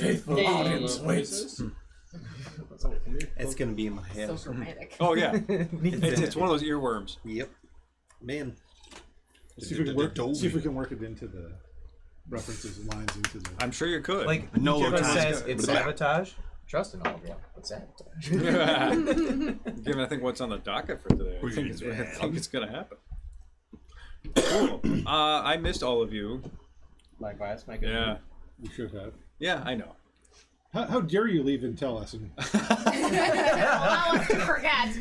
faithful audience waits. It's gonna be in my head. So dramatic. Oh yeah, it's one of those earworms. Yep. Man. See if we can work it into the references and lines into the. I'm sure you could. Like, No Kevin time. says it's sabotage. Trust in all of you. It's sabotage. Given I think what's on the docket for today, I think it's gonna happen. Cool. I missed all of you. Likewise, my good. Yeah. We should have. Yeah, I know. How dare you leave and tell us? And Allow us to forget.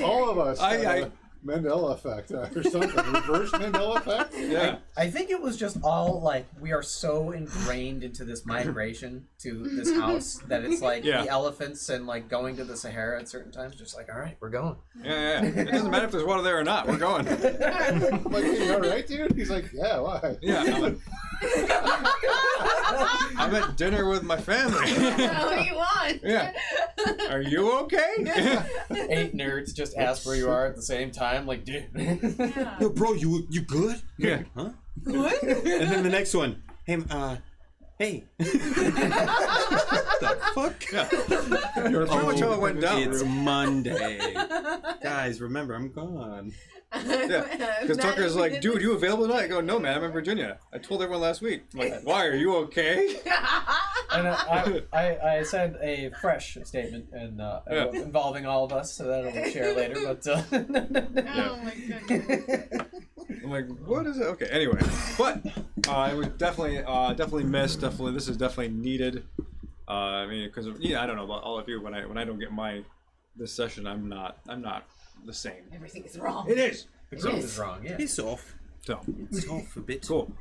all of us. I Mandela effect or something. Reverse Mandela effect? yeah. I think it was just all like we are so ingrained into this migration to this house that it's like Yeah. the elephants and like going to the Sahara at certain times. Just like, all right, we're going. Yeah. It doesn't matter if there's water there or not. We're going. I'm like, hey, you all right, dude? He's like, yeah, why? Yeah. I'm at dinner with my family. What do you want? Yeah. Are you okay? 8 nerds just ask where you are at the same time. Like, dude. Yeah. Yo, bro, you good? Yeah. Huh? Good? And then the next one. Hey. The fuck? Yeah. Pretty much how it went down. It's Monday. Guys, remember, I'm gone. Yeah, because Tucker's like, dude, you available tonight? I go, no, man, I'm in Virginia. I told everyone last week. I'm like, why? Are you okay? And I said a fresh statement and involving all of us, so that I'll share later. But Oh my goodness. I'm like, what is it? Okay, anyway, but it was definitely missed. Definitely, this is definitely needed. I mean, because I don't know about all of you. When I don't get this session, I'm not the same. Everything is wrong. It is. something is wrong. Yeah. Piss off. So It's off a bit. cool.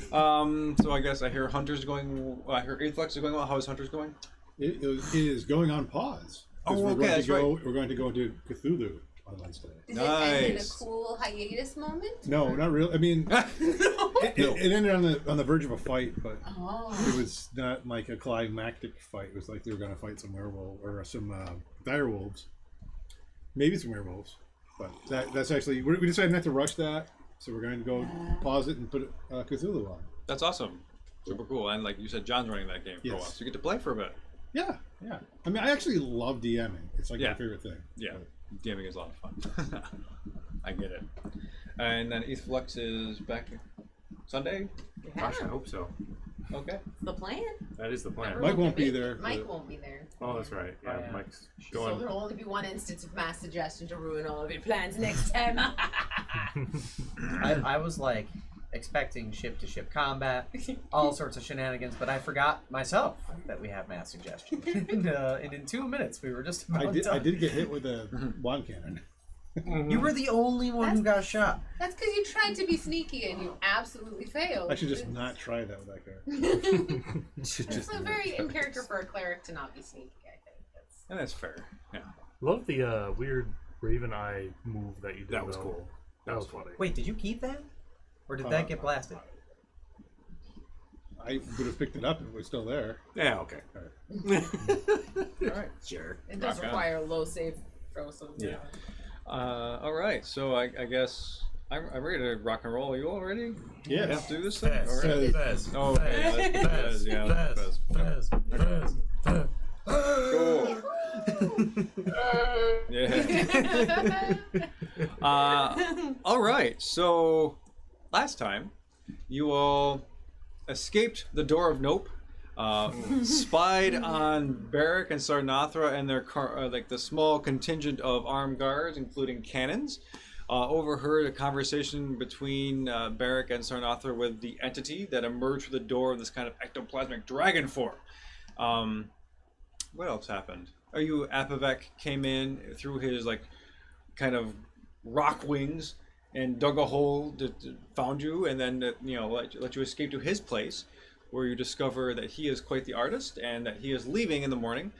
So I guess I hear Hunter's going. I hear Aethlex is going well. How is Hunter's going? It is going on pause. 'Cause Oh, okay, that's right. We're going to go into Cthulhu on Wednesday. Did it end in a Nice. cool hiatus moment? No, not really. I mean, No. it ended on the verge of a fight, but Oh. it was not like a climactic fight. It was like they were going to fight some werewolf or some dire wolves, maybe some werewolves. But that's actually we decided not to rush that, so we're going to go pause it and put Cthulhu on. That's awesome. Super cool. And like you said, John's running that game for a while, so you get to play for a bit. Yeah. I mean, I actually love DMing. It's like my favorite thing. Yeah, gaming is a lot of fun. I get it. And then Aethlex is back Sunday. Gosh, I hope so. Okay. It's the plan. That is the plan. Mike won't be there. Mike won't be there. Oh, that's right. Yeah, yeah. Mike's So going. there'll only be one instance of mass suggestion to ruin all of your plans next time. I was like expecting ship-to-ship combat, all sorts of shenanigans, but I forgot myself that we have mass suggestion. And in 2 minutes, we were just about done. I did get hit with a wand cannon. You were the only one who got shot. That's because you tried to be sneaky and you absolutely failed. I should just not try that with that guy. It's a very in character for a cleric to not be sneaky, I think. And that's fair. Yeah. Love the weird Raven Eye move that you did. That was though. cool. That was funny. Wait, did you keep that? Or did that get blasted? I would have picked it up if it was still there. Yeah. Okay. All right. Sure. It does Rock on. require a low save throw, so Yeah. All right. So I guess I'm ready to rock and roll. Are you all ready? Yeah. Let's do this thing. Fez, All right. Fez, Oh, okay. Fez. Yeah. Fez. Fez, Fez, Fez. Cool. Yeah. All right. So last time, you all escaped the door of Nope, spied on Barrack and Sarnathra and their like the small contingent of armed guards, including cannons. Overheard a conversation between Barrack and Sarnathra with the entity that emerged through the door of this kind of ectoplasmic dragon form. What else happened? Apavek came in through his like kind of rock wings and dug a hole, found you, and then let you escape to his place, where you discover that he is quite the artist and that he is leaving in the morning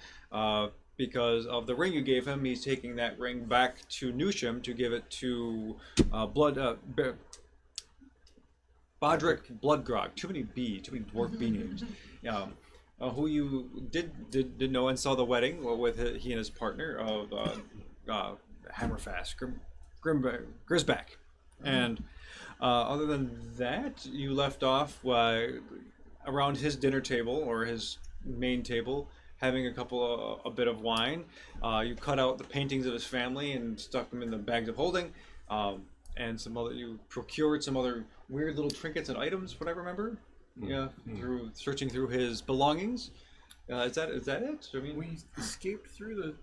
because of the ring you gave him. He's taking that ring back to Newsham to give it to Bodrick Bloodgrog. Too many dwarf B names. Who you did know and saw the wedding with he and his partner of Hammerfast, Grisback. And other than that, you left off around his dinner table or his main table, having a bit of wine. You cut out the paintings of his family and stuck them in the bags of holding, and you procured some other weird little trinkets and items, what I remember. Yeah, through searching through his belongings. Is that it? I mean, We escaped through the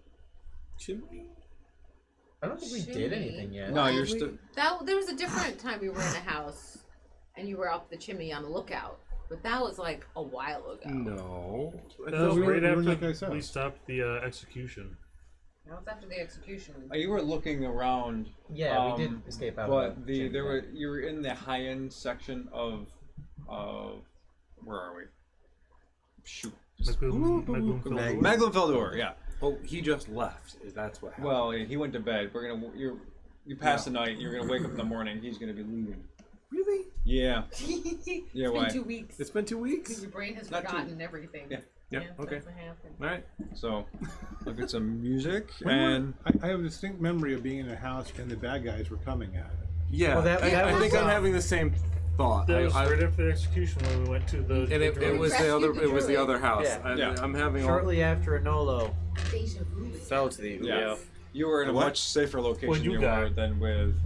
chimney. I don't think we did Chimney. anything yet. no, you're We- still. There was a different time we were in a house, and you were up the chimney on the lookout. But that was like a while ago. No. That was we were- right we were after like I said. we stopped the execution. That was after the execution. You were looking around. Yeah, we did escape out. But of the you were in the high end section of where are we? Shoot. Magloom Maglenfeldor, yeah. Oh, he just left. That's what happened. Well, he went to bed. You pass the night. You're gonna wake up in the morning. He's gonna be leaving. Really? Yeah. It's Yeah, been why? 2 weeks. It's been 2 weeks. Because your brain has Not too- forgotten everything. Yeah. Yeah, okay. That's what happened. All right. So, look at some music When were- and I have a distinct memory of being in a house and the bad guys were coming at it. Yeah, Well, that I was, think I'm having the same thought. That was I- right after the execution when we went to the. and the it druid. was the other. It was the other house. Yeah. Yeah. I'm having all. Shortly after Enolo Deja vu. fell to the yeah. You were in a What? much safer location When you you were died. than with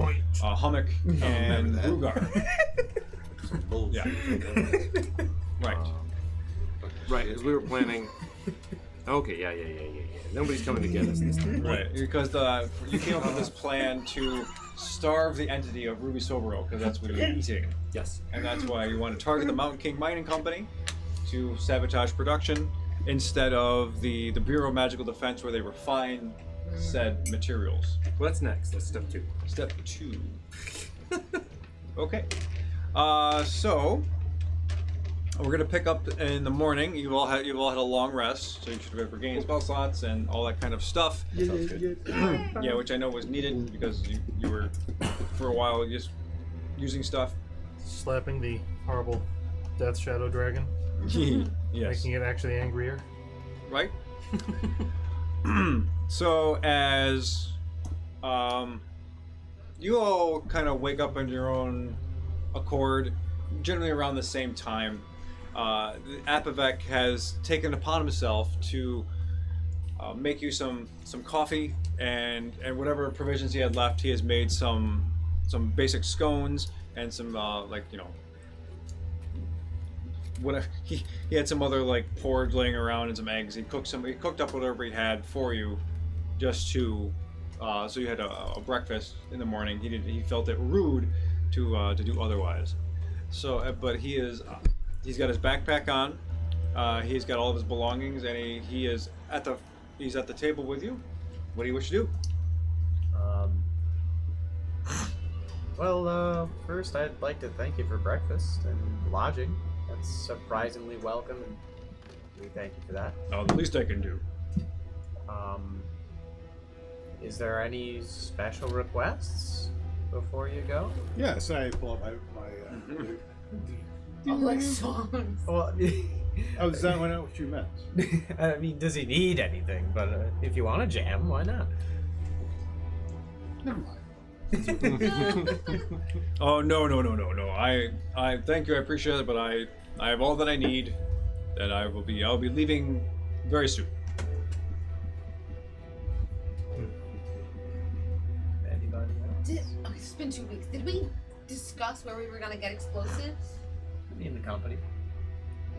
Hummock and Rugar. Yeah. Right. Right, as we were planning. Okay, yeah. Nobody's coming to get us this time. Right. Because you came up with this plan to starve the entity of Ruby Sobero, because that's what you're eating. Yes. And that's why you want to target the Mountain King Mining Company to sabotage production instead of the Bureau of Magical Defense, where they refine said materials. Well, that's next. That's step 2. Step 2. Okay. So we're gonna pick up in the morning. You've all had a long rest, so you should have regained spell slots and all that kind of stuff. Yeah, which I know was needed because you were for a while just using stuff. Slapping the horrible Death Shadow Dragon, Yes. making it actually angrier. Right? So as you all kind of wake up on your own accord, generally around the same time, Apavek has taken upon himself to make you some coffee and whatever provisions he had left. He has made some basic scones and some whatever he had some other like porridge laying around and some eggs. He cooked up whatever he had for you, just to so you had a breakfast in the morning. He felt it rude to do otherwise. So, but he's got his backpack on. He's got all of his belongings, and he's at the table with you. What do you wish to do? Well, first I'd like to thank you for breakfast and lodging. That's surprisingly welcome, and we thank you for that. Oh, the least I can do. Is there any special requests before you go? Yes, I pull up my Oh, like songs. Well, oh, is that what you meant? I mean, does he need anything? But if you want to jam, why not? Never mind. Oh no. I thank you. I appreciate it, but I have all that I need. That I'll be leaving very soon. Anybody else? Okay, it's been 2 weeks. Did we discuss where we were gonna get explosives? In the company.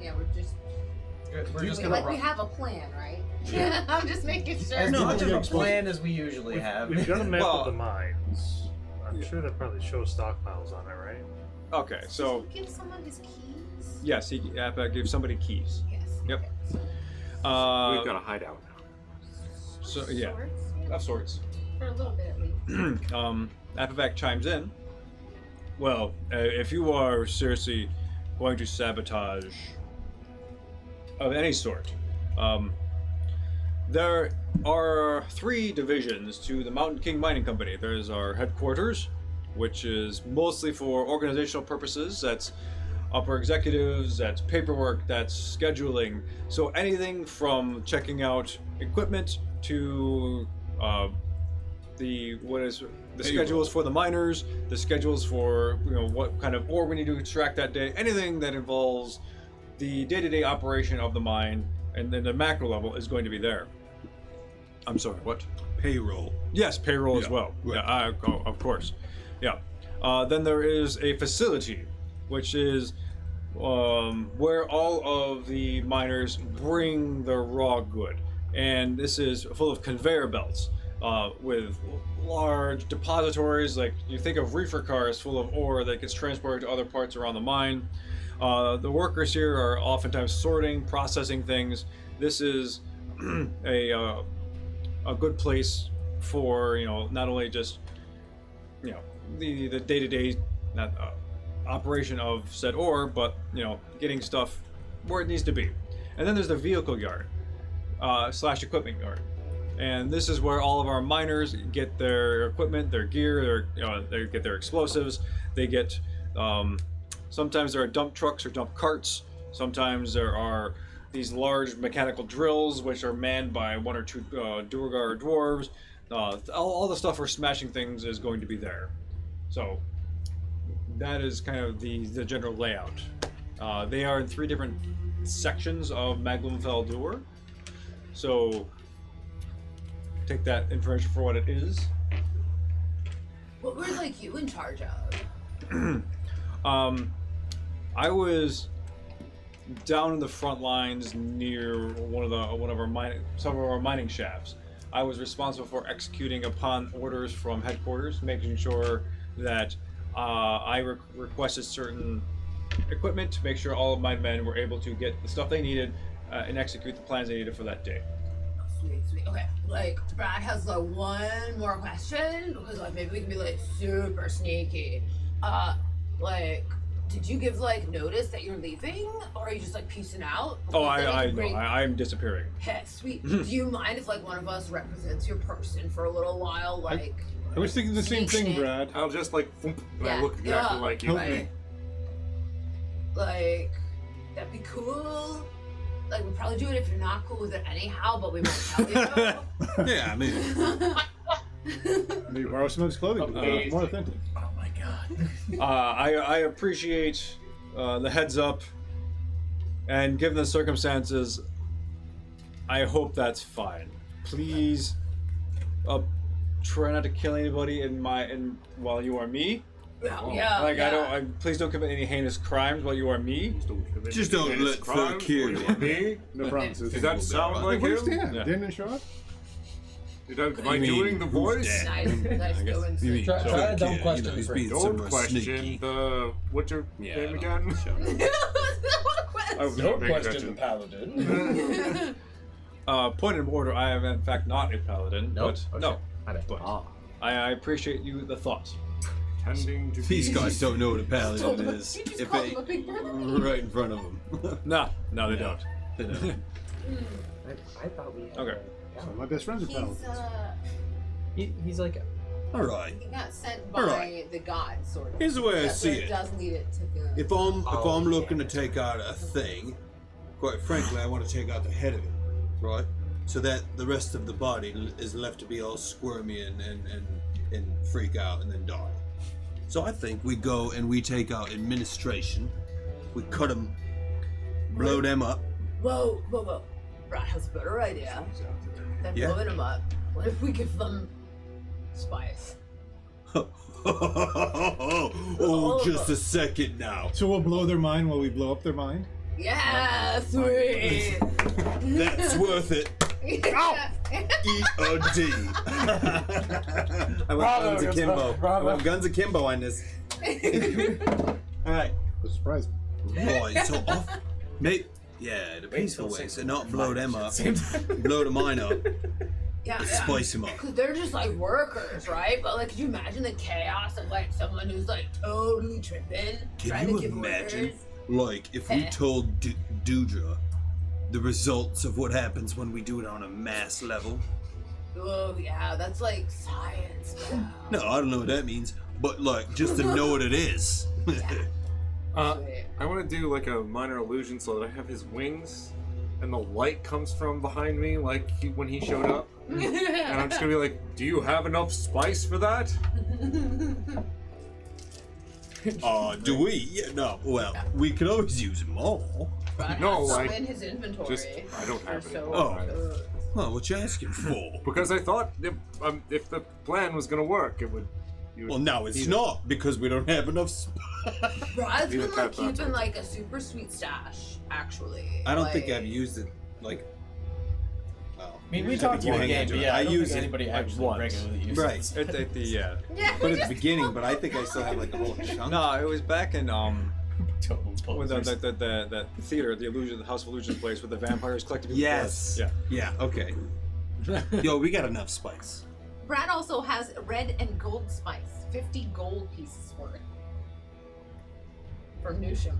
Yeah, we're just We're just gonna like we run. have a plan, right? Yeah. I'm just making sure. As much of a explosive. plan as we usually have. We've got a map Well, of the mines. I'm sure that probably shows stockpiles on it, right? Okay, so Did you give someone his keys? yes, he gave somebody keys. Yes. Yep. Okay. So, We've got a hideout now. So yeah, swords? Yeah. of sorts. For a little bit at least. Apavac chimes in. Well, if you are seriously going to sabotage of any sort, there are 3 divisions to the Mountain King Mining Company. There's our headquarters, which is mostly for organizational purposes. That's upper executives, that's paperwork, that's scheduling. So anything from checking out equipment to the schedules for the miners, the schedules for what kind of ore we need to extract that day, anything that involves the day-to-day operation of the mine and then the macro level is going to be there. I'm sorry, what? Payroll. Yes, payroll as Yeah, well. right. Yeah, of course. Yeah. Then there is a facility, which is where all of the miners bring their raw good. And this is full of conveyor belts with large depositories. Like you think of reefer cars full of ore that gets transported to other parts around the mine. The workers here are oftentimes sorting, processing things. This is a good place for, you know, not only just, you know, the day-to-day operation of said ore, but, you know, getting stuff where it needs to be. And then there's the vehicle yard slash equipment yard, and this is where all of our miners get their equipment, their gear, they get their explosives. They get sometimes there are dump trucks or dump carts. Sometimes there are these large mechanical drills, which are manned by 1 or 2 Durgar dwarves. All the stuff for smashing things is going to be there. So that is kind of the general layout. They are in 3 different sections of Maglum Feldur. So take that information for what it is. What were like you in charge of? I was down in the front lines near some of our mining shafts. I was responsible for executing upon orders from headquarters, making sure that I requested certain equipment to make sure all of my men were able to get the stuff they needed and execute the plans they needed for that day. Sweet. Okay, like Brad has like one more question because like maybe we can be like super sneaky. Like, did you give like notice that you're leaving, or are you just like peacing out? Oh, Because then I'm disappearing. Hey, sweet. Do you mind if like one of us represents your person for a little while? Like, I was thinking the same Sneak thing, shit. Brad. I'll just like, thump, and I Yeah, look exactly yeah. like you. Help me. right? Like, that'd be cool. Like, we'd probably do it if you're not cool with it anyhow, but we won't tell you. Yeah, I mean, Maybe borrow some of his clothing. Okay. More authentic. Oh my god. I appreciate the heads up, and given the circumstances, I hope that's fine. Please, try not to kill anybody while you are me. Yeah, Like yeah. please don't commit any heinous crimes while you are me. just don't let Phil kill you. Me? No promises. Does that sound like Where's him? Dan? Yeah. Dan didn't show up? Am I You mean, doing the who's voice? that? Nice I guess. going. You mean Try Phil to don't kid, question you know, he's him. being Don't somewhat question sneaky. the what's your Yeah, name no, again? shut up. I was Don't paying question the attention. paladin. point of order. I am in fact not a paladin, Nope. but Okay. no. I bet. But I appreciate the thought. Tending to These be- guys don't know what a paladin Told him- is. you just If called they him a big brother. right in front of them. No, they No. don't. They don't. I thought we had Okay. So my best friends are He's paladins. he's like All right. he got sent by Alright. the gods, sort of. Here's the way I That's see what it. does need it to go. If I'm looking to take out a thing, quite frankly, I want to take out the head of it, right? So that the rest of the body is left to be all squirmy and freak out and then die. So I think we go and we take out administration. We cut them, blow them up. Whoa. Brad has a better idea than Yeah. blowing them up. What if we give them spice? Oh, just a second now. So we'll blow their mind while we blow up their mind? Yeah, sweet. That's worth it. Yeah. E-O-D. I went guns akimbo. I went guns akimbo on this. Alright. Was surprised. Right, so off. Mate. Yeah, the peaceful way. So not blow them up. Blow the mine up. Yeah. Spice them up. Because they're just like workers, right? But like, could you imagine the chaos of like someone who's like totally tripping, trying Can to you give imagine, orders? like, if we told Dudra the results of what happens when we do it on a mass level? Oh yeah, that's like science. Bro. No, I don't know what that means, but like, just to know what it is. Sweet. I want to do like a minor illusion so that I have his wings, and the light comes from behind me, like when he showed up. And I'm just gonna be like, "Do you have enough spice for that?" Do we? Yeah, no. Well, we could always use more. Brad No, has I some in his inventory. I don't have Or it. so. Oh. Well, what you asking for? Because I thought if the plan was gonna work, it would. Well, now it's not because we don't have enough. Brad's Leave been it like that keeping time. like a super sweet stash, actually. I don't think Like- I've used it like. Well, I mean, we talked you about hang the game, into but it. yeah, I don't use think it anybody like actually once. regularly uses Right. it. At the Yeah, But we at the just- beginning, but I think I still have like a whole chunk. No, it was back in Total with posers. the theater, the House of Illusions place with the vampires collecting people's Yes. blood. Yeah. Okay. Yo, we got enough spice. Brad also has red and gold spice, 50 gold pieces worth for Newsham.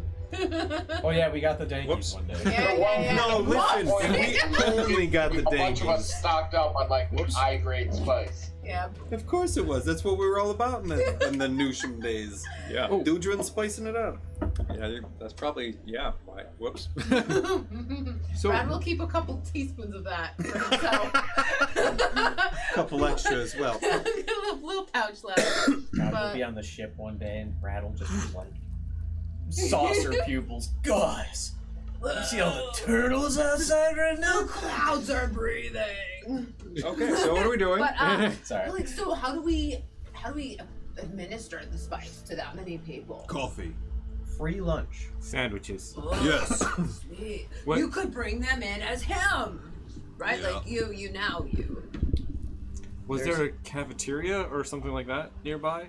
Oh yeah, we got the Dankies Whoops. one day. Yeah. No, listen. What? We only got the A bunch of us dankies. stocked up on like Whoops. high grade spice. Yeah. Of course it was. That's what we were all about in the Newsham days. Yeah. Doodra and spicing it up. Yeah, that's probably why. Whoops. So Brad will keep a couple teaspoons of that for himself. couple extra as well. a little pouch left. God, we'll But- be on the ship one day and Brad will just be like, saucer pupils. Guys, you see all the turtles outside right now? The clouds are breathing. Okay, so what are we doing? But Sorry. like, so how do we administer the spice to that many people? Coffee. Free lunch. Sandwiches. Yes. Sweet. What- You could bring them in as him, right? Yeah. Like you now. Was there a cafeteria or something like that nearby?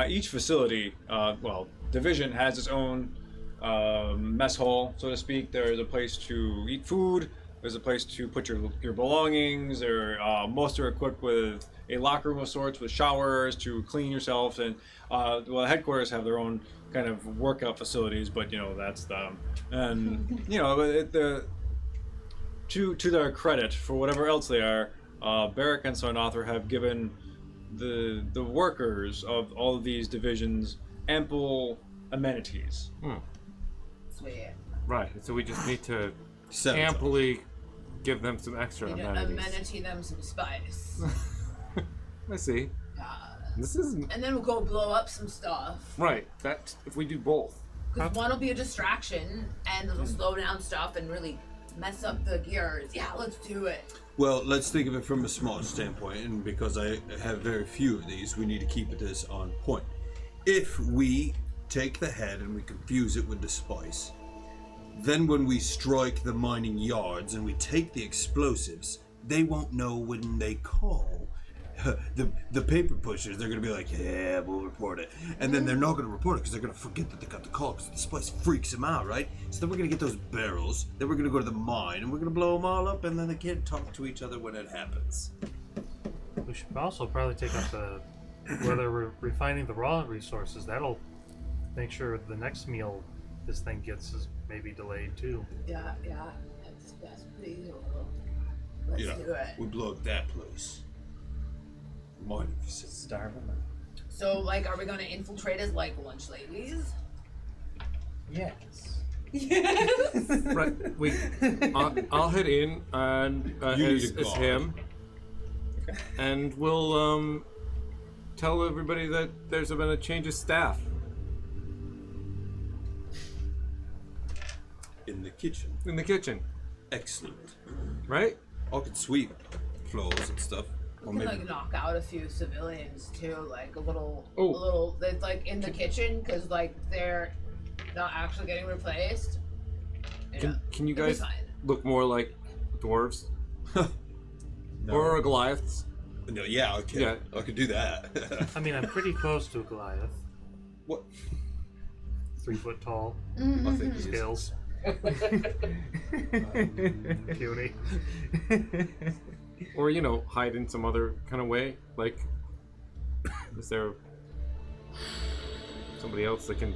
Each facility, division has its own mess hall, so to speak. There's a place to eat food. There's a place to put your belongings. Most are equipped with a locker room of sorts with showers to clean yourself. And the headquarters have their own kind of workout facilities, but that's them. And to their credit, for whatever else they are, Barrick and Sarnathra have given the workers of all of these divisions ample amenities. Sweet. Right. So we just need to Seven. amply give them some extra You know, amenities. amenity them some spice. I see. This isn't And then we'll go blow up some stuff. right. That if we do both. Because one will be a distraction, and it'll slow down stuff and really mess up the gears. Yeah, let's do it. Well, let's think of it from a small standpoint, and because I have very few of these, we need to keep this on point. If we take the head and we confuse it with the spice, then when we strike the mining yards and we take the explosives, they won't know when they call. The paper pushers, they're going to be like, yeah, we'll report it. And then they're not going to report it because they're going to forget that they got the call because the spice freaks them out, right? So then we're going to get those barrels, then we're going to go to the mine, and we're going to blow them all up, and then they can't talk to each other when it happens. We should also probably take up whether we're refining the raw resources. That'll make sure the next meal this thing gets is maybe delayed too. Yeah. That's pretty cool. Let's Yeah, do it. we blow up that place. Mining facility. Starving them. So, like, are we gonna infiltrate as like lunch ladies? Yes. Right. I'll head in and You need as a guard. him, and we'll tell everybody that there's been a change of staff. In the kitchen. In the kitchen, Excellent. right? I can sweep floors and stuff. Or We can maybe like knock out a few civilians too, like a little, Oh. that's like in the kitchen because like they're not actually getting replaced. Can you It'll be guys fine. look more like dwarves No. or Goliaths? No, yeah, okay. Yeah. I could do that. I mean, I'm pretty close to a Goliath. What? 3 foot tall, I think he is. scales, puny. Or hide in some other kind of way. Like, is there somebody else that can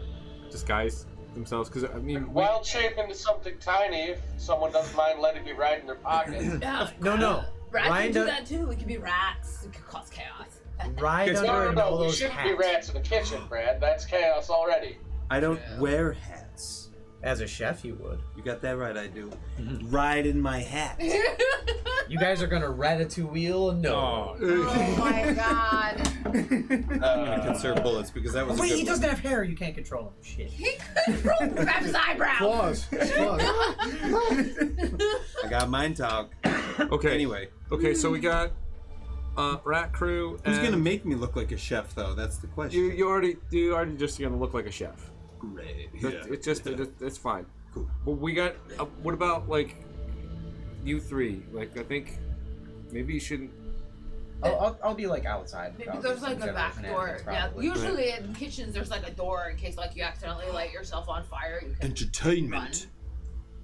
disguise themselves? Because I mean, Wild shape into something tiny if someone doesn't mind letting me ride in their pocket. Yeah, No. Rats Ryan can do do- that too. We can be rats. We can cause chaos. Ride Guess- under and all We those shouldn't hats. be rats in the kitchen, Brad. That's chaos already. I don't Yeah. wear hats. As a chef, you would. You got that right, I do. Ride in my hat. You guys are gonna ratatouille? No. Oh my god. I'm gonna conserve bullets because that was a Wait, good he one. doesn't have hair. You can't control him. Shit. He could grab his eyebrow. Claws. Claws. I got mine talk. Okay. Anyway, Okay, so we got Rat Crew. who's and gonna make me look like a chef though? That's the question. You already just gonna look like a chef. Great. It's just it's fine. Cool. But we got. What about like you three? Like I think maybe you shouldn't. I'll be like outside. Maybe probably, there's some like a general back door. shenanigans, Yeah, probably. usually in kitchens there's like a door in case like you accidentally light yourself on fire. You can Entertainment.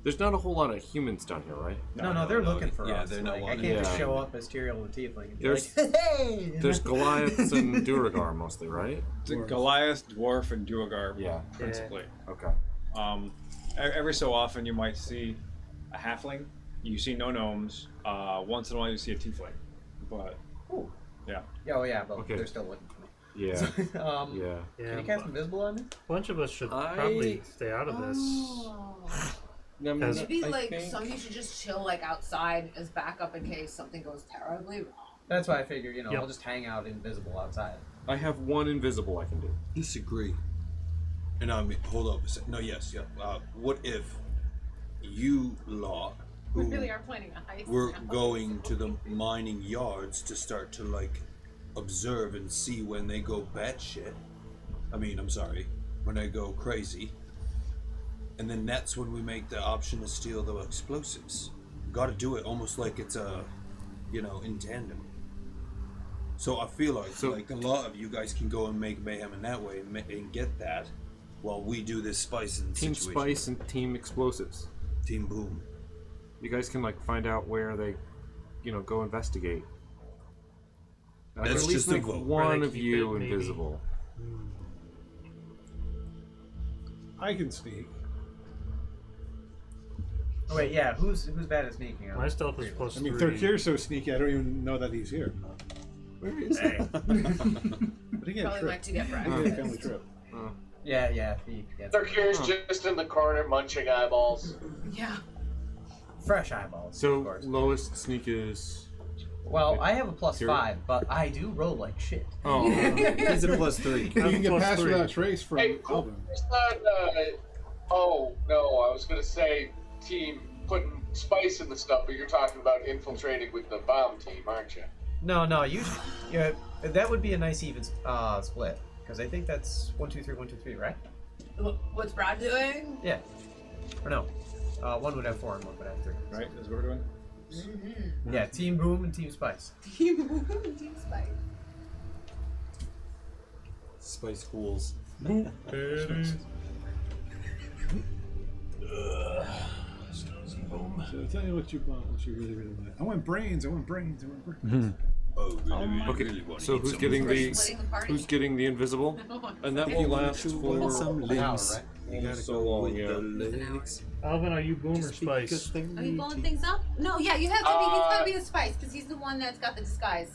There's not a whole lot of humans down here, right? No, they're looking for yeah, us. they're not Like, I wanting can't to- just Yeah. show up as Tyrael the Tiefling and be There's- like, hey! There's Goliaths and Duragar mostly, right? The Goliath, Dwarf, and Duergar, Yeah. principally. Okay. Every so often you might see a halfling. You see no gnomes. Once in a while you see a tiefling. But Ooh. yeah. Oh yeah, but Okay. they're still looking for me. Yeah. Um, Yeah. Yeah, Can you cast invisible on me? a bunch of us should I- probably stay out of this. Because- Maybe I like think- some of you should just chill like outside as backup in case something goes terribly wrong. That's why I figure, I'll Yep. just hang out invisible outside. I have one invisible I can do. Disagree. And I mean, hold up a second. No, yes, yeah. What if you lot We who really are planning a heist. were now. going to the mining yards to start to like observe and see when they go batshit? I mean, I'm sorry, when they go crazy. And then that's when we make the option to steal the explosives. Got to do it almost like it's in tandem. So I feel like a lot of you guys can go and make mayhem in that way and get that, while we do this spice and Team situation. Spice and Team Explosives. Team Boom. You guys can like find out where they, go investigate. I can That's at least just a make vote. Where one they of keep you it, maybe. invisible. I can sneak. Oh wait, yeah. Who's bad at sneaking? My stealth is plus I mean, 3. Thirkir's so sneaky, I don't even know that he's here. Where is Hey. But he get a Probably trip. like to get He get a breakfast. family trip. Yeah. He gets They're curious just in the corner munching eyeballs. Yeah. fresh eyeballs. of So course. lowest sneak is. Well, I have a plus Tyrael? 5, but I do roll like shit. Oh. He's a +3. You can get Plus past 3. without trace from Hey, Alvin. who's not, oh, no, I was going to say team putting spice in the stuff, but you're talking about infiltrating with the bomb team, aren't you? No, that would be a nice even split, because I think that's 1, 2, 3, 1, 2, 3, right? What's Brad doing? Yeah. Or no. One would have 4 and one would have 3. Right? Is what we're doing? Yeah, Team Boom and Team Spice. Team Spice. Spice Ghouls. So tell me what you want, what you really want. I want brains. Oh, Okay. So who's getting the Splitting the party. who's getting the invisible? And that will last for some an hour, limbs. right? You gotta So go long, with yeah. the legs. Alvin, are you Boom or Spice? Are you blowing things up? No, yeah, you have to be. He's got to be the Spice because he's the one that's got the disguise.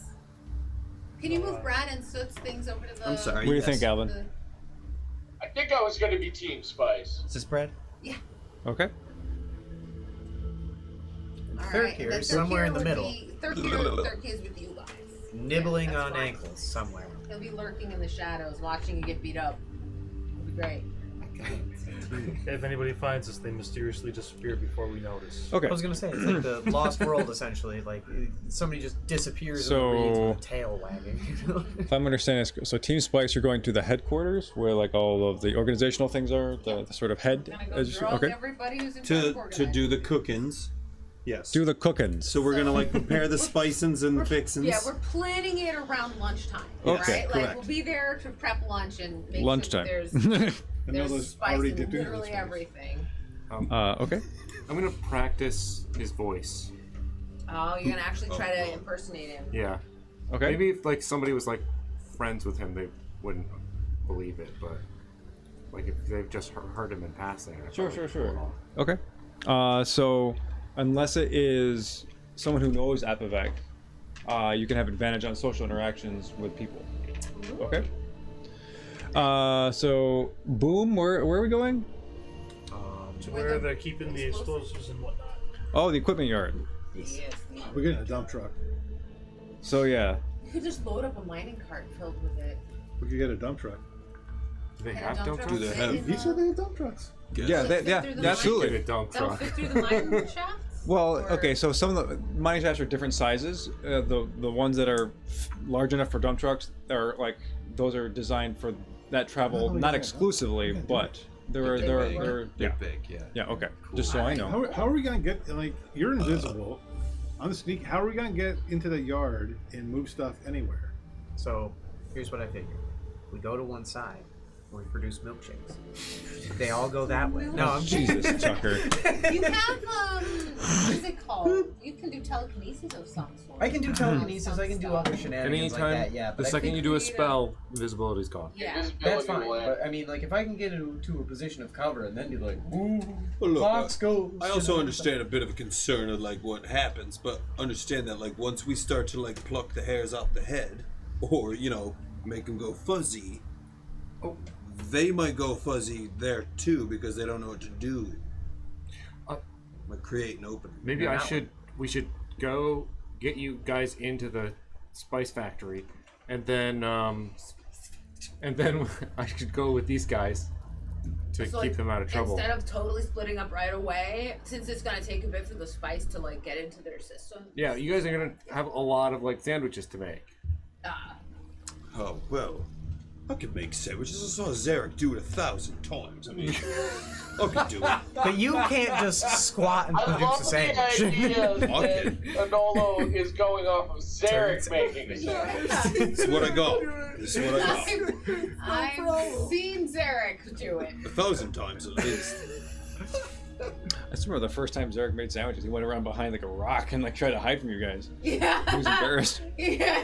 Can you move Brad and Soot's things over to the? I'm sorry. What do you think, Alvin? the- I think I was going to be team spice. Is this Brad? Okay. All Third right, here and then is somewhere in the would middle. be- Third is with you guys. Nibbling that's on fine. ankles somewhere. He'll be lurking in the shadows, watching you get beat up. It'll be great. If anybody finds us, they mysteriously disappear before we notice. Okay. I was gonna say it's like the Lost World essentially. Like somebody just disappears in the reeds with a tail wagging. If I'm understanding this, so Team Spice, you're going to the headquarters where like all of the organizational things are, the sort of head. Gonna go as- drug okay. everybody who's in charge of To do the organizing. cookins. Yes. Do the cookins. So we're gonna like prepare the spicins and fixins. Yeah, we're planning it around lunchtime. Okay, right? Like correct. we'll be there to prep lunch and make Lunchtime. sure that I know there's those spice already in dipped into literally the spice. everything. Okay. I'm gonna practice his voice. Oh, you're gonna actually try to impersonate him. Yeah. Okay. Maybe if like somebody was like friends with him, they wouldn't believe it. But like if they've just heard him in passing. I Sure, probably sure, sure. won't. Okay. So unless it is someone who knows Apavec, you can have advantage on social interactions with people. Okay. So Boom, where are we going? To where they're keeping the explosives and whatnot. Oh, the equipment yard. Yes. We're getting a dump truck. So yeah, You could just load up a mining cart filled with it. We could get a dump truck. Do they And a have dump truck trucks? Do they fit have- in He the- said they had dump trucks. Yeah, Fit yeah, through the Get absolutely. a dump That'll truck. fit through the mine shafts? Well, Or- okay, so some of the mining shafts are different sizes. The ones that are large enough for dump trucks are like those are designed for that travel, Oh, not yeah. exclusively, Yeah, but they're If they they're were. they're yeah big, yeah. yeah okay. Just so I know. How are we gonna get like you're invisible? I'm sneak. How are we gonna get into the yard and move stuff anywhere? So here's what I figured. We go to one side and we produce milkshakes. They all go that way. No, I'm Jesus, Tucker. You have, what is it called? You can do telekinesis of some sort. I can do telekinesis. I can do other shenanigans Anytime, like that. Yeah, the but I second think you do a creative- spell, invisibility's gone. Yeah. that's Invisibility fine. will end. But I mean, like, if I can get into a position of cover and then be like, ooh, Well, look, Fox goes. I you also know, understand a bit of a concern of like what happens, but understand that like once we start to like pluck the hairs off the head, or make them go fuzzy, they might go fuzzy there too because they don't know what to do. Like create an opening. Maybe Yeah, I that should. We should go get you guys into the spice factory, and then I should go with these guys to So, keep like, them out of trouble. Instead of totally splitting up right away, since it's gonna take a bit for the spice to like get into their system. Yeah, you guys are gonna have a lot of like sandwiches to make. Oh well, I could make sandwiches. I saw Zarek do it 1,000 times. I mean, I could do it. But you can't just squat and I produce love a the sandwich. idea that Okay. Anolo is going off of Zarek making a sandwich. This is what I got. This is what I got. I've seen Zarek do it. 1,000 times at least. I just remember the first time Zarek made sandwiches. He went around behind like a rock and like tried to hide from you guys. Yeah. He was embarrassed. Yeah,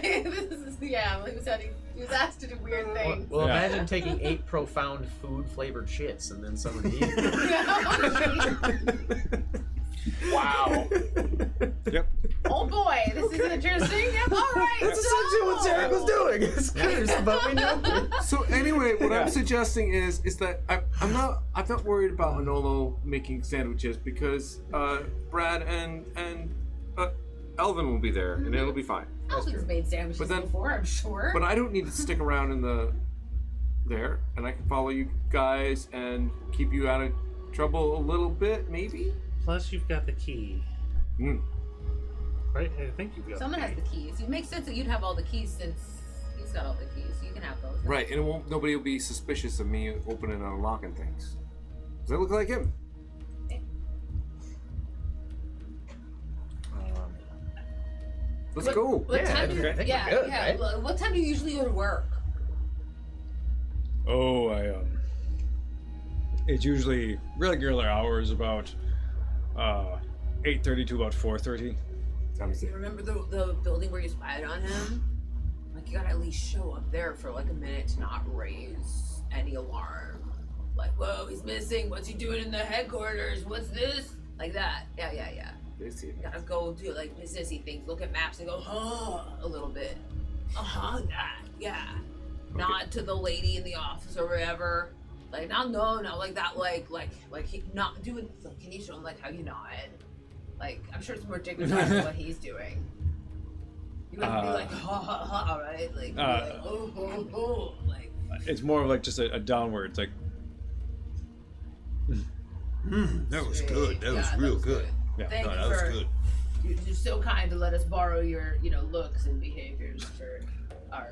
he was asked to do weird things. Well, Yeah. imagine taking 8 profound food-flavored shits and then someone eating. Wow. Yep. Oh boy, this is interesting. Yep, all right. That's essentially what Zarek was doing. It's cursed, but we know it. So anyway, what Yeah. I'm suggesting is that I'm not worried about Manolo making sandwiches because Brad and Elvin will be there and it'll be fine. Alvin's made sandwiches But then- before, I'm sure. But I don't need to stick around there, and I can follow you guys and keep you out of trouble a little bit, maybe. Plus, you've got the key. Mm. Right? I think you've got Someone the has key. the keys. It makes sense that you'd have all the keys since he's got all the keys. You can have those. Right, and nobody will be suspicious of me opening and unlocking things. Does that look like him? Let's go. What Yeah, time I do think we're yeah, good, yeah. right? Well, what time do you usually go to work? Oh, it's usually regular hours about 8:30 to about 4:30. Time to see. You remember the building where you spied on him? Like, you gotta at least show up there for like a minute to not raise any alarm. Like, whoa, he's missing. What's he doing in the headquarters? What's this? Like that. Yeah. They see You me. gotta go do like businessy things. Look at maps and go, a little bit. Yeah. Nod to the lady in the office or whatever. Like, no, like that, like he not doing. Like, can you show him like how you nod? Like, I'm sure it's more dignified than what he's doing. You wouldn't be like, right? Like, you'd be like, oh, like. It's more of like just a downward. It's like That was good. That was real good. Yeah. Thank No, you that was for good. you're so kind to let us borrow your, looks and behaviors for our,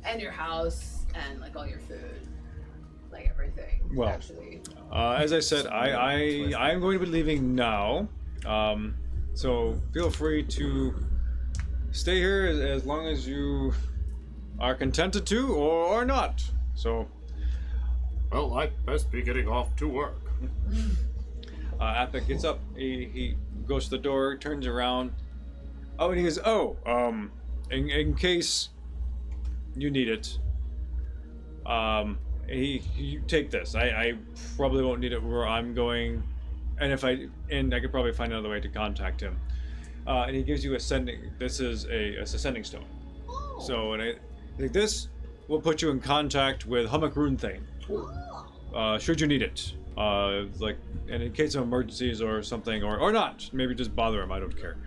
and your house and like all your food, like everything. Well, actually. as I said, I'm going to be leaving now. So feel free to stay here as long as you are contented to or not. So Well, I'd best be getting off to work. Appic gets up, he goes to the door, turns around. Oh, and he goes, in case you need it, you take this. I probably won't need it where I'm going, and I could probably find another way to contact him. And he gives you a sending. This is a sending stone. Oh. So, and I think this will put you in contact with Hummock Runethane. Should you need it. And in case of emergencies or something, or not, maybe just bother him, I don't care.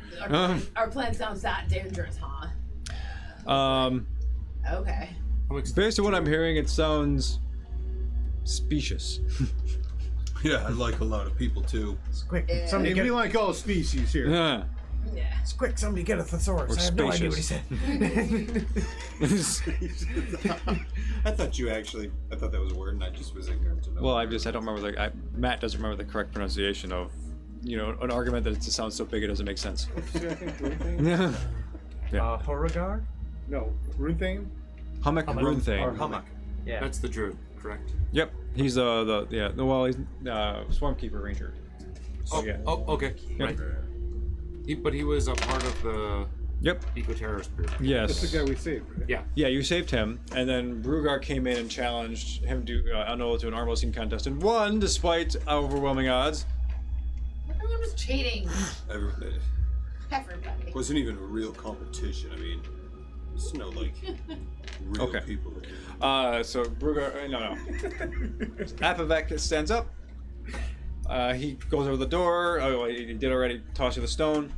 Our plan sounds that dangerous, huh? Okay. Based on what I'm hearing, it sounds specious. Yeah, I like a lot of people too. It's quick. Yeah. Somebody Hey, we get. like all species here. Yeah. Yeah. It's quick. Somebody get a thesaurus. Or I have no idea what he spacious. said. I thought that was a word, and I just was ignorant to know. Well, I don't remember Matt doesn't remember the correct pronunciation of, an argument that it just sounds so big it doesn't make sense. What's the, I think, rune thing? Yeah. Beauregard? No, rune thing? Hummock rune thing. Or hummock. Yeah. That's the druid, correct? Yep. He's he's Swarmkeeper Ranger. So, yeah. Oh, okay. Yep. Right. But he was a part of the Yep. eco-terrorist group. Yes. That's the guy we saved, right? Yeah. Yeah, you saved him, and then Brugar came in and challenged him to to an arm wrestling contest and won despite overwhelming odds. Everyone was cheating. Everybody. Everybody. Wasn't even a real competition. I mean, there's no real Okay. people. So Brugar, no. Apavek stands up. He goes over the door. Oh, he did already. Toss you the stone.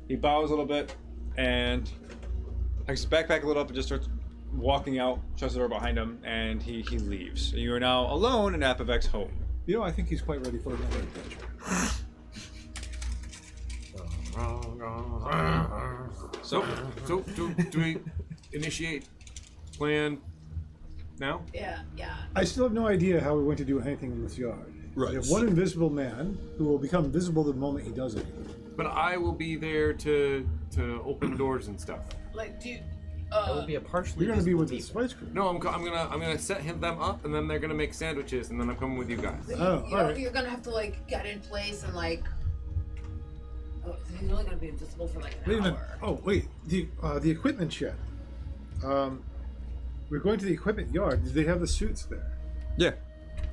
He bows a little bit and picks his backpack a little up and just starts walking out. Shuts the door behind him, and he leaves. You are now alone in Apavek's home. I think he's quite ready for another adventure. So do we initiate plan now? Yeah. I still have no idea how we're going to do anything in this yard. Right. We have one invisible man who will become visible the moment he does anything. But I will be there to open doors and stuff. Like, do you, That would be a partially. You're going to be with visible the Spice Crew. No, I'm gonna set them up, and then they're gonna make sandwiches, and then I'm coming with you guys. Oh, alright. You're gonna have to get in place and Oh, he's only gonna be invisible for an Wait a minute. hour. Oh, wait. The equipment shed. We're going to the equipment yard. Do they have the suits there? Yeah.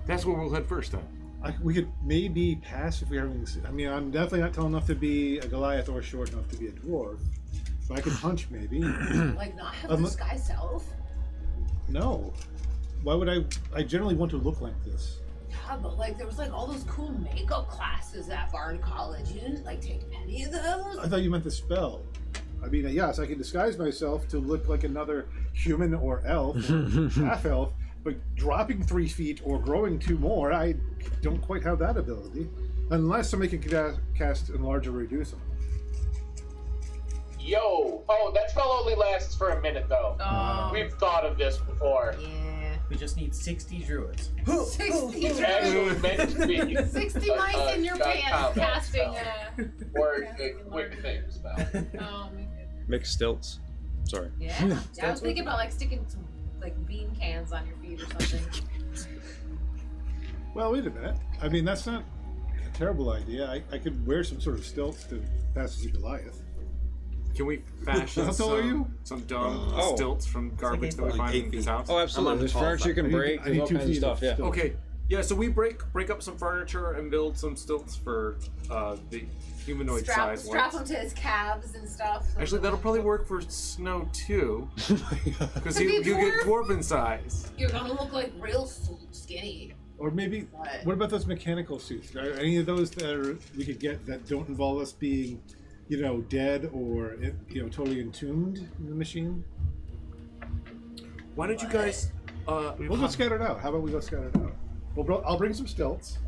That's where we'll head first, then. We could maybe pass if we have anything. I mean, I'm definitely not tall enough to be a Goliath or short enough to be a dwarf. But I could punch maybe. Not have disguise self. No. Why would I? I generally want to look like this. Yeah, but there was all those cool makeup classes at Barn College. You didn't take any of those? I thought you meant the spell. I mean, yes, I can disguise myself to look like another human or elf, or half elf, but dropping 3 feet or growing 2 more, I don't quite have that ability. Unless somebody can cast enlarge or reduce them. Yo! Oh, that spell only lasts for a minute, though. Oh. We've thought of this before. Yeah. We just need 60 druids. 60 It's actually meant to be 60 mice in your gun pants combat casting spell. Or a quick thing spell. Make stilts. Sorry. Yeah. I was thinking about sticking some bean cans on your feet or something. Well, wait a minute. I mean, that's not a terrible idea. I could wear some sort of stilts to pass as a Goliath. Can we fashion How tall are you? some dumb Oh. stilts from garbage that we like find 8 in his feet. house? Oh, absolutely. I'm on There's the tall furniture you side. can break. I There's need all 2 kinds of feet stuff. Yeah. stilts. Okay. Yeah, so we break up some furniture and build some stilts for the humanoid Strap size them ones. to his calves and stuff. Actually, that'll probably work for Snow too, because To you be get dwarf? dwarven size. You're gonna look real skinny. Or maybe, what about those mechanical suits? Are any of those that we could get that don't involve us being, dead or totally entombed in the machine? Why don't you guys? We'll go scout it out. How about we go scout it out? I'll bring some stilts.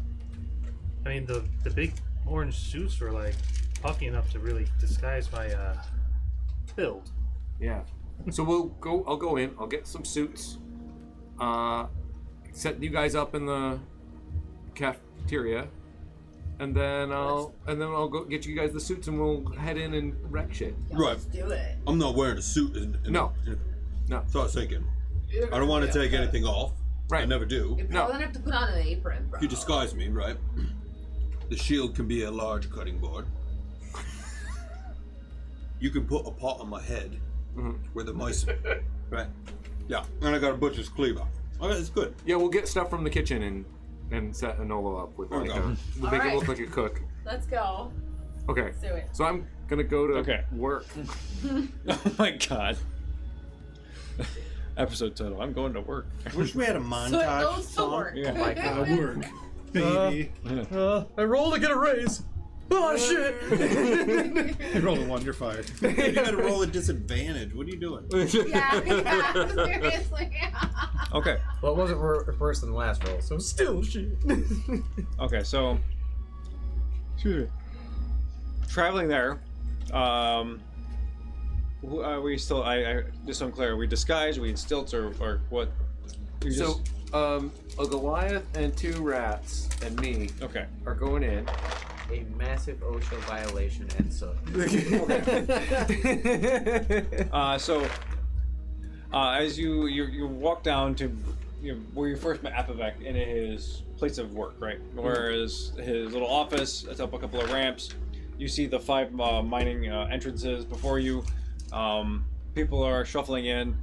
I mean, the big orange suits were puffy enough to really disguise my build. Yeah. So I'll go in. I'll get some suits. Set you guys up in the cafeteria, and then I'll go get you guys the suits, and we'll head in and wreck shit. Yeah, Right. Let's do it. I'm not wearing a suit. No. So I was thinking, I don't want to take anything off. Right. I never do. You're probably gonna have to put on an apron, bro. If you disguise me, right? The shield can be a large cutting board. You can put a pot on my head where the mice, right? Yeah, and I got a butcher's cleaver. Okay, it's good. Yeah, we'll get stuff from the kitchen and set Enola up with we'll make it look like a cook. Let's go. Okay. Let's do it. So I'm gonna go to Okay. work. Oh my god. Episode title. I'm going to work. Wish we had a So it montage goes to song. work. Yeah. Work, baby. I rolled to get a raise. Oh shit! You rolled a 1, you're fired. You gotta roll a disadvantage. What are you doing? Yeah, seriously. Okay. Well, it wasn't worse than the last roll, so still shit. Okay, so traveling there, we still, I just so I'm clear, are we disguised, are we in stilts, or what? You So, a Goliath and 2 rats and me okay. are going in. A massive OSHA violation and so. As you walk down to where you first met Apavek in his place of work, right? Whereas his little office, it's up a couple of ramps. You see the 5 mining entrances before you. People are shuffling in.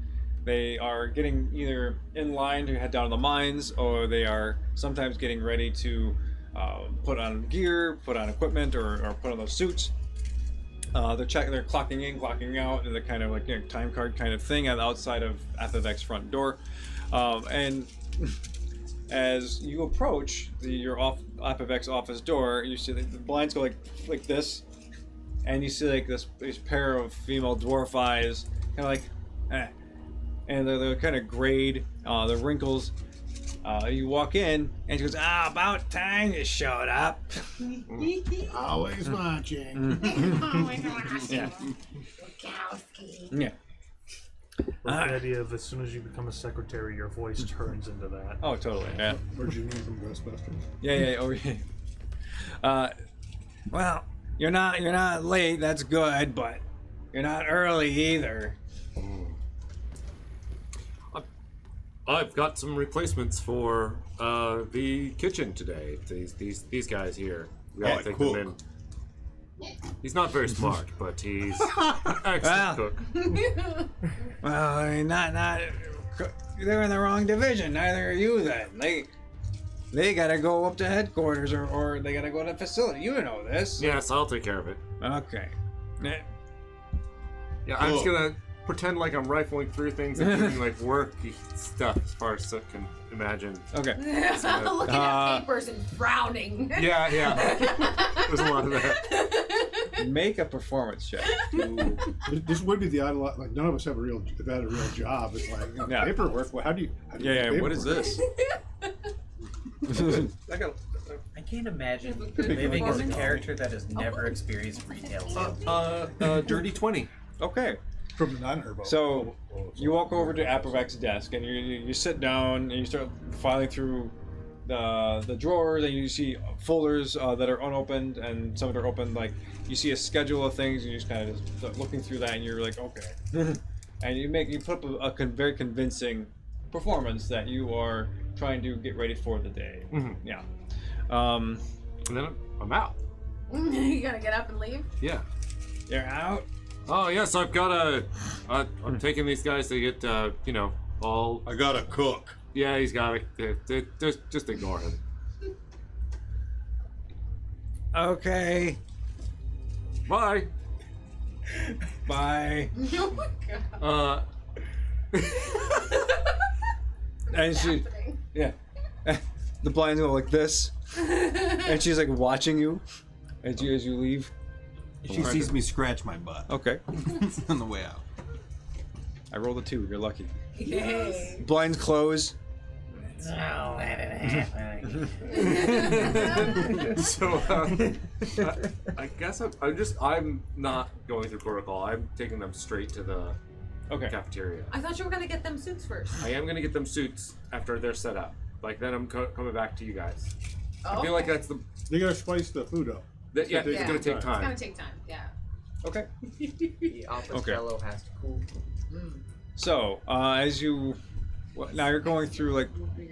They are getting either in line to head down to the mines, or they are sometimes getting ready to put on gear, put on equipment, or put on those suits. They're clocking in, clocking out, and the kind of like time card kind of thing on the outside of Apavek's front door. And as you approach your Apavek's office door, you see the blinds go like this, and you see like this pair of female dwarf eyes, kind of like, and they're kind of grayed, the wrinkles. You walk in, and she goes, about time you showed up. Always watching. Yeah. Yeah. Or the idea of as soon as you become a secretary, your voice turns into that. Oh, totally. Yeah. Or Jimmy from Ghostbusters. Yeah. Oh, yeah. Well, you're not late. That's good, but you're not early either. I've got some replacements for the kitchen today. These guys here. We gotta take them in. He's not very smart, but he's an excellent cook. Well, not. They're in the wrong division. Neither are you. Then they gotta go up to headquarters, or they gotta go to the facility. You know this. Yes, I'll take care of it. Okay. Yeah, I'm just gonna pretend like I'm rifling through things and doing like worky stuff as far as I can imagine. Okay. Looking at papers and frowning. Yeah. There's a lot of that. Make a performance check. This would be the odd lot. Like none of us have a real job. It's like Yeah. paperwork. Well, how do you? Yeah. do What is paperwork? this? I can't imagine Have a good living as a performance. character that has never experienced retail sales. Dirty 20. Okay. From the non-herbo. So you walk over to Apavek's desk, and you sit down, and you start filing through the drawers, and you see folders that are unopened, and some that are open. Like you see a schedule of things, and you just kind of start looking through that, and you're like, okay. And you put up a very convincing performance that you are trying to get ready for the day. Mhm. Yeah. And then I'm out. You gotta get up and leave? Yeah. You're out. Oh yes, I've got I'm taking these guys to get all. I gotta cook. Yeah, he's got it. Just ignore him. Okay. Bye. Bye. Oh my god. And she, yeah, the blinds go like this, and she's like watching you as you leave. She sees me scratch my butt Okay. on the way out. I rolled a 2. You're lucky. Yay. Blinds close. Oh, let it happen. So I guess I'm not going through protocol. I'm taking them straight to the Okay. cafeteria. I thought you were gonna get them suits first. I am gonna get them suits after they're set up. Like then I'm coming back to you guys. Oh. I feel like that's the They gotta spice the food up. yeah. take It's Yeah. gonna take It's time. gonna take time, yeah. Okay. The office Okay. fellow has to cool. So as you now you're going through like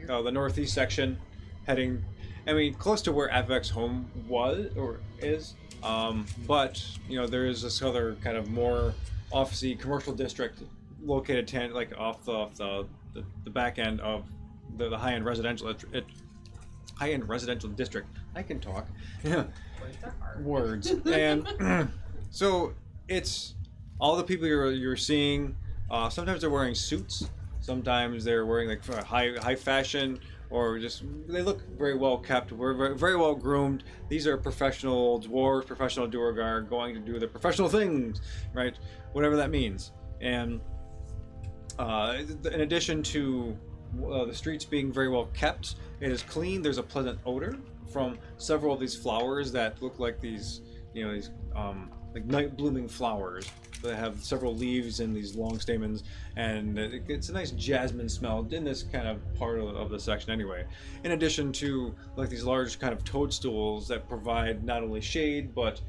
the northeast section, heading, I mean, close to where Avex's home was or is. But there is this other kind of more officey commercial district located like off the back end of the high-end residential district. I can talk. Words. And so it's all the people you're seeing. Sometimes they're wearing suits. Sometimes they're wearing like high fashion or just they look very well kept. We're very well groomed. These are professional dwarves, professional Duergar going to do their professional things, right? Whatever that means. And in addition to the streets being very well kept, it is clean. There's a pleasant odor from several of these flowers that look like these, like night blooming flowers that have several leaves and these long stamens, and it's a nice jasmine smell in this kind of part of the section anyway. In addition to like these large kind of toadstools that provide not only shade but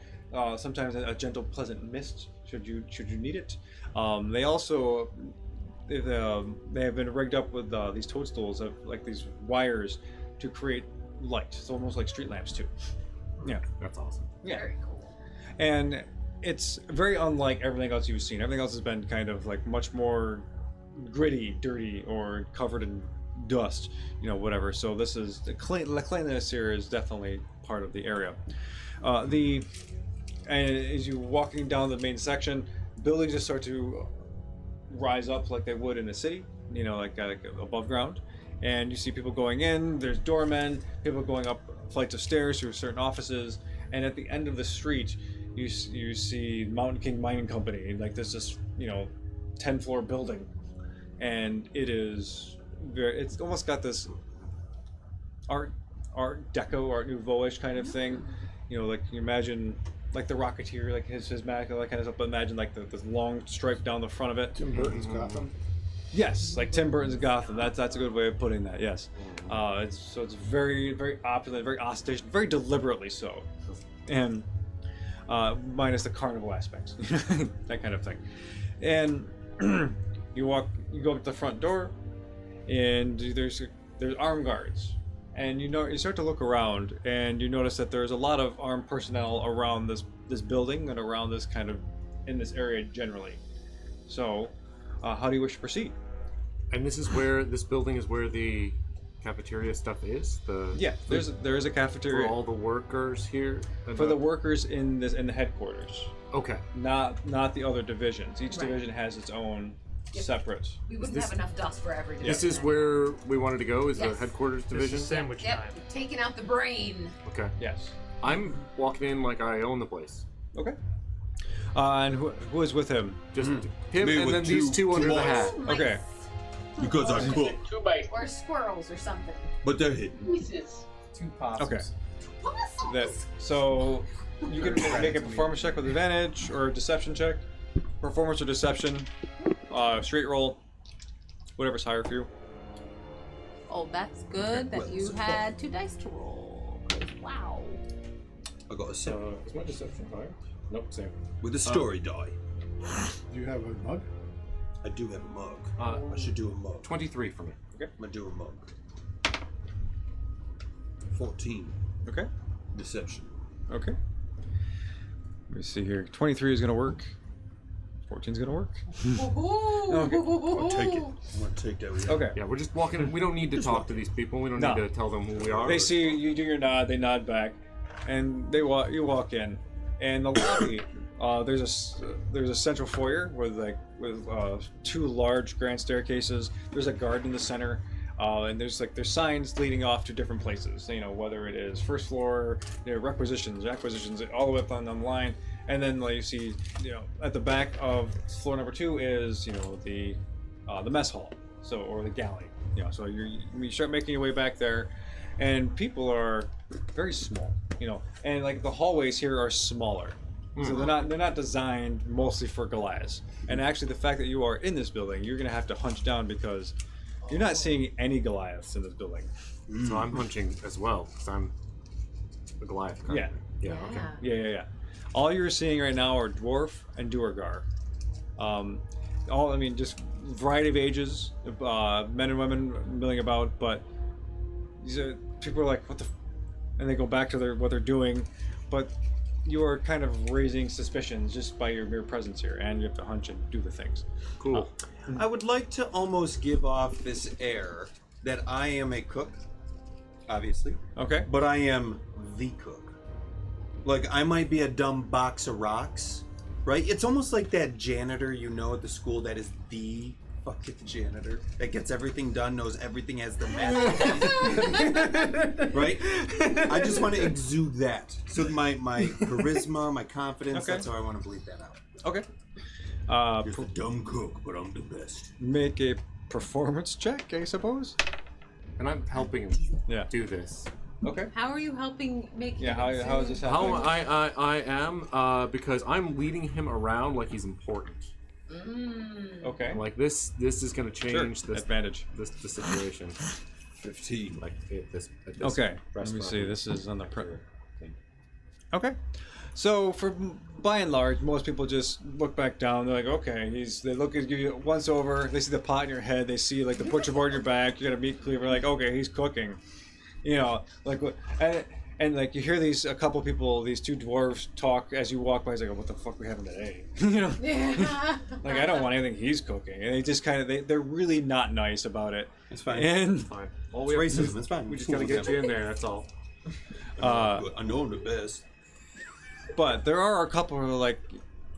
sometimes a gentle pleasant mist should you need it. They also they have been rigged up with these toadstools of like these wires to create light. It's almost like street lamps too. Yeah, That's awesome. yeah. Very cool. And it's very unlike everything else you've seen. Everything else has been kind of like much more gritty, dirty, or covered in dust, whatever. So this is the cleanliness here is definitely part of the area. And as you're walking down the main section, buildings just start to rise up like they would in a city, like above ground. And you see people going in. There's doormen, people going up flights of stairs through certain offices, and at the end of the street, you see Mountain King Mining Company. Like there's this 10-floor building, and it's almost got this art deco, art nouveau-ish kind of thing. Like you imagine like the Rocketeer, like his Mac, that kind of stuff. But imagine like this long stripe down the front of it. Tim Burton's Gotham. Yes, like Tim Burton's Gotham. That's a good way of putting that. Yes, it's very very opulent, very ostentatious, very deliberately so, and minus the carnival aspects, that kind of thing. And you go up to the front door, and there's armed guards, and you start to look around, and you notice that there's a lot of armed personnel around this building and around this kind of in this area generally. So, how do you wish to proceed? And this building is where the cafeteria stuff is. There is a cafeteria for all the workers here. For the workers in the headquarters. Okay. Not the other divisions. Each division has its own separate. We wouldn't have enough dust for every division. This is where we wanted to go. Is the Yes. headquarters division? This is sandwich Yep, time. taking out the brain. Okay. Yes. I'm walking in like I own the place. Okay. And who is with him? Just him Me and with then these two two under the boys. hat. Okay. Because I cook, Two by Or squirrels or something. but they're hidden. pieces. 2 possums. Okay. Possums. So you can make a performance check with advantage or a deception check. Performance or deception. Straight roll. Whatever's higher for you. Oh, that's good that you had 2 dice to roll. 'Cause wow. I got a 7 Is my deception higher? Nope, same. with a story die. Do you have a mug? I do have a mug. I should do a mug. 23 for me. I'm gonna do a mug. 14 Okay. deception. Okay. Let me see here. 23 is gonna work. 14 is gonna work. Okay. I'll take it. I'm gonna take that with you. Okay. Yeah, we're just walking in. We don't need to talk to these people. We don't No. need to tell them who we are. They see you do your nod, they nod back, and you walk in, and the lobby. There's a central foyer with 2 large grand staircases. There's a garden in the center, and there's signs leading off to different places. Whether it is first floor, requisitions, acquisitions, all the way up on the line, and then you see at the back of floor number 2 is the mess hall, or the galley. So you start making your way back there, and people are very small. And like the hallways here are smaller. So they're not designed mostly for Goliaths. And actually, the fact that you are in this building, you're going to have to hunch down because you're not seeing any Goliaths in this building. So I'm hunching as well because I'm a Goliath. Yeah. Yeah. Okay. Yeah. All you're seeing right now are dwarf and Duergar. Just variety of ages, men and women milling about. But these people are like, what the? And they go back to what they're doing, but you are kind of raising suspicions just by your mere presence here, and you have to hunch and do the things. Cool. I would like to almost give off this air that I am a cook, obviously, Okay. but I am the cook. Like, I might be a dumb box of rocks, right? It's almost like that janitor at the school that is the Fuck it, the janitor that gets everything done, knows everything, has the master. Right? I just want to exude that. So my charisma, my confidence, Okay. that's how I want to bleed that out. Okay. Just a dumb cook, but I'm the best. Make a performance check, I suppose. And I'm helping him do this. Okay. How are you helping make Yeah. him How is this How happening? I am because I'm leading him around like he's important. Okay. I'm like this is gonna change Sure. this Advantage. the situation. 15. Like at this Okay. Let me see. This is on the thing. Okay. So by and large, most people just look back down. They're like, okay, they look at you once over. They see the pot in your head. They see like the butcher board in your back. You got a meat cleaver. Like, okay, he's cooking. You know, like and like you hear these a couple people, these two dwarves talk as you walk by. It's like, what the fuck we having today? You know, like I don't want anything he's cooking. And they just kind of they're really not nice about it. It's fine. And Fine. All It's we have, racism. It's fine. we just gotta get you in there. That's all. I know I'm the best. But there are a couple who are like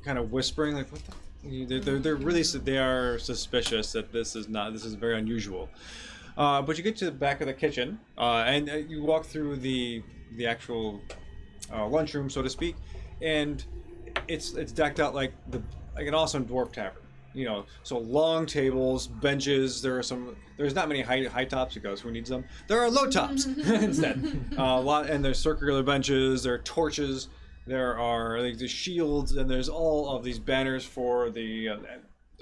kind of whispering, like, what the? They're really they are suspicious that this is very unusual. But you get to the back of the kitchen, and you walk through the actual lunchroom, so to speak, and it's decked out like an awesome dwarf tavern. You know, so long tables, benches. There's not many high tops because who needs them? There are low tops instead. And there's circular benches. There are torches. There are like the shields, and there's all of these banners for the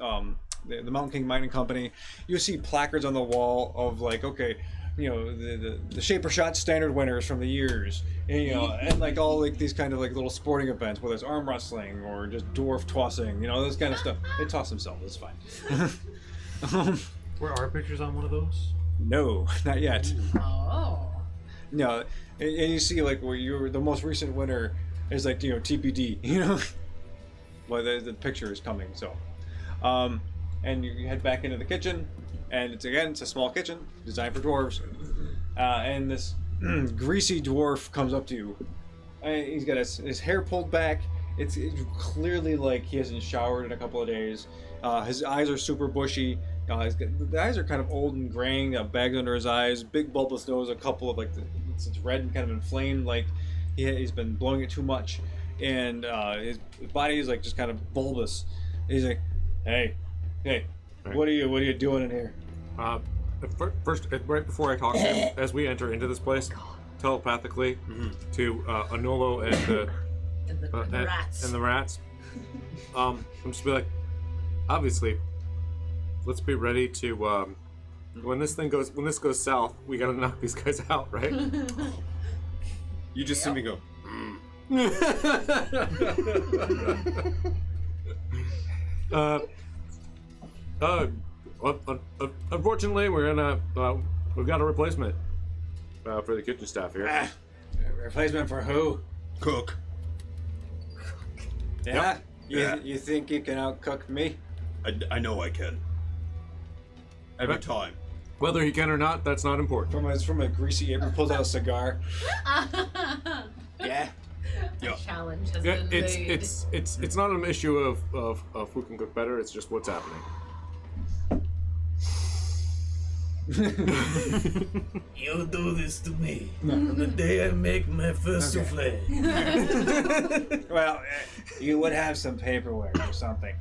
Mountain King Mining Company. You see placards on the wall of like, okay, you know, the Shaper Shot standard winners from the years, and, you know, and like all like these kind of like little sporting events, whether it's arm wrestling or just dwarf tossing, you know, this kind of stuff. They toss themselves, it's fine. Were our pictures on one of those? No, not yet. Oh. No, and you see like where you're the most recent winner is like, you know, TBD, you know. Well, the picture is coming, so. And you head back into the kitchen, and it's a small kitchen designed for dwarves. And this greasy dwarf comes up to you. And he's got his hair pulled back. It's clearly like he hasn't showered in a couple of days. His eyes are super bushy. The eyes are kind of old and graying, bags under his eyes, big bulbous nose, a couple of like it's red and kind of inflamed, like he's been blowing it too much, and his body is like just kind of bulbous. He's like, hey, Right. what are you doing in here? First, right before I talk to him, as we enter into this place, telepathically to Anolo and the rats. and the rats, I'm just be like, obviously, let's be ready to when this goes south, we gotta knock these guys out, right? You just see me go. Unfortunately, we're gonna we've got a replacement for the kitchen staff here. Replacement for who? Cook. Yeah? Yeah. You think you can outcook me? I know I can. Every time. Whether he can or not, that's not important. From a greasy apron, pulls out a cigar. Yeah. Yeah. Challenge has Yeah, been made. it's not an issue of who can cook better. It's just what's happening. You do this to me on the day I make my first souffle. Well, you would have some paperwork or something.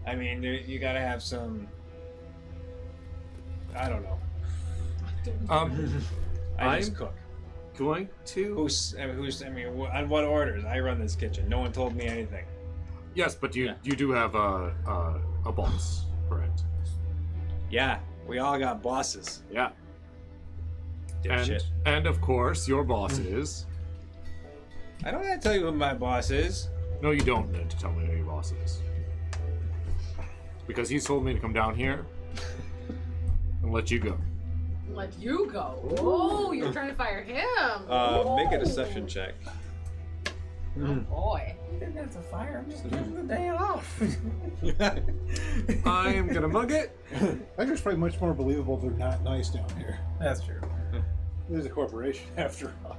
I mean, you gotta have some. I don't know. I just I'm cook. going to. On what orders? I run this kitchen. No one told me anything. Yes, but you do have a boss, correct? Yeah, we all got bosses. Yeah. Dipshit. And of course, your boss is. I don't have to tell you who my boss is. No, you don't need to tell me who your boss is. Because he's told me to come down here and let you go. Let you go. Oh, you're trying to fire him. Make a deception check. Oh boy. You didn't have to fire him, just give him the day off. I am gonna mug it. I think it's probably much more believable they're not nice down here. That's true. There's a corporation after all.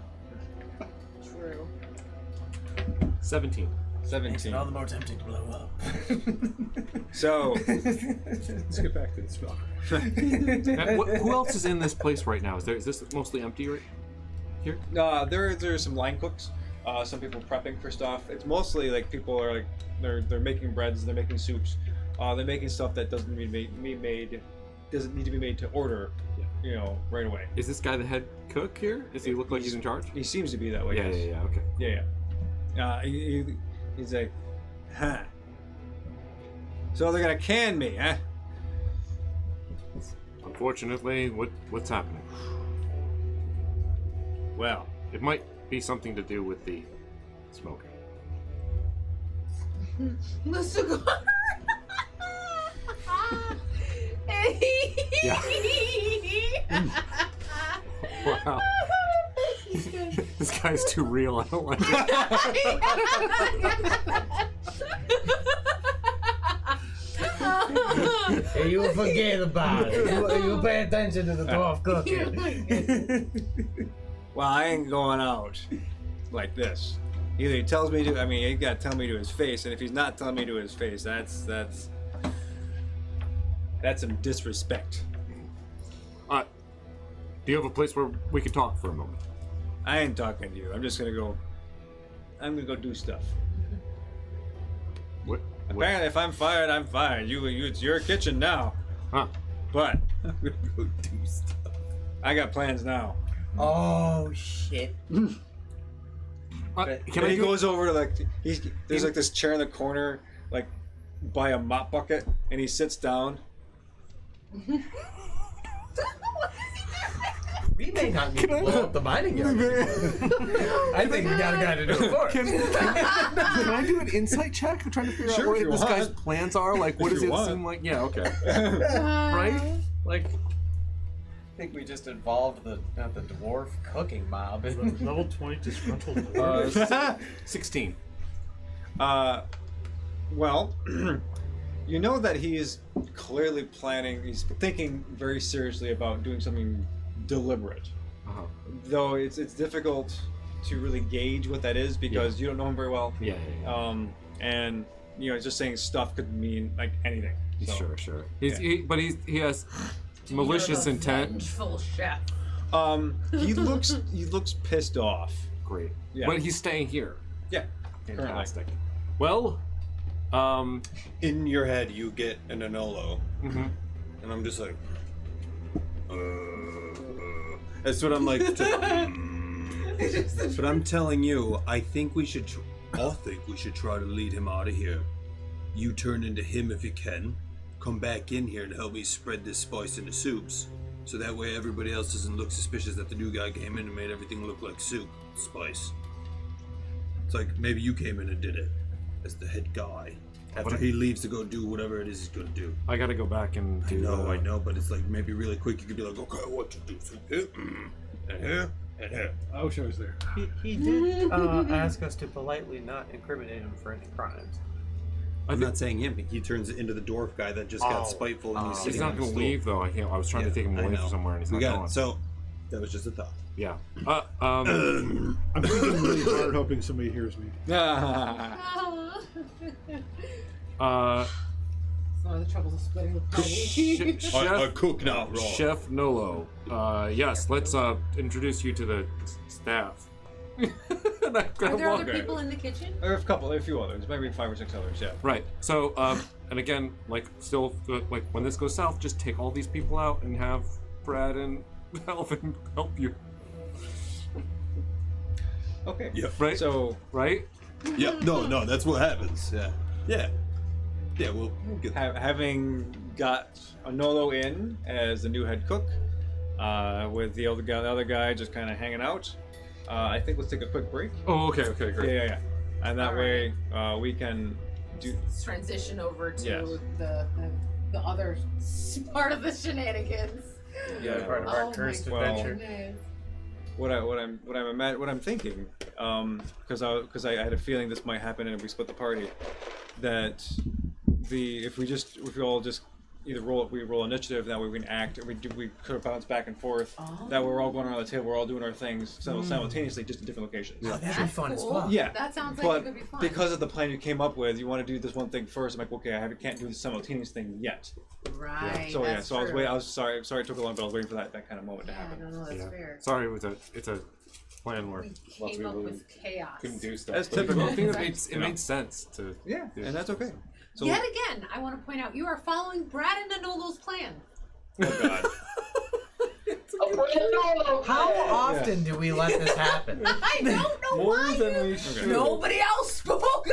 True. 17. Makes it all the more tempting to blow up. So Let's get back to the spell. Who else is in this place right now? Is this mostly empty right here? there's some line cooks. Some people prepping for stuff. It's mostly like people are like they're making breads, they're making soups, they're making stuff that doesn't need to be made to order. You know, right away. Is this guy the head cook here? Does he look like he's in charge? He seems to be that way. Yeah. Okay. Yeah. He's like, huh. So they're gonna can me, huh? Unfortunately, what's happening? Well, it might be something to do with the smoking. The cigar. Yeah. Wow. This guy's too real. I don't like it. Hey, you forget about it. You pay attention to the dwarf cooking. well, I ain't going out like this. Either he tells me to. I mean, he gotta tell me to his face, and if he's not telling me to his face, that's some disrespect. Do you have a place where we could talk for a moment? I ain't talking to you. I'm just gonna go. I'm gonna go do stuff. What? Apparently, if I'm fired, I'm fired. It's your kitchen now. Huh? But I'm gonna go do stuff. I got plans now. Oh shit. Can And he goes over to like there's like this chair in the corner, like by a mop bucket, and he sits down. We may not need to blow up the mining yard. I think we got a guy to do it for us. Can I do an insight check? I'm trying to figure out what this guy's plans are. Like, what does it seem like? Yeah, okay. Right? Like, I think we just involved the dwarf cooking mob. Level 20 disgruntled. 16. Well, you know that he's clearly planning. He's thinking very seriously about doing something deliberate. Though it's difficult to really gauge what that is because you don't know him very well. Yeah. And you know, just saying stuff could mean like anything. So, Sure. But he has malicious intent. Vengeful chef. He looks pissed off. Great. Yeah. But he's staying here. Yeah. Fantastic. Well, In your head, you get an Anolo, mhm. and I'm just like, That's what I'm like. But I'm telling you, I think we should try to lead him out of here. You turn into him if you can. Come back in here and help me spread this spice into soups. So that way everybody else doesn't look suspicious that the new guy came in and made everything look like soup, spice. It's like maybe you came in and did it as the head guy. After he leaves to go do whatever it is he's gonna do. I gotta go back and do. I know, but it's like maybe really quick. You could be like, okay, what to do? So here, and here, and here. I wish I was there. He did ask us to politely not incriminate him for any crimes. I'm not saying him. He turns into the dwarf guy that just got spiteful and he's sitting He's not on gonna the stool. leave though. I was trying to take him away from somewhere, and he's We not got going. it. So that was just a thought. Yeah. I'm thinking really hard, hoping somebody hears me. It's one of the troubles of splitting the party. I cook now, raw. Chef Nolo. Yes, let's introduce you to the staff. Are there other people in the kitchen? There are a few others, maybe 5 or 6 others. Yeah. Right. So, and again, like, still, like, when this goes south, just take all these people out and have Brad and Alvin help you. Okay. Yep. Right. So. Right. Yep. No, that's what happens. Yeah. We'll get Having got Anolo in as the new head cook, with the other guy just kind of hanging out, I think let's take a quick break. Oh, okay, great. Yeah. And that way we can do. Transition over to Yes. the other part of the shenanigans. Yeah. Part of our cursed adventure. Goodness. What I'm thinking, because I had a feeling this might happen and if we split the party, that if we all just either we roll initiative, that way we can act, or we could bounce back and forth. That way we're all going around the table, we're all doing our things simultaneously, just in different locations. Oh, that'd be fun as fuck. Yeah, That sounds like but it would be fun. because of the plan you came up with, you want to do this one thing first. I'm like, okay, I can't do the simultaneous thing yet. Right. So that's so true. I was sorry it took a long, but I was waiting for that kind of moment to Yeah, happen. no, that's fair. Sorry, it's a plan where We came up with chaos. couldn't do stuff. That's but typical. I think it made sense to. Yeah, and that's okay. So, Yet again, I want to point out you are following Brad and Anolo's plan. oh god. How often do we let this happen? I don't know More why than you- we should. Nobody else spoke up.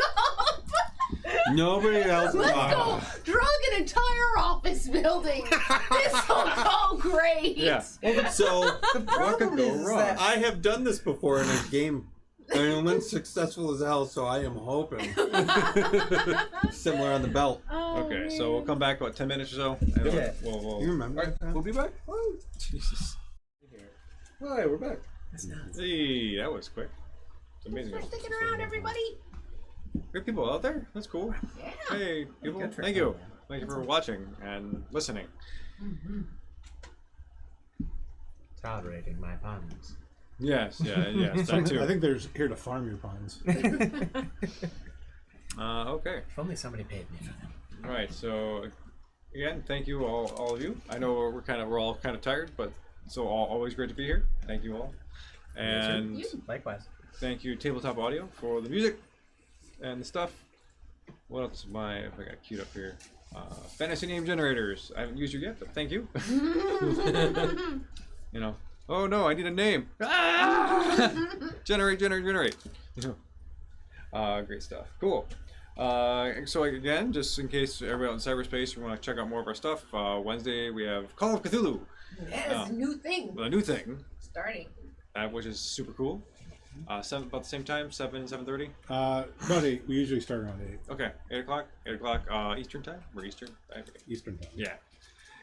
Nobody else. Let's go drug an entire office building. This will go great. Yeah. So The problem is that I have done this before in a game. And it went successful as hell, so I am hoping. Similar on the belt. Oh, Okay, man. so we'll come back about 10 minutes or so. And Yeah. we'll You remember? Alright, we'll be back. Jesus. Hi, we're back. Hey, that was quick. It's amazing. Thanks for sticking around, everybody. We have people out there. That's cool. Yeah. Hey, people. Good for Thank you. you. Thank you for watching and listening. tolerating my puns. Yes, yes, that too. I think they're here to farm your puns. Okay. If only somebody paid me for them. All right. So again, thank you all of you. I know we're all kind of tired, but always great to be here. Thank you all, and Likewise. thank you Tabletop Audio for the music and the stuff. What else am I got queued up here? Fantasy name generators. I haven't used you yet, but thank you. You know. Oh no, I need a name. Ah! generate. Great stuff. Cool. So again, just in case everyone in cyberspace you want to check out more of our stuff, Wednesday we have Call of Cthulhu. Yes, new thing. A new thing, Starting. which is super cool. About the same time, 7:30. About 8. We usually start around 8 Okay, 8 o'clock. 8 o'clock Eastern time. Or Eastern. I forget. Eastern time. Yeah.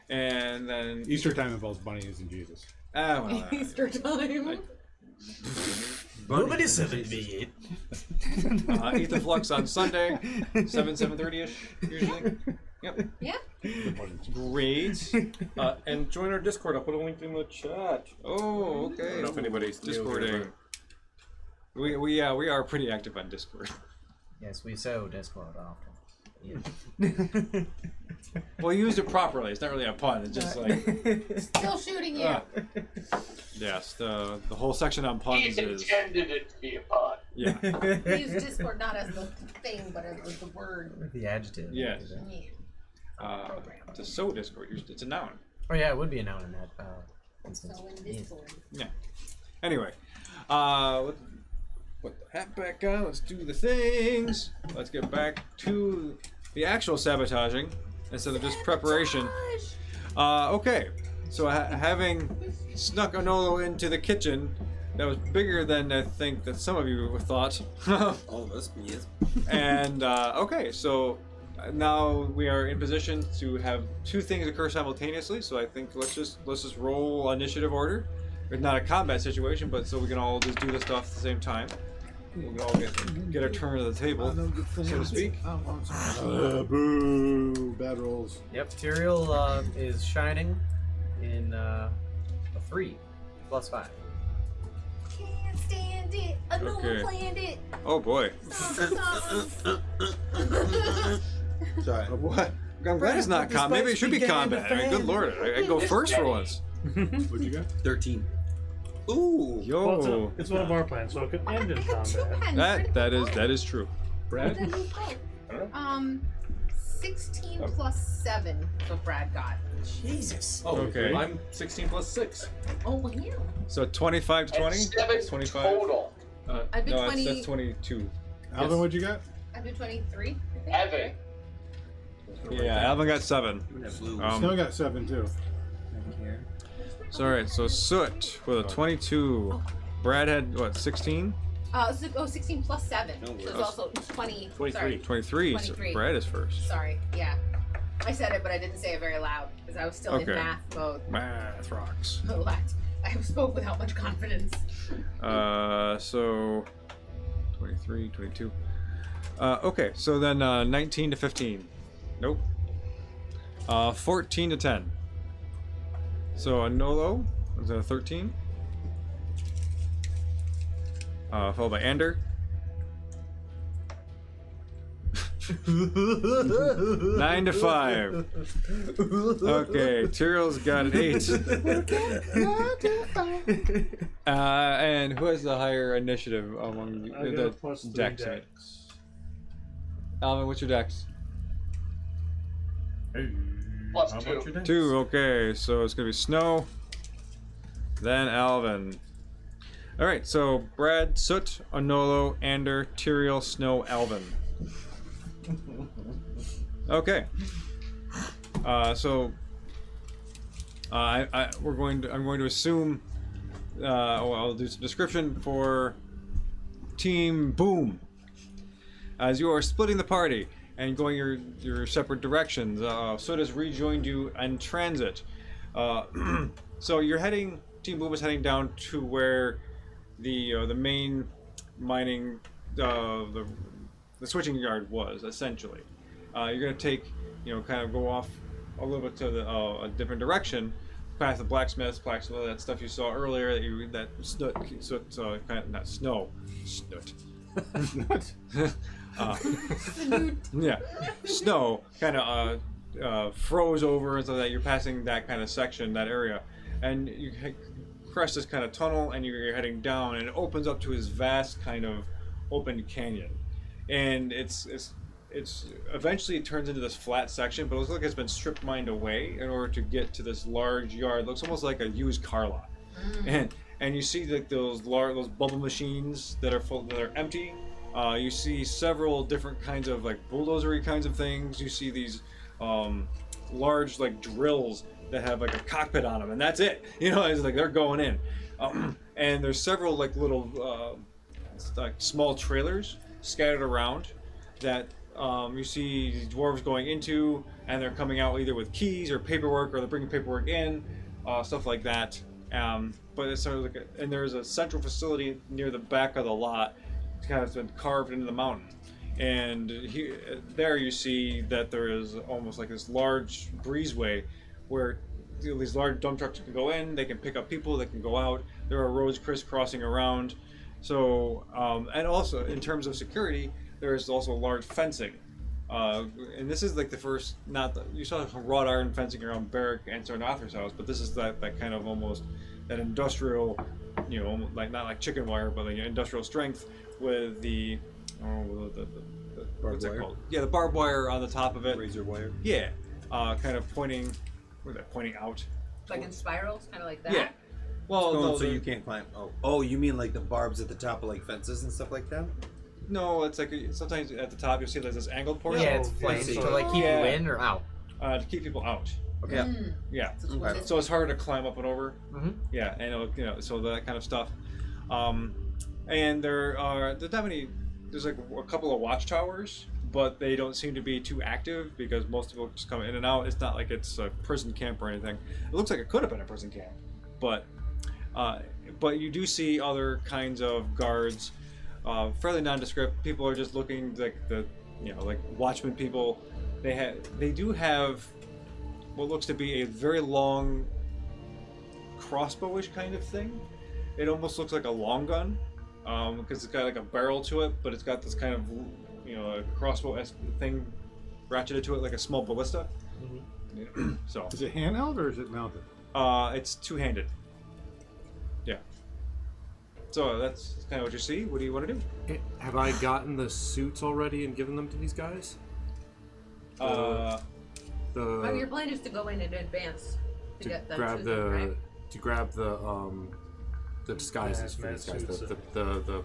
And then Easter time involves bunnies and Jesus. well, Easter time. Nobody 78. Ethan Flux on Sunday, 7:30 ish usually. Yep. Yeah. Great. And join our Discord. I'll put a link in the chat. Oh, okay. I don't know if anybody's Discording. We are pretty active on Discord. Yes, we sow Discord often. Yeah. Well, you used it properly. It's not really a pun. It's just like Still shooting you. yes, the whole section on puns He is intended it to be a pun. yeah. We use Discord not as the thing, but as the word. The adjective. Yes. Yeah. To sow Discord, it's a noun. Oh yeah, it would be a noun in that instance. So in Discord. Yeah. Anyway, put the hat back on. Let's do the things. Let's get back to the actual sabotaging instead of just preparation. Okay. So having snuck Anolo into the kitchen, that was bigger than I think that some of you thought. All of us, yes. And okay, so now we are in position to have two things occur simultaneously. So I think let's just roll initiative order. It's not a combat situation, but so we can all just do the stuff at the same time. We can all get our turn at the table, so to speak. Boo! Bad rolls. Yep, Tyrael is shining in a 3 plus 5. Can't stand it. Another Okay. planned it. Oh boy. Sorry. What? I'm glad it's not combat. Maybe it should be combat. I mean, good lord, I go first for once. What'd you got? 13. Ooh. Yo. Well, it's one of our plans, so it could end in combat. That is true. Brad? 16 plus 7 is what Brad got. Jesus. Oh, Okay. I'm 16 plus 6. Oh, yeah. So 25 to 20? And 7 25? total. I'd be No, 20. that's 22. Alvin, what'd you got? I'd be 23. I think. Evan. Yeah, Alvin got 7. Snow got 7 too. So alright, so Soot with a 22. Brad had what, 16? 16 plus 7. So it's also 20. 23. Sorry. 23. 23. So Brad is first. Sorry. Yeah. I said it, but I didn't say it very loud because I was still in Okay. math mode. Math rocks. I spoke without much confidence. So 23, 22. Okay, so then 19 to 15. Nope. 14 to 10. So Anolo is a 13. Followed by Ander. 9 to 5. Okay, Tyriel's got an 8. And who has the higher initiative among I got the a plus 3 dex? dex. Alvin, what's your dex? Plus How 2. about your dex? 2. Okay, so it's gonna be Snow, then Alvin. All right, so Brad, Soot, Anolo, Ander, Tyriel, Snow, Alvin. Okay. I'm going to assume. I'll do some description for Team Boom. As you are splitting the party and going your separate directions, Soot has rejoined you in transit. So you're heading. Team Boom is heading down to where the main mining the switching yard was essentially. You're gonna take, kind of go off a little bit to a different direction, past the blacksmiths, past all that stuff you saw earlier. Not snow, snut. Yeah, snow kind of froze over, and so that you're passing that kind of section, that area, and you crest this kind of tunnel, and you're heading down, and it opens up to this vast kind of open canyon. And it's eventually it turns into this flat section, but it looks like it's been strip mined away in order to get to this large yard. It looks almost like a used car lot. And you see like those bubble machines that are empty. You see several different kinds of like bulldozery kinds of things. You see these large like drills that have like a cockpit on them, and that's it. It's like they're going in. And there's several like little like small trailers scattered around that you see dwarves going into, and they're coming out either with keys or paperwork, or they're bringing paperwork in, stuff like that. But it's sort of like and there's a central facility near the back of the lot, kind of been carved into the mountain. And there you see that there is almost like this large breezeway where these large dump trucks can go in, they can pick up people, they can go out. There are roads crisscrossing around. So, and also in terms of security, there is also large fencing. And this is like the first, you saw some wrought iron fencing around Barrack and Sarnathra's house, but this is that kind of almost that industrial, like not like chicken wire, but like industrial strength with the what's it called? Yeah, the barbed wire on the top of it. Razor wire. Yeah, kind of pointing out. Like in spirals, kind of like that. Yeah. Well, no, so you can't climb. Oh, you mean like the barbs at the top of like fences and stuff like that? No, it's like sometimes at the top you'll see there's this angled portion. Yeah, it's flames to like keep you in or out. To keep people out. Okay. Yeah. Okay. So it's harder to climb up and over. Mm-hmm. Yeah, and so that kind of stuff. And there's not many. There's like a couple of watchtowers, but they don't seem to be too active because most people just come in and out. It's not like it's a prison camp or anything. It looks like it could have been a prison camp, but you do see other kinds of guards, fairly nondescript. People are just looking like like watchmen people. They do have what looks to be a very long crossbowish kind of thing. It almost looks like a long gun, because it's got like a barrel to it, but it's got this kind of a crossbow-esque thing ratcheted to it, like a small ballista. Mm-hmm. So is it handheld or is it mounted? It's two-handed. Yeah. So that's kind of what you see. What do you want to do? Have I gotten the suits already and given them to these guys? Your plan is to go in advance to get them grab to them, right? to grab the disguises for these guys. The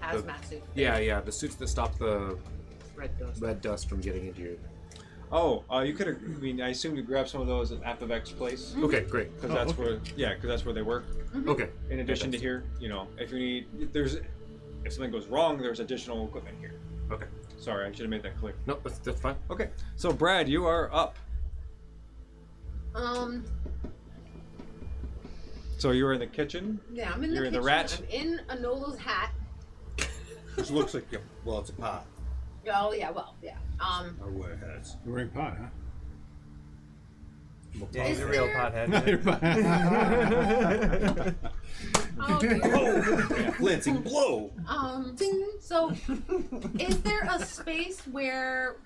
hazmat suit. Yeah, the suits that stop the Red dust from getting into you. Oh, you could have. I mean, I assume you grabbed some of those at Apavec's place. Mm-hmm. Okay, great. Because that's where they work. Mm-hmm. Okay. In addition to here, if you need, if something goes wrong, there's additional equipment here. Okay. Sorry, I should have made that clear. No, that's fine. Okay, so Brad, you are up. So you were in the kitchen. Yeah, I'm in the You're kitchen. in the rat. I'm in Anolo's hat. Which looks like Oh yeah, well yeah. I wear hats. You're wearing pot, huh? Yeah, he's a real pothead. Oh dear. Yeah, glancing blow. So, is there a space where,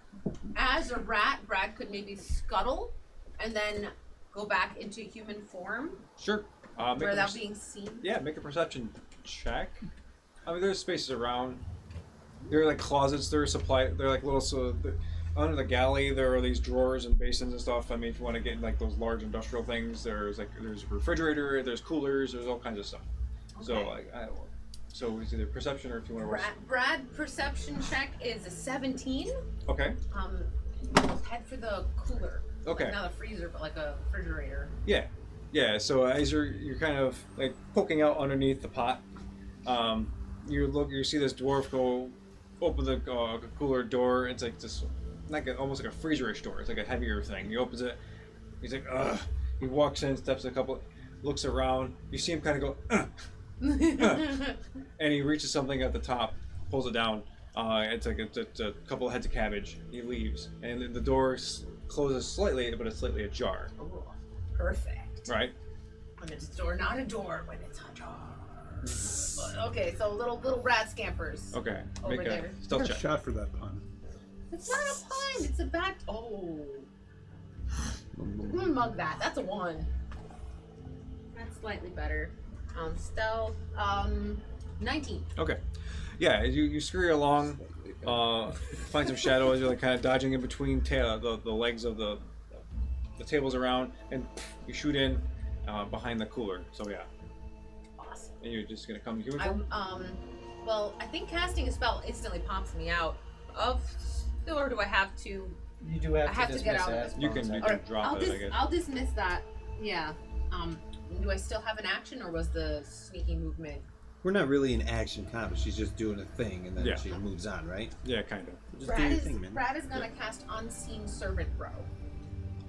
as a rat, Brad could maybe scuttle and then go back into human form Sure. Make a without being seen? Yeah, make a perception check. I mean, there's spaces around. There are like closets. There are supply. They're like little. Under the galley, there are these drawers and basins and stuff. I mean, if you want to get in like those large industrial things, there's a refrigerator. There's coolers. There's all kinds of stuff. Okay. So like, so it's either perception or if you want to. Brad perception check is a 17. Okay. We'll head for the cooler. Okay. Like not a freezer, but like a refrigerator. Yeah, yeah. So as you're kind of like poking out underneath the pot, you see this dwarf go open the cooler door. It's like this, almost like a freezer-ish door. It's like a heavier thing. He opens it. He's like, ugh. He walks in, steps a couple, looks around. You see him kind of go, and he reaches something at the top, pulls it down. It's a couple of heads of cabbage. He leaves, and the door closes slightly, but it's slightly ajar. Oh, perfect. Right. When it's a door, not a door. When it's a jar. Okay, so little rat scampers. Okay. Over Make a there. stealth I got check. a shot for that pun. It's not a pun. It's a bat. Oh. I'm gonna mug that. That's a 1. That's slightly better. Stealth. 19. Okay. Yeah, you scurry along, find some shadow as you're like kind of dodging in between the legs of the tables around, and you shoot in behind the cooler. So yeah. Awesome. And you're just gonna come human form? Well, I think casting a spell instantly pops me out of, or do I have to? You do have I have to get dismiss out of as this You can Alright, drop it, I guess. I'll dismiss that. Yeah. Do I still have an action, or was the sneaky movement? We're not really in action combat. She's just doing a thing, and then Yeah. she moves on, right? Yeah, kind of. Just do your thing, man. Brad is gonna cast Unseen Servant Bro.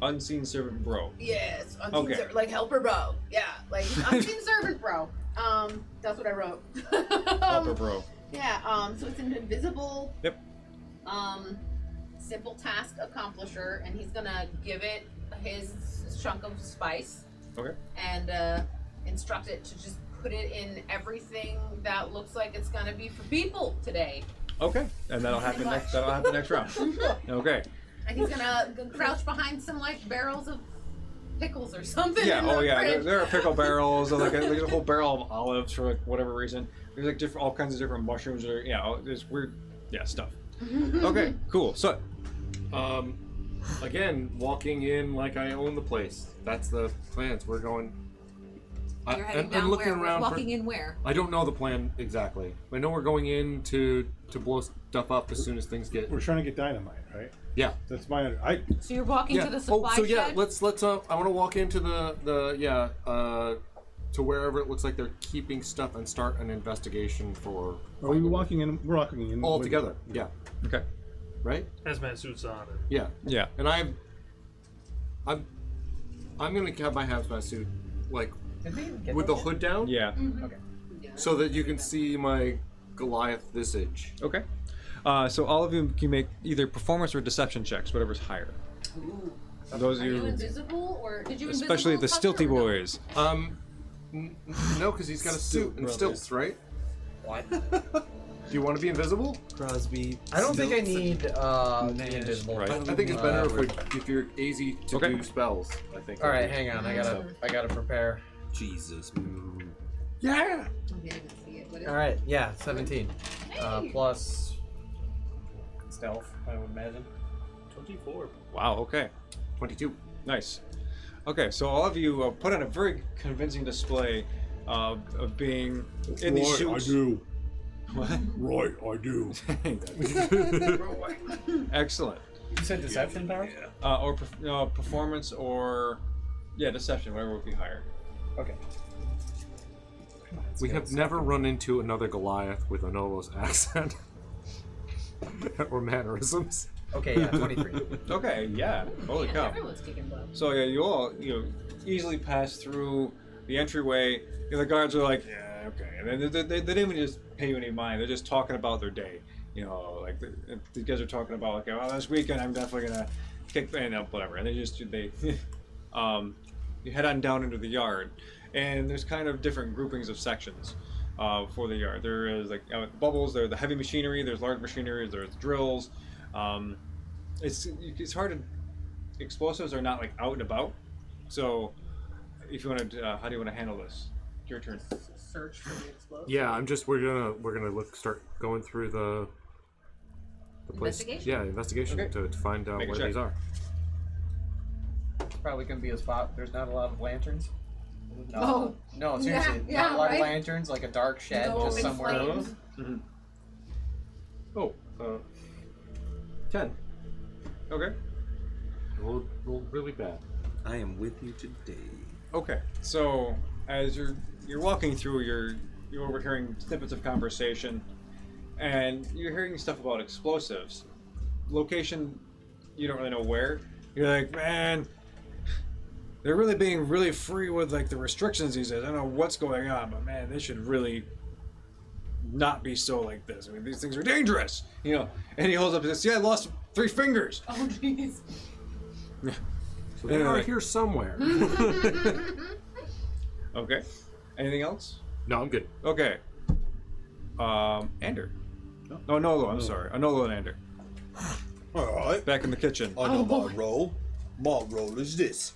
Unseen servant bro. Yes, Unseen Okay. like Helper Bro. Yeah, like Unseen Servant Bro. That's what I wrote. Helper bro. Yeah, so it's an invisible. Yep. Simple task accomplisher, and he's gonna give it his chunk of spice. Okay. And instruct it to just put it in everything that looks like it's gonna be for people today. Okay. And that'll happen next. That'll happen next round. Okay. And he's gonna crouch behind some like barrels of pickles or something. Yeah. in the Oh yeah. fridge. There are pickle barrels. Or like there's a whole barrel of olives for like whatever reason. There's like all kinds of different mushrooms. Or there's weird stuff. Okay. Cool. So. Again, walking in like I own the place. That's the plans. We're going. You're heading I'm down looking where? around. Walking in where? I don't know the plan exactly. I know we're going in to blow stuff up as soon as things get. We're trying to get dynamite, right? Yeah. That's my. So you're walking to the supply so yeah, shed? let's. I want to walk into to wherever it looks like they're keeping stuff and start an investigation for. Are we walking in? We're walking in all with- together. Yeah. Okay. Right. Hazmat suits on. And Yeah. Yeah. And I'm gonna have my hazmat suit like Did we even get with the those hood down. Yeah. Okay. So that you can see my Goliath visage. Okay. So all of you can make either performance or deception checks, whatever's higher. Ooh. Those Are of you you, invisible, or did you especially the invisible stilty Custer, or no? boys. No, because he's got a suit and brothers. stilts, right? What? Do you want to be invisible? Crosby. I don't think I Stilts. need the invisible. Right. I think it's better if you're easy to Okay. do spells. I think. All right, hang on. I gotta prepare. Jesus. Yeah. I didn't even see it. What is All right, yeah, 17 Hey! plus stealth, I would imagine. 24. Wow. Okay. 22. Nice. Okay, so all of you put on a very convincing display of being in these suits. do. What? Right, I do. Excellent. You said deception powers? Or performance or deception, whatever would be higher. Okay. We have never run into another Goliath with a Novo's accent or mannerisms. Okay, yeah, 23. Okay, yeah. Holy Yeah, cow. everyone's kicking butt. So yeah, you all easily pass through the entryway. The guards are like, yeah, okay, and then they didn't even just pay you any mind. They're just talking about their day. Like the guys are talking about like, oh, this weekend I'm definitely gonna kick and whatever, and they you head on down into the yard, and there's kind of different groupings of sections for the yard. There is like bubbles, there's the heavy machinery, there's large machinery, there's drills. It's hard to, explosives are not like out and about. So if you want to, how do you want to handle this? Your turn. Search for the explosive. Yeah, we're gonna start going through the place. Investigation? Yeah, investigation Okay. to find out Make a where check. these are. It's probably going to be a spot. There's not a lot of lanterns. No, Oh. no, seriously, Yeah, not a lot right? of lanterns, like a dark shed No, just in somewhere. flames. Oh, 10. Okay. Roll really bad. I am with you today. Okay. So as you're walking through, you're overhearing snippets of conversation, and you're hearing stuff about explosives. Location, you don't really know where. You're like, man, they're really being really free with like the restrictions these days. I don't know what's going on, but man, they should really not be so like this. I mean, these things are dangerous, you know. And he holds up and says, "Yeah, I lost 3 fingers." Oh, jeez. So they are here somewhere. Okay. Anything else? No, I'm good. Okay. Ander. No, Nolo. I'm sorry. Nolo and Ander. Alright. Back in the kitchen. I know my role. My role is this.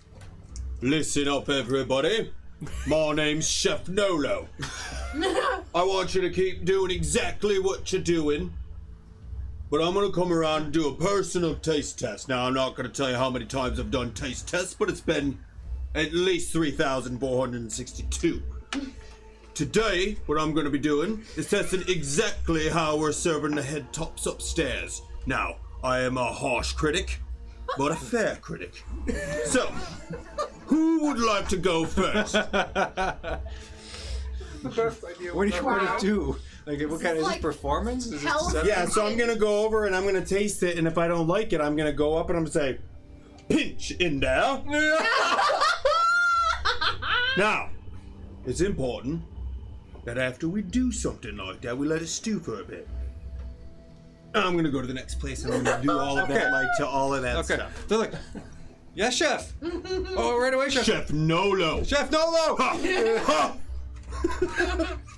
Listen up, everybody. My name's Chef Nolo. I want you to keep doing exactly what you're doing. But I'm going to come around and do a personal taste test. Now, I'm not going to tell you how many times I've done taste tests, but it's been at least 3,462. Today, what I'm going to be doing is testing exactly how we're serving the head tops upstairs. Now, I am a harsh critic, but a fair critic. So, who would like to go first? The best idea. What do you want to do? Like, what kind of is this performance? Is health? this Yeah, so I'm gonna go over and I'm gonna taste it, and if I don't like it, I'm gonna go up and I'm gonna say, pinch in there. Now, it's important that after we do something like that, we let it stew for a bit. I'm gonna go to the next place and I'm gonna do all of that, like to all of that Okay. stuff. They're like, yes, chef. Oh, right away, chef. Chef Nolo. Chef Nolo. Ha!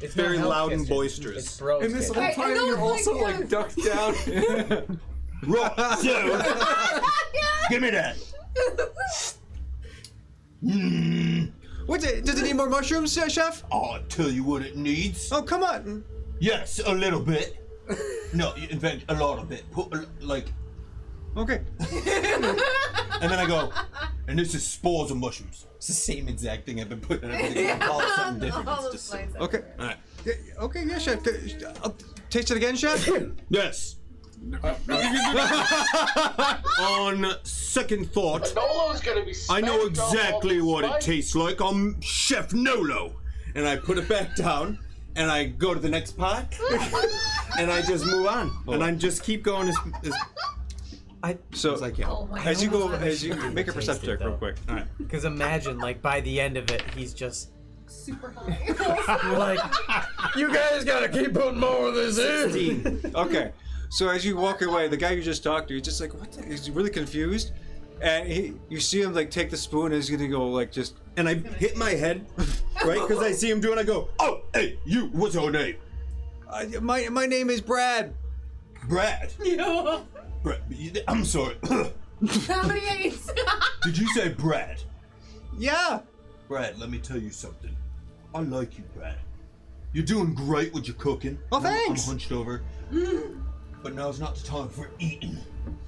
It's Very not loud Hell's and kitchen. boisterous. It's Bro's And this kitchen. whole time know, you're it's also like, like ducked down. Right, so, give me that. What? Does it need more mushrooms, chef? I'll tell you what it needs. Oh, come on. Yes, a little bit. No, in fact, a lot of it. Put, like, Okay. and then I go, and this is spores of mushrooms. It's the same exact thing I've been putting in everything. I call it something different. All It's the just simple. spices. Okay. All right. Yeah, okay, yeah, chef. I'll taste it again, chef. Yes. On second thought, Nolo's gonna be. I know smashed off all exactly this what it spice. tastes like. I'm Chef Nolo. And I put it back down, and I go to the next pot, and I just move on. And I just keep going as So, I can. Oh my as you go, God. as you make a perception check real quick. All right. Because imagine, like, by the end of it, he's just Super high. like, you guys gotta keep putting more of this in. Okay. So as you walk away, the guy you just talked to, he's just like, what? He's really confused, and you see him like take the spoon, and he's gonna go like just. And I hit my head, right? Because I see him doing. I go, oh, hey, you. What's your name? My name is Brad. Brad. Yeah. Brad. I'm sorry. How many eggs? Did you say Brad? Yeah. Brad, let me tell you something. I like you, Brad. You're doing great with your cooking. Oh, thanks. I'm hunched over. But now's not the time for eating.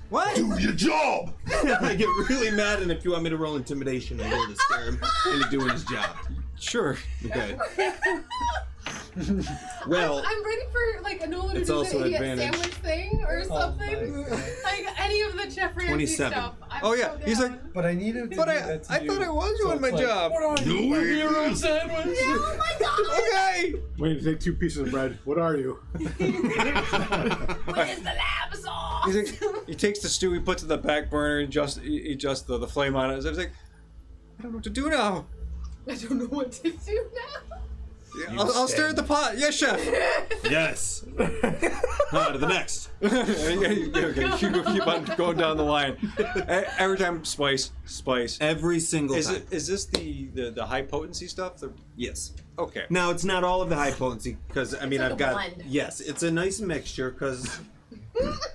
What? Do your job! I get really mad, and if you want me to roll intimidation, I'm going to scare him into doing his job. Sure. Okay. Well, I'm ready for like a Nola to It's do also the idiot advantage. sandwich thing or something. Like any of the Chef Ramsay 27. stuff. I'm Oh yeah. so He's down. like, But I needed to but do I that to thought you. I was So doing it's my like, job. What are you, a hero sandwich? Oh my god! Okay. Wait, take 2 pieces of bread. What are you? Where's the lab sauce? He's like, he takes the stew, he puts it in the back burner, and he adjusts the flame on it. So he's like, I don't know what to do now. I don't know what to do now. I'll stir at the pot. Yes, chef. Yes. To the next. You keep on going down the line. Every time, spice. Every single Is time. is this the high potency stuff? Yes. Okay. Now it's not all of the high potency because I mean like I've a got blend. yes, it's a nice mixture because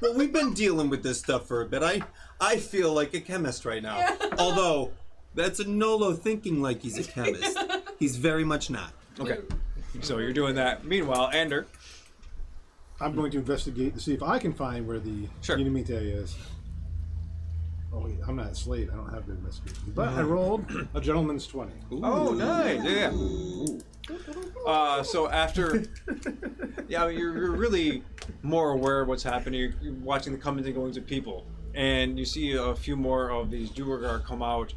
well we've been dealing with this stuff for a bit. I feel like a chemist right now. Although that's a Nolo thinking like he's a chemist. He's very much not. Okay. So you're doing that. Meanwhile, Ander. I'm going to investigate to see if I can find where the Dinamite is. Oh wait, I'm not a slate. I don't have good investigation. But I rolled a gentleman's 20. Oh, nice. Yeah. So after, you're really more aware of what's happening. You're watching the comings and goings of people, and you see a few more of these Duergar come out.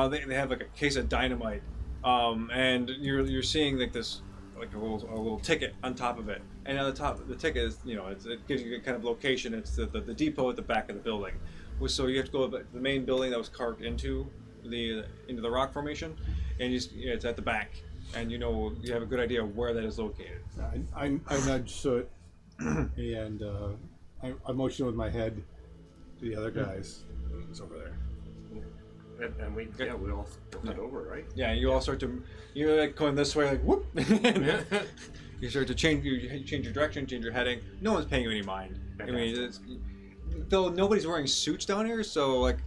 They have like a case of dynamite, and you're seeing like this, like a little ticket on top of it, and on the top of the ticket is, it gives you a kind of location. It's the depot at the back of the building. So you have to go to the main building that was carved into the rock formation, and it's at the back, and you have a good idea of where that is located. I nudge Soot, and I motion with my head to the other guys. It's over there. And we all head over, right? Yeah, you all start to you're like going this way, like whoop. You start to change your direction, change your heading. No one's paying you any mind. I mean, though nobody's wearing suits down here, so like,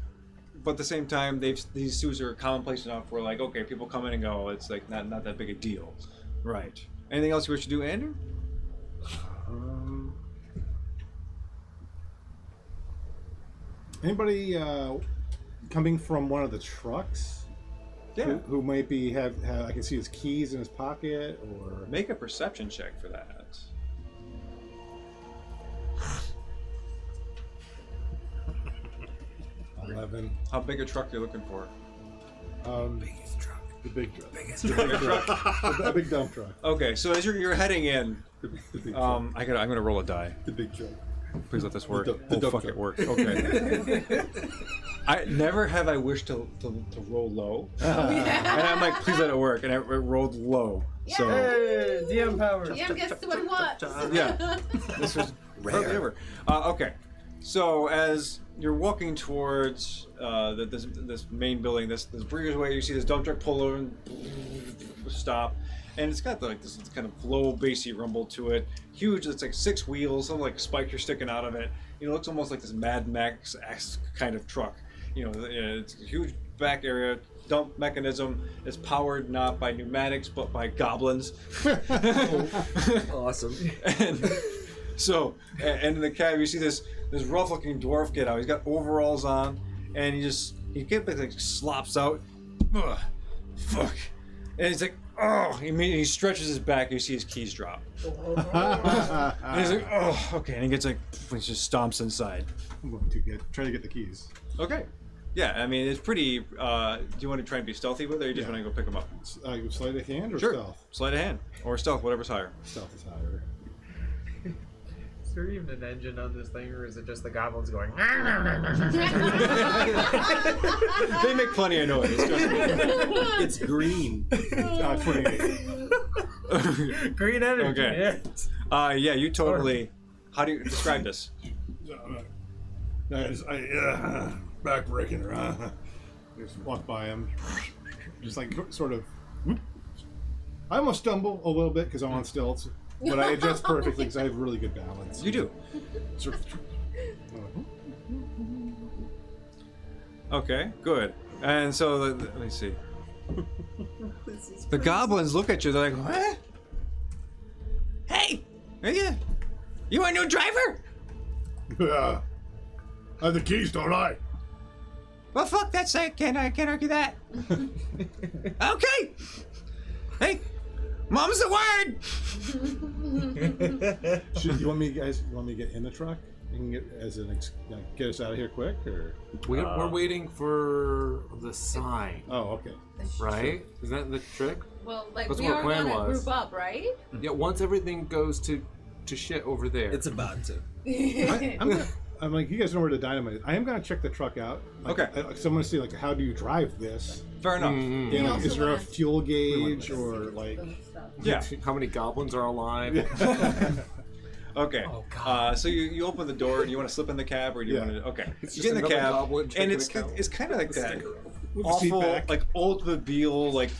but at the same time, these suits are commonplace enough where like, okay, people come in and go. It's like not that big a deal, right? Anything else you wish to do, Andrew? Anybody coming from one of the trucks? Yeah. Who might be have I can see his keys in his pocket, or Make a perception check for that. 11. How big a truck you're looking for? Biggest truck. The big truck. Biggest The big truck. A big dump truck. Okay, so as you're heading in, The big truck. I'm gonna roll a die. The big truck. Please let this work. The dump Fuck, truck. it worked. Okay. I never have I wished to roll low, and I'm like, please let it work, and it rolled low. So Hey, DM powers. DM gets to what he wants. yeah, this was perfect ever. Okay, so as you're walking towards this main building, this breezeway, you see this dump truck pull over and stop, and it's got this kind of low bassy rumble to it. Huge, it's like 6 wheels, some like spikes are sticking out of it. It looks almost like this Mad Max-esque kind of truck. It's a huge back area. Dump mechanism is powered not by pneumatics but by goblins. Awesome. And so, and in the cab you see this rough-looking dwarf get out. He's got overalls on, and he slops out. Ugh, fuck. And he's like, oh, he stretches his back. You see his keys drop. And he's like, oh, okay. And he gets he just stomps inside. I'm going to try to get the keys. Okay. Yeah, I mean, it's pretty, do you want to try and be stealthy with it, or you just want to go pick them up? Sleight of hand or Sure. stealth? Sleight of hand. Or stealth, whatever's higher. Stealth is higher. Is there even an engine on this thing, or is it just the goblins going? They make plenty of noise. Trust me. It's green. 28. Green energy. Okay. Yeah, you totally, how do you describe this? Backbreaking her. Just walk by him. Just like sort of. I almost stumble a little bit because I'm on stilts, but I adjust perfectly because I have really good balance. You do. Sort of. Okay, good. And so, let me see. The goblins look at you, they're like, what? Hey! You a new driver? I have the keys, don't I? Well, fuck, that's it. Can't argue that. Okay. Hey, mom's the word. You want me to get in the truck? You can get get us out of here quick, or We're waiting for the sign, oh, okay. right? Is that the trick? Well, like That's we what are our plan gonna was. group up, right? Yeah, once everything goes to shit over there. It's about to. I'm like, you guys know where the dynamite is. I am gonna check the truck out. Okay. So I'm gonna see how do you drive this? Fair enough. Mhm. And, also is there a wanna- fuel gauge or like? Yeah. How many goblins are alive? Okay. Oh, God. So you open the door and you want to slip in the cab, or do you Yeah. want to? Okay. It's You just get in the another cab, goblin and taking it's a cow. it's kind of like that With the seat awful back. like Oldsmobile like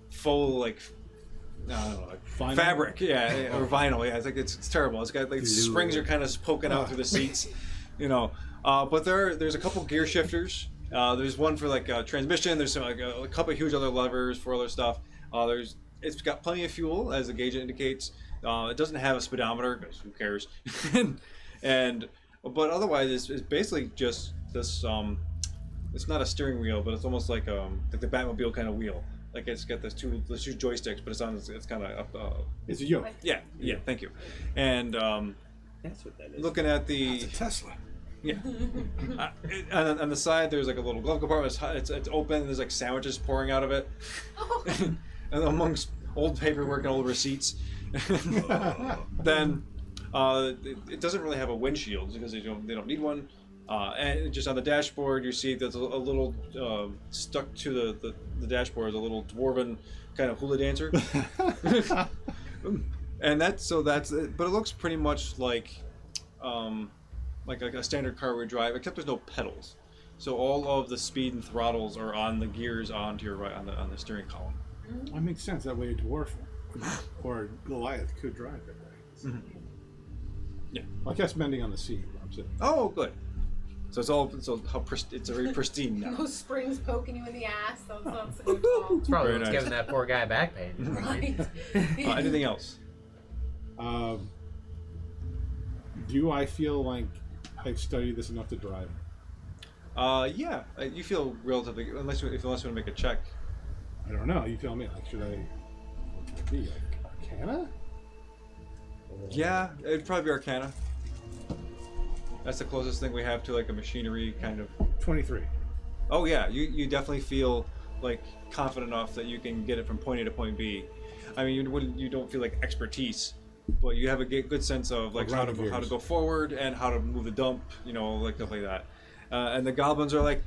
faux like I don't know like Vinyl? fabric, yeah, or vinyl. Yeah, it's terrible. It's got like springs are kind of poking out through the seats, you know. But there's a couple gear shifters. There's one for like transmission. There's some, like a couple of huge other levers for other stuff. It's got plenty of fuel, as the gauge indicates. It doesn't have a speedometer, because who cares? But otherwise, it's basically just this. It's not a steering wheel, but it's almost like the Batmobile kind of wheel. Like it's got those two joysticks, but it's kind of up. It's a yoke. Yeah. Thank you. And That's what that is. looking at the It's a Tesla. yeah. On the side, there's like a little glove compartment. It's open. And there's like sandwiches pouring out of it, and amongst old paperwork and old receipts. Then it doesn't really have a windshield because they don't need one. And just on the dashboard, you see there's a little stuck to the dashboard is a little dwarven kind of hula dancer. And that's it. But it looks pretty much like a standard car would drive, except there's no pedals. So all of the speed and throttles are on the gears onto your right on the steering column. That makes sense. That way a dwarf or Goliath could drive it, right? Mm-hmm. Yeah. I guess mending on the seat. I'm sitting. Oh, good. So it's very pristine now. No springs poking you in the ass. That's a good call. It's probably Very what's nice. giving that poor guy back pain. Right. Anything else? Do I feel like I've studied this enough to drive? Yeah. You feel relatively unless you want to make a check. I don't know. You tell me. Like, should I? What would it be? Like Arcana? Yeah, it'd probably be Arcana. That's the closest thing we have to like a machinery kind of. 23. Oh yeah, you definitely feel like confident enough that you can get it from point A to point B. I mean, you don't feel like expertise, but you have a good sense of like how to go forward and how to move the dump, like stuff like that. And the goblins are like,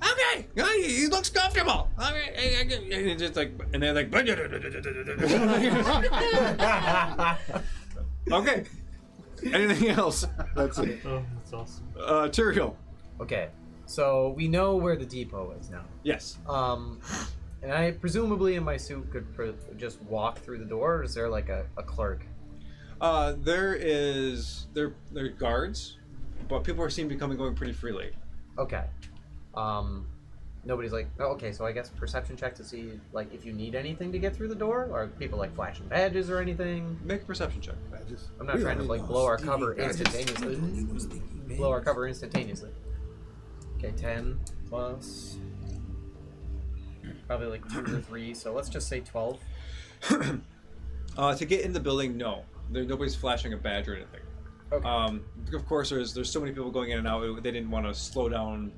okay, he looks comfortable. Okay, and it's just like, and they're like, okay. Anything else? That's it. Oh, that's awesome. Tyrael. Okay, so we know where the depot is now. Yes. And I presumably in my suit could just walk through the door, or is there like a clerk? There are guards, but people seem to be going pretty freely. Okay. Nobody's like, oh, okay, so I guess perception check to see like if you need anything to get through the door, or are people like flashing badges or anything? Make a perception check. Badges. I'm not trying to like blow our cover instantaneously. Blow our cover instantaneously. Okay, 10 plus probably like 2 or 3, so let's just say 12. To get in the building, no. Nobody's flashing a badge or anything. Okay. Of course, there's so many people going in and out. They didn't want to slow down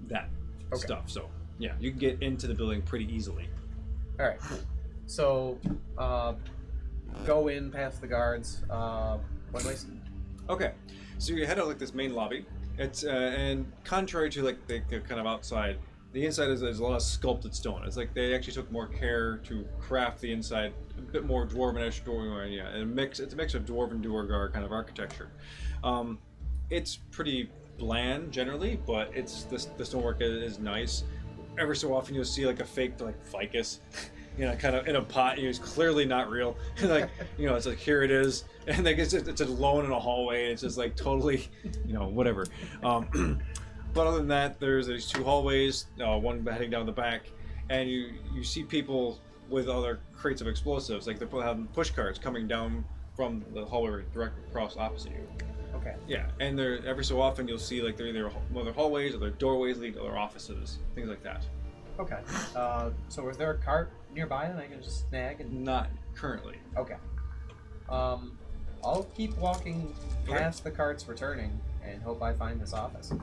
that stuff. So yeah, you can get into the building pretty easily. All right. So go in past the guards. What do I see? Okay, so you head out like this main lobby. It's and contrary to like the kind of outside, the inside is a lot of sculpted stone. It's like they actually took more care to craft the inside a bit more dwarvenish, yeah, and it's a mix of dwarven Duergar kind of architecture. It's pretty bland generally, but the stonework is nice. Every so often you'll see like a fake like ficus, kind of in a pot. It's clearly not real. Like it's like here it is, and like it's alone in a hallway. And it's just like totally, whatever. But other than that, there's these 2 hallways, one heading down the back, and you see people with other crates of explosives, like they're having push carts coming down from the hallway directly across opposite you. Okay. Yeah, and there every so often you'll see like they're either other hallways or their doorways lead to other offices, things like that. Okay. So is there a cart nearby that I can just snag and? Not currently. Okay. I'll keep walking past the carts returning and hope I find this office.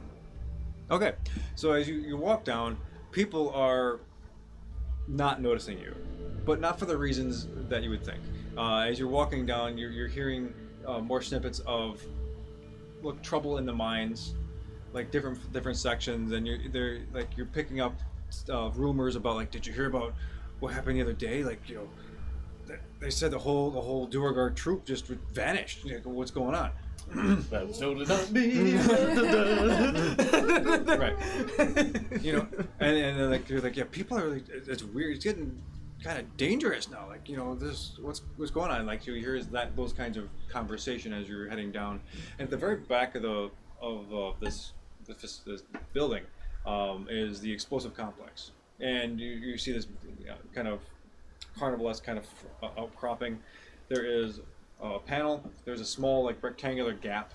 Okay, so as you walk down, people are not noticing you, but not for the reasons that you would think. As you're walking down, you're hearing more snippets of trouble in the mines, like different sections, and you're picking up rumors about like, did you hear about what happened the other day? Like they said the whole Duergar troop just vanished. You know, what's going on? That was totally not me. Right. You know, and they're like, yeah, people are like, it's weird. It's getting kind of dangerous now. Like, you know, this what's going on? Like, you hear those kinds of conversation as you're heading down. And at the very back of this building is the explosive complex, and you see this kind of carnivalesque kind of outcropping. There is a panel. There's a small like rectangular gap,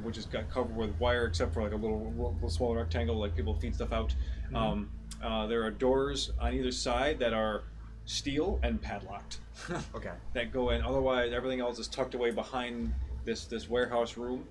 which is got covered with wire, except for like a little small rectangle, like people feed stuff out. There are doors on either side that are steel and padlocked. Okay. That go in. Otherwise, everything else is tucked away behind this warehouse room.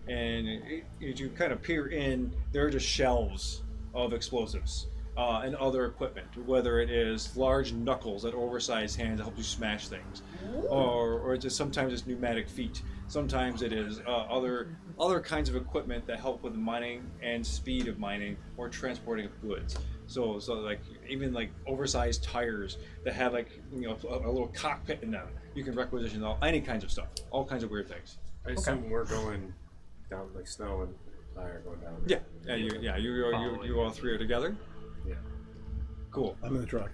And as you kind of peer in, there are just shelves of explosives and other equipment, whether it is large knuckles that oversized hands that help you smash things, or just sometimes it's pneumatic feet. Sometimes it is other kinds of equipment that help with mining and speed of mining or transporting of goods. So like even like oversized tires that have like, you know, a little cockpit in them. You can requisition any kinds of stuff, all kinds of weird things. I assume we're going down, like Snow and I are going down. You all three are together. Yeah. Cool. I'm in the truck.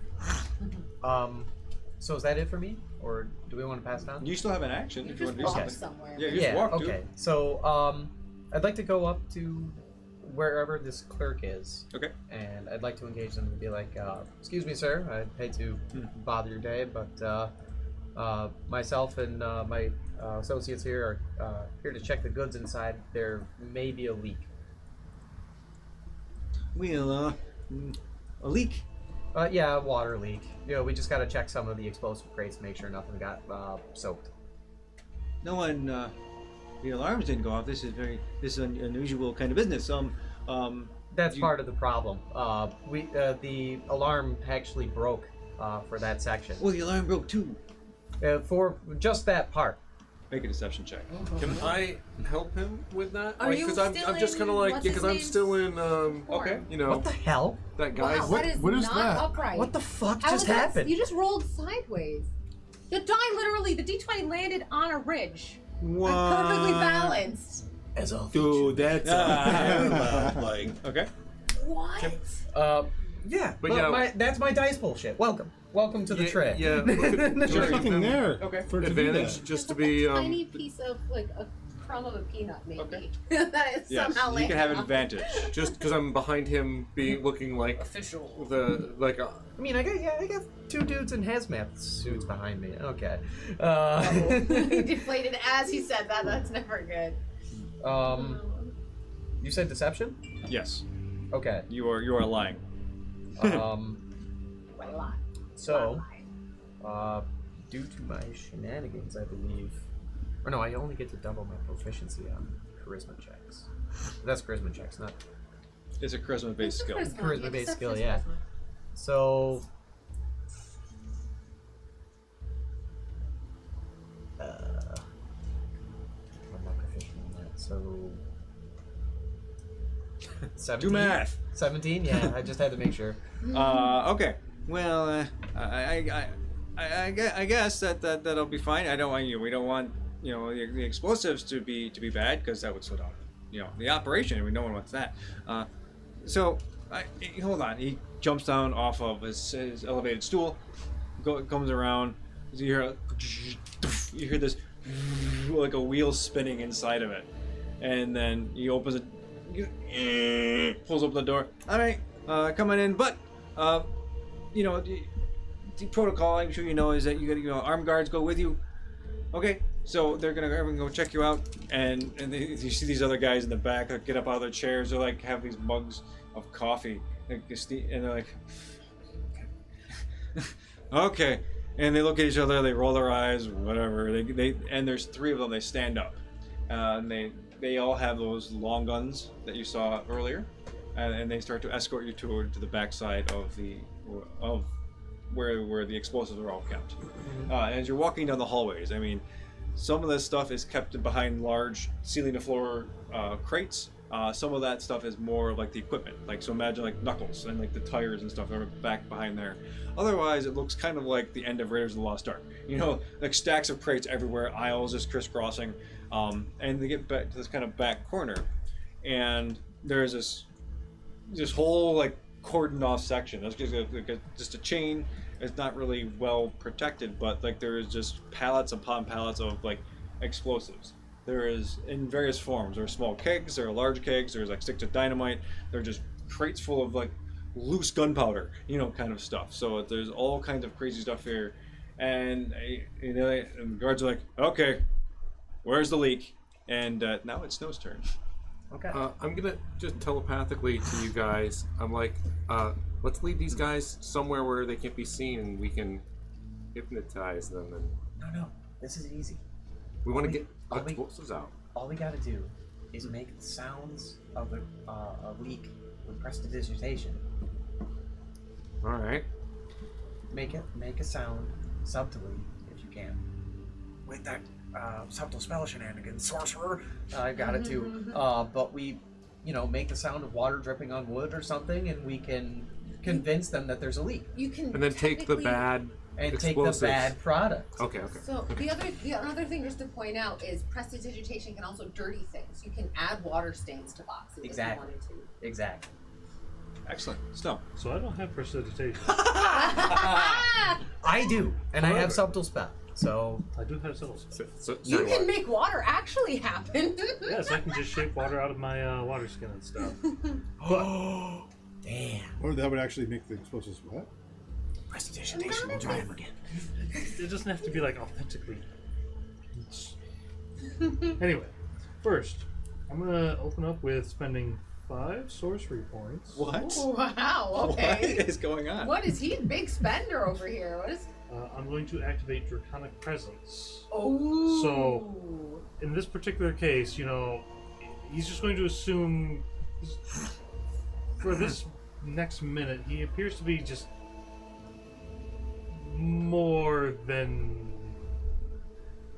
So is that it for me, or do we want to pass it on? You still have an action if you want to do Walk something. somewhere. Yeah, you just walk, dude. Okay. So I'd like to go up to wherever this clerk is. Okay. And I'd like to engage them and be like, "Excuse me, sir. I'd hate to bother your day, but myself and my associates here are here to check the goods inside. There may be a leak." Well, a leak. Yeah, a water leak. You know, we just got to check some of the explosive crates to make sure nothing got soaked. No one. The alarms didn't go off. This is an unusual kind of business. That's part of the problem. The alarm actually broke for that section. Well, the alarm broke too. For just that part. Make a deception check. Can I help him with that? Are you Because I'm just kind of like, what's yeah, his because I'm name? still in, Okay. you know, What the hell? that guy's. Wow, that is what is not that? upright. What the fuck How just is that- happened? You just rolled sideways. The die literally, the D20 landed on a ridge. What? Perfectly balanced. As all Dude, that's like. Okay. What? Yeah, But well, yeah. that's my dice bullshit. Welcome to the tray. Yeah. There's nothing there. Okay. For it to do Advantage that. just to It's like be. a tiny piece of like a crumb of a peanut, maybe. Okay. that is Yes, somehow you can have landed on. advantage. Just because I'm behind him, looking like Official. I mean, I got two dudes in hazmat suits behind me. Okay. He deflated as he said that. That's never good. You said deception? Yes. Okay. You are lying. What a lot. So, due to my shenanigans, I believe, or no, I only get to double my proficiency on charisma checks. That's charisma checks, not It's a charisma-based skill. charisma-based skill. Yeah. So, I'm not proficient in that. So, 17? Do math. 17. Yeah, I just had to make sure. Okay. Well, I guess that'll be fine. I don't want we don't want the explosives to be bad, because that would slow down the operation. No one wants that. So hold on. He jumps down off of his elevated stool, comes around. You hear this like a wheel spinning inside of it, and then he opens it, pulls open the door. All right, coming in, but the protocol, I'm sure you know, is that you got armed guards go with you. Okay, so everyone go check you out, and you see these other guys in the back get up out of their chairs. They're like have these mugs of coffee, and they're like, okay, and they look at each other, they roll their eyes, whatever. And there's three of them. They stand up, and they all have those long guns that you saw earlier, and they start to escort you to the backside of where the explosives are all kept. As you're walking down the hallways, I mean, some of this stuff is kept behind large ceiling-to-floor crates. Some of that stuff is more like the equipment. Like, so imagine like Knuckles and like the tires and stuff that are back behind there. Otherwise, it looks kind of like the end of Raiders of the Lost Ark. You know, like stacks of crates everywhere, aisles just crisscrossing. And they get back to this kind of back corner, and there's this whole like cordoned off section. It's just a chain. It's not really well protected, but like there is just pallets upon pallets of like explosives. There is in various forms. There are small kegs, there are large kegs, there's like sticks of dynamite, there are just crates full of like loose gunpowder, you know, kind of stuff. So there's all kinds of crazy stuff here. And the guards are like, okay, where's the leak? And now it's Snow's turn. Okay. I'm gonna just telepathically to you guys. I'm like, let's lead these guys somewhere where they can't be seen, and we can hypnotize them. And No, this is easy. we want to we- get all we- explosives out. All we gotta do is make the sounds of a leak with prestidigitation. All right. Make a sound subtly if you can. With that subtle spell shenanigans, sorcerer. I got it too. But we, make the sound of water dripping on wood or something, and we can convince them that there's a leak. You can And then take the technically- bad And explosives. take the bad product. Okay. So the other thing just to point out is prestidigitation can also dirty things. You can add water stains to boxes Exactly. if you wanted to. Exactly. Excellent. Snow. So I don't have prestidigitation. I do, and I However- have subtle spell. So I do have subtle spell. You can make water actually happen. Yes, I can just shape water out of my water skin and stuff. damn. Or that would actually make the explosives what? Prestidigitation. We'll try him again. It doesn't have to be like authentically. Anyway, first, I'm gonna open up with spending 5 sorcery points. What? Wow. Okay. What is going on? What is he? Big spender over here. What is? I'm going to activate Draconic Presence. Oh. So, in this particular case, he's just going to assume for this next minute, he appears to be just more than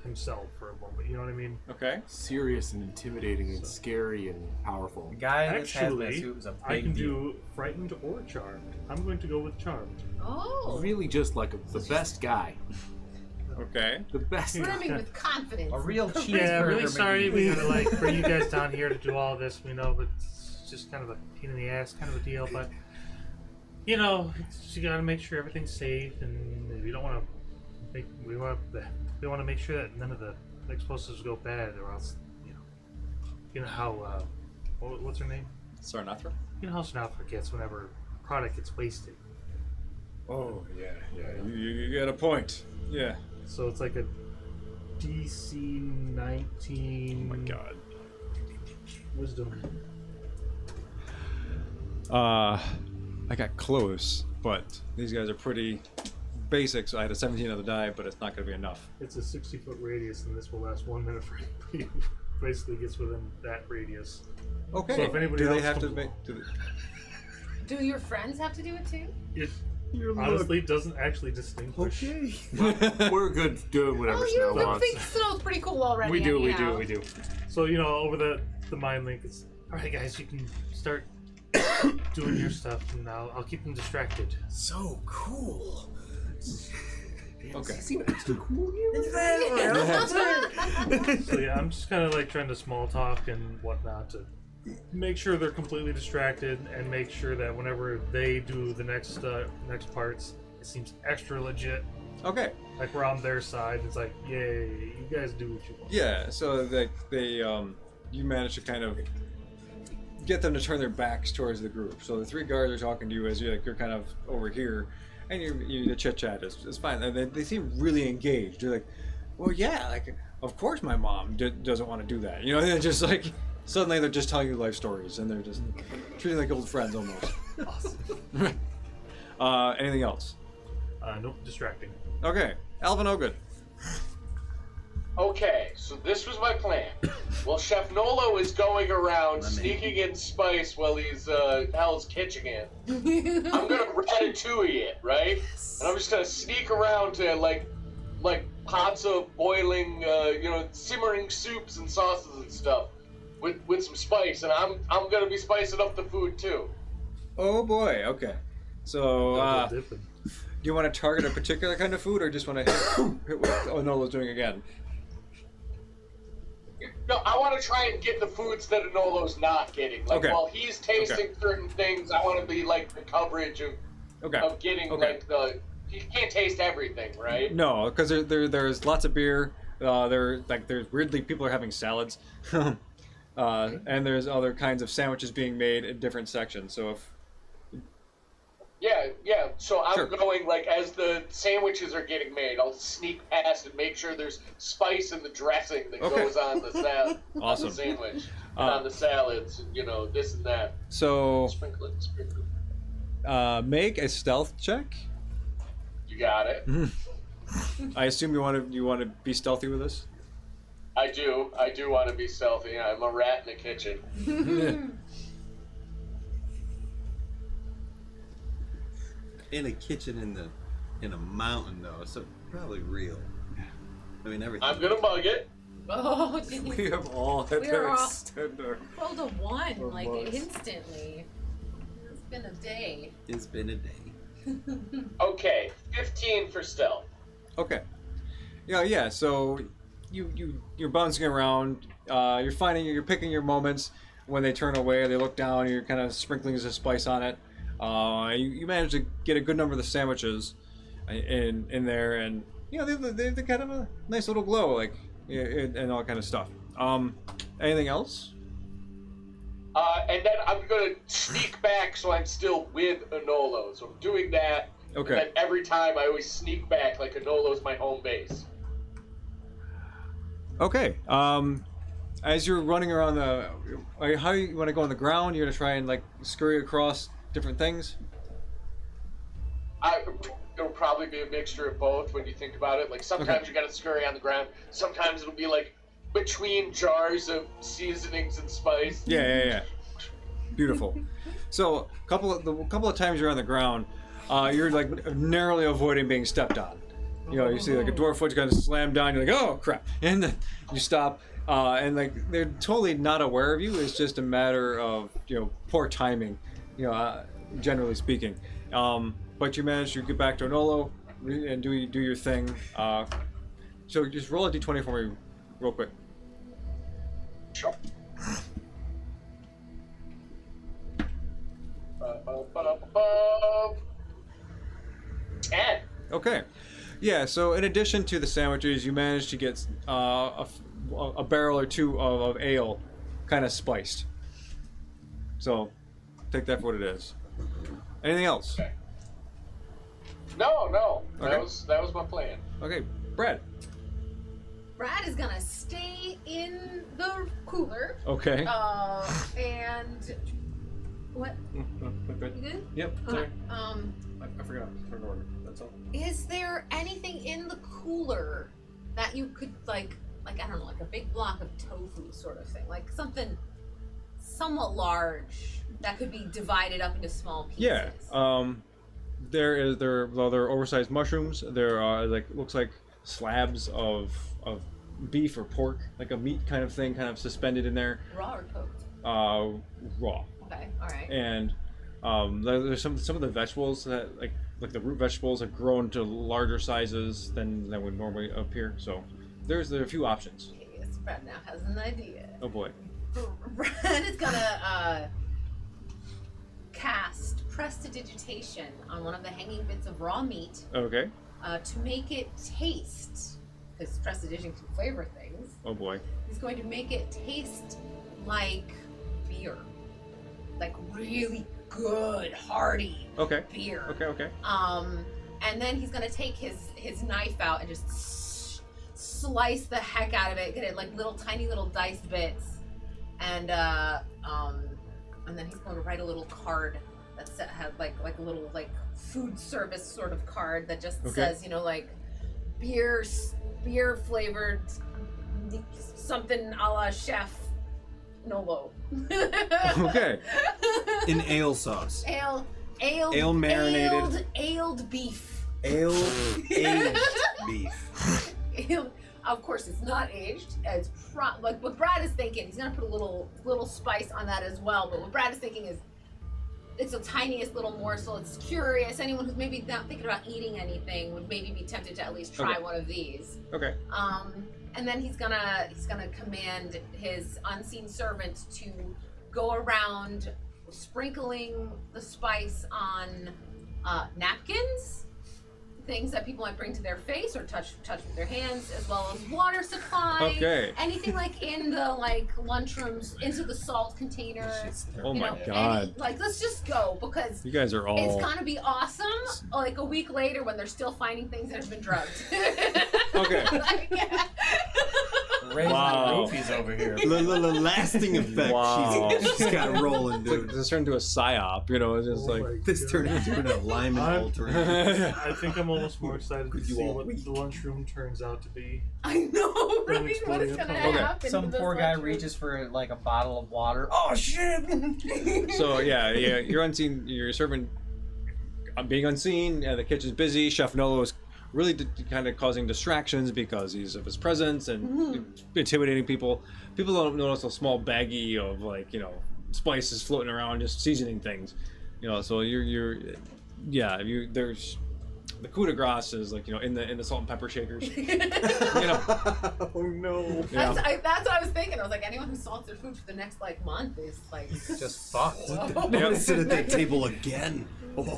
himself for a moment. You know what I mean? Okay. Serious and intimidating and scary and powerful. The guy in this hazmat Actually, suit was a big I can deal. do Frightened or Charmed. I'm going to go with Charmed. Oh. Really, just like the best guy. Okay. The best. Brimming with confidence. A real cheeseburger. Yeah, really sorry we McGee. gotta bring you guys down here to do all this, but it's just kind of a pain in the ass kind of a deal. But you gotta make sure everything's safe, and we don't want to make sure that none of the explosives go bad, or else you know how what's her name? Sarnathra? You know how Snapper gets whenever product gets wasted. Oh, yeah. You got a point. Yeah. So it's like a DC 19. Oh my god. Wisdom. I got close, but these guys are pretty basic, so I had a 17 on the die, but it's not going to be enough. It's a 60-foot radius, and this will last 1 minute for anybody who basically gets within that radius. Okay. So if anybody do they else have to comes make... along- Do your friends have to do it too? It honestly doesn't actually distinguish. Okay. We're good doing whatever Snow you wants. think Snow's pretty cool already. We do. anyhow. So, over the mind link, it's alright, guys, you can start doing your stuff, and I'll keep them distracted. So cool. Okay. So, yeah, I'm just kind of like trying to small talk and whatnot to make sure they're completely distracted and make sure that whenever they do the next parts, it seems extra legit. Okay. Like we're on their side. It's like, yay, you guys do what you want. Yeah, so you managed to kind of get them to turn their backs towards the group. So the 3 guards are talking to you as you're kind of over here, and the chit chat is fine. And they seem really engaged. They're like, well, yeah, like of course my mom doesn't want to do that. They're just like suddenly they're just telling you life stories, and they're just treating like old friends almost. Awesome. Anything else? Nope, distracting. Okay, Alvin Ogood. Okay, so this was my plan. Well, Chef Nolo is going around sneaking in spice while he's Hell's Kitchen it. I'm gonna ratatouille it, right? And I'm just gonna sneak around to like pots of boiling, simmering soups and sauces and stuff. with some spice, and I'm gonna be spicing up the food too. Oh boy. Okay. So, Double dipping. do you want to target a particular kind of food, or just want to hit what Onolo's doing again? No, I want to try and get the foods that Anolo's not getting. Like, Okay. while he's tasting certain things, I want to be like the coverage of getting like the. You can't taste everything, right? No, because there's lots of beer. There's weirdly people are having salads, and there's other kinds of sandwiches being made in different sections. So if Yeah. So I'm Sure. going like as the sandwiches are getting made, I'll sneak past and make sure there's spice in the dressing that Okay. goes on the Awesome. on the sandwich, and on the salads, and, this and that. so, Sprinkle it. make a stealth check. You got it. I assume you want to be stealthy with this. I do want to be stealthy. I'm a rat in the kitchen. In a kitchen in a mountain though, so probably real. I mean everything. I'm gonna mug it. Oh, did you We have all had We are to all- extend our. rolled a 1 Or like was. instantly? It's been a day. It's been a day. Okay, 15 for stealth. Okay. Yeah. So you're bouncing around. You're picking your moments when they turn away. They look down. You're kind of sprinkling some spice on it. You manage to get a good number of the sandwiches in there, and they're kind of a nice little glow, like and all kind of stuff. Anything else? And then I'm gonna sneak back so I'm still with Anolo. So I'm doing that. Okay. And then every time I always sneak back like Anolo's my home base. Okay. As you're running around how you want to go on the ground? You're gonna try and like scurry across different things. It'll probably be a mixture of both when you think about it. Like sometimes you gotta scurry on the ground. Sometimes it'll be like between jars of seasonings and spice. Yeah. Beautiful. So a couple of times you're on the ground, you're like narrowly avoiding being stepped on. You see like a dwarf foot kind of slam down. You're like, oh crap, and then you stop. And like they're totally not aware of you. It's just a matter of poor timing, generally speaking. But you manage to get back to Anolo and do your thing. So just roll a d20 for me, real quick. Sure. 10. Okay. Yeah. So in addition to the sandwiches, you managed to get a barrel or two of ale, kind of spiced. So take that for what it is. Anything else? Okay. No. Okay. That was my plan. Okay, Brad. Brad is gonna stay in the cooler. Okay. And what? You good? Yep. Okay. Sorry. I forgot. Turn order. That's all. Is there anything in the cooler that you could like I don't know, like a big block of tofu sort of thing, like something somewhat large that could be divided up into small pieces? Yeah. There are oversized mushrooms. There are looks like slabs of beef or pork, like a meat kind of thing, kind of suspended in there. Raw or cooked? Raw. Okay, all right. And there's some of the vegetables that like the root vegetables have grown to larger sizes than would normally appear. So there are a few options. Yes, Brad now has an idea. Oh boy. Brad is gonna cast prestidigitation on one of the hanging bits of raw meat Okay. to make it taste, because prestidigitation can flavor things. Oh boy. He's going to make it taste like beer, like really good, hearty Okay. beer. Okay. And then he's gonna take his knife out and just slice the heck out of it, get it like tiny little diced bits, and then he's going to write a little card that has like a little like food service sort of card that just says like beer flavored something a la Chef Nolo. Okay. In ale sauce. Ale marinated. Aled beef. Ale aged beef. Of course, it's not aged. It's like what Brad is thinking. He's gonna put a little spice on that as well. But what Brad is thinking is, it's the tiniest little morsel. It's curious. Anyone who's maybe not thinking about eating anything would maybe be tempted to at least try one of these. Okay. And then he's gonna command his unseen servant to go around sprinkling the spice on napkins, things that people might bring to their face or touch with their hands, as well as water supply. Okay. Anything like in the lunchrooms, into the salt container. Oh you my know, god. let's just go, because You guys are all. it's gonna be awesome. Like a week later, when they're still finding things that have been drugged. Okay. Raising Wow. the roofies over here. Lasting effect. Wow. She's got rolling, It's like, dude. this turned into a psyop, you know, it's just like. my This God. turned into an alignment I'm- altering. I think I'm almost more excited to You see all what weak. the lunchroom turns out to be. I know, right? What exploding is gonna upon- Okay. happen? Some to this poor guy lunchroom? reaches for like a bottle of water. Oh shit! So yeah, you're unseen. Your servant being unseen. The kitchen's busy. Chef Nolo is really kind of causing distractions because he's of his presence and intimidating people. People don't notice a small baggie of spices floating around, just seasoning things. So there's the coup de grace is in the salt and pepper shakers. Oh no. Yeah. That's what I was thinking. I was like, anyone who salts their food for the next month is Just fucked. I'm gonna sit at that table again.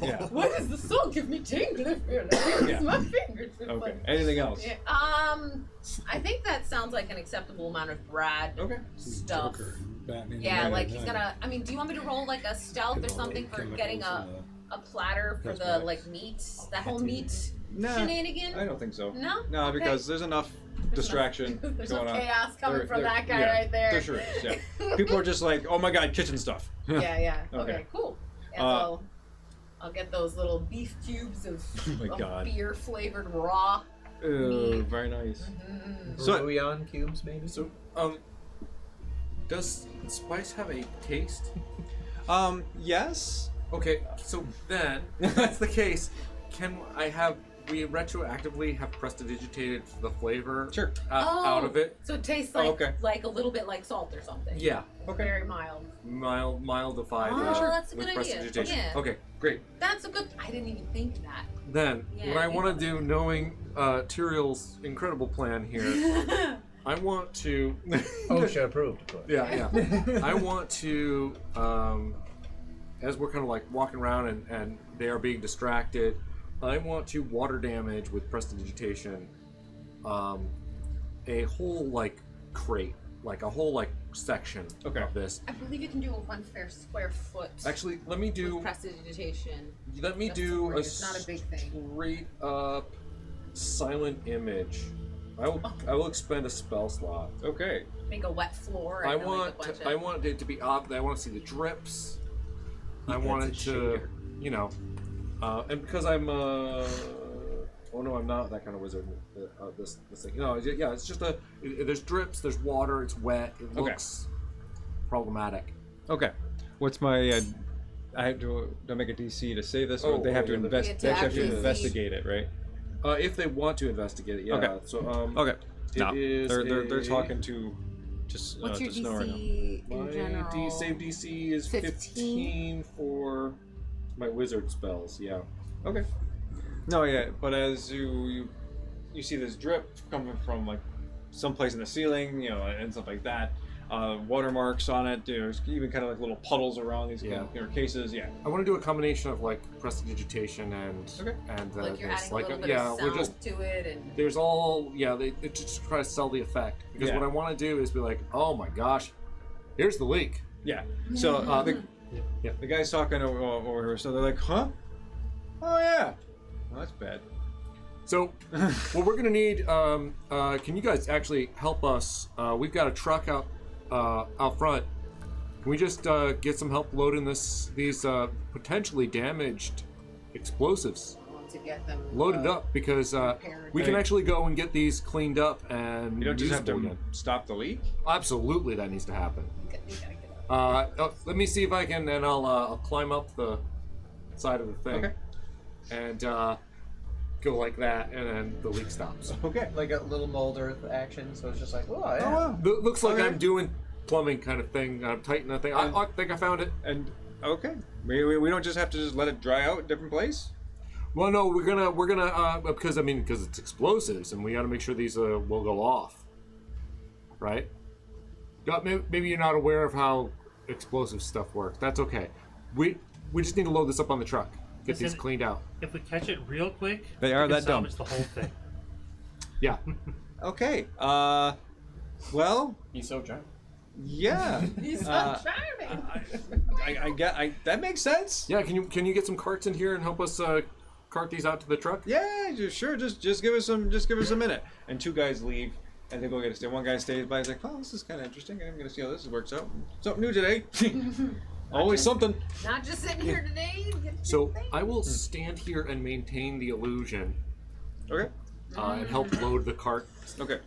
Yeah. Why does the salt give me tingling? Yeah. My fingers. Okay. Anything else? Yeah. I think that sounds like an acceptable amount of Brad Okay. stuff. Joker, Batman, Yeah, and like Batman. he's gonna. I mean, do you want me to roll like a stealth or something for getting a platter for the cosmetics. meat, that whole meat Nah, shenanigan? I don't think so. No? No, Okay. because there's enough distraction There's going no on. chaos coming There- from there- that guy yeah, right there. There sure is, yeah. People are just like, oh my god, kitchen stuff. Yeah. Okay. Okay, cool. Yeah, so I'll get those little beef cubes of, Oh my God. beer flavored raw. Ooh, very nice. So, So- bouillon cubes, maybe. So, does spice have a taste? Yes. Okay, so then, if that's the case, can we retroactively have prestidigitated the flavor Sure. out of it? So it tastes Oh, like okay. like a little bit like salt or something. Yeah, Okay. Very mild. mildified That's a with good idea. prestidigitation. Yeah. Okay, great. That's a good. I didn't even think that. Then, Yeah, what I you want know. to do, knowing Tyriel's incredible plan here, I want to. Oh, should approved. Of course. Yeah. I want to, as we're kind of like walking around and they are being distracted, I want to water damage with prestidigitation a whole crate, like a whole section Okay. of this. I believe you can do a 1 square foot. Actually, let me with do prestidigitation. let me Just do for a you. It's not a big thing. straight up silent image. I will expend a spell slot. Okay. Make a wet floor. I And then, like, a want bunch I of- want it to be up. I want to see the drips. I That's want a it to, shader. and because I'm oh no, I'm not that kind of wizard. This thing. No, yeah, it's just there's drips, there's water, it's wet, it Okay. looks problematic. Okay. What's my? I have to. Do I make a DC to save this, or Oh, they have to yeah, invest? Yeah, to They actually have to actually investigate it, right? If they want to investigate it, yeah. Okay. So Okay. it No, is they're a- talking to just What's your to Snow right now. DC in My general? save DC is 15 for my wizard spells. Yeah. Okay. No, yeah, but as you see this drip coming from someplace in the ceiling, and stuff like that. Watermarks on it. There's even kind of little puddles around these cases. Yeah. I want to do a combination of prestidigitation and Okay. and Like you're this, adding a little bit yeah, of we're sound just to it, and there's all they just try to sell the effect because Yeah. what I want to do is be like, oh my gosh, here's the leak. Yeah. So the guy's talking over here, so they're like, huh? Oh yeah. Well, that's bad. So what we're gonna need, can you guys actually help us? We've got a truck out front. Can we just get some help loading these potentially damaged explosives I want to get them loaded up because repaired. we can Hey. actually go and get these cleaned up and You don't just have to usable again. stop the leak. Absolutely, that needs to happen. You gotta get up. Let me see if I can, and I'll climb up the side of the thing. Okay. And go like that, and then the leak stops. Okay. Like a little mold earth action, so it's just like, oh, yeah. Oh, wow. Looks like Okay. I'm doing plumbing kind of thing. I'm tightening a thing. I think I found it. And okay, we don't just have to just let it dry out in a different place. Well, no, we're gonna because it's explosives, and we got to make sure these will go off, right? Maybe you're not aware of how explosive stuff works. That's okay. We just need to load this up on the truck. Get these cleaned out. If we catch it real quick, They are we can that dumb. salvage the whole thing. Yeah. Okay. Well, He's so charming. yeah. He's so Uh, charming. I get. That makes sense. Yeah. Can you get some carts in here and help us cart these out to the truck? Yeah, sure. Just give us some. Just give us a minute. And two guys leave, and they go get a stay. One guy stays by. He's like, "Oh, this is kind of interesting. I'm gonna see how this works out. Something new today. Always something." Not just sitting here today. So I will stand here and maintain the illusion Okay. and help load the cart. Okay.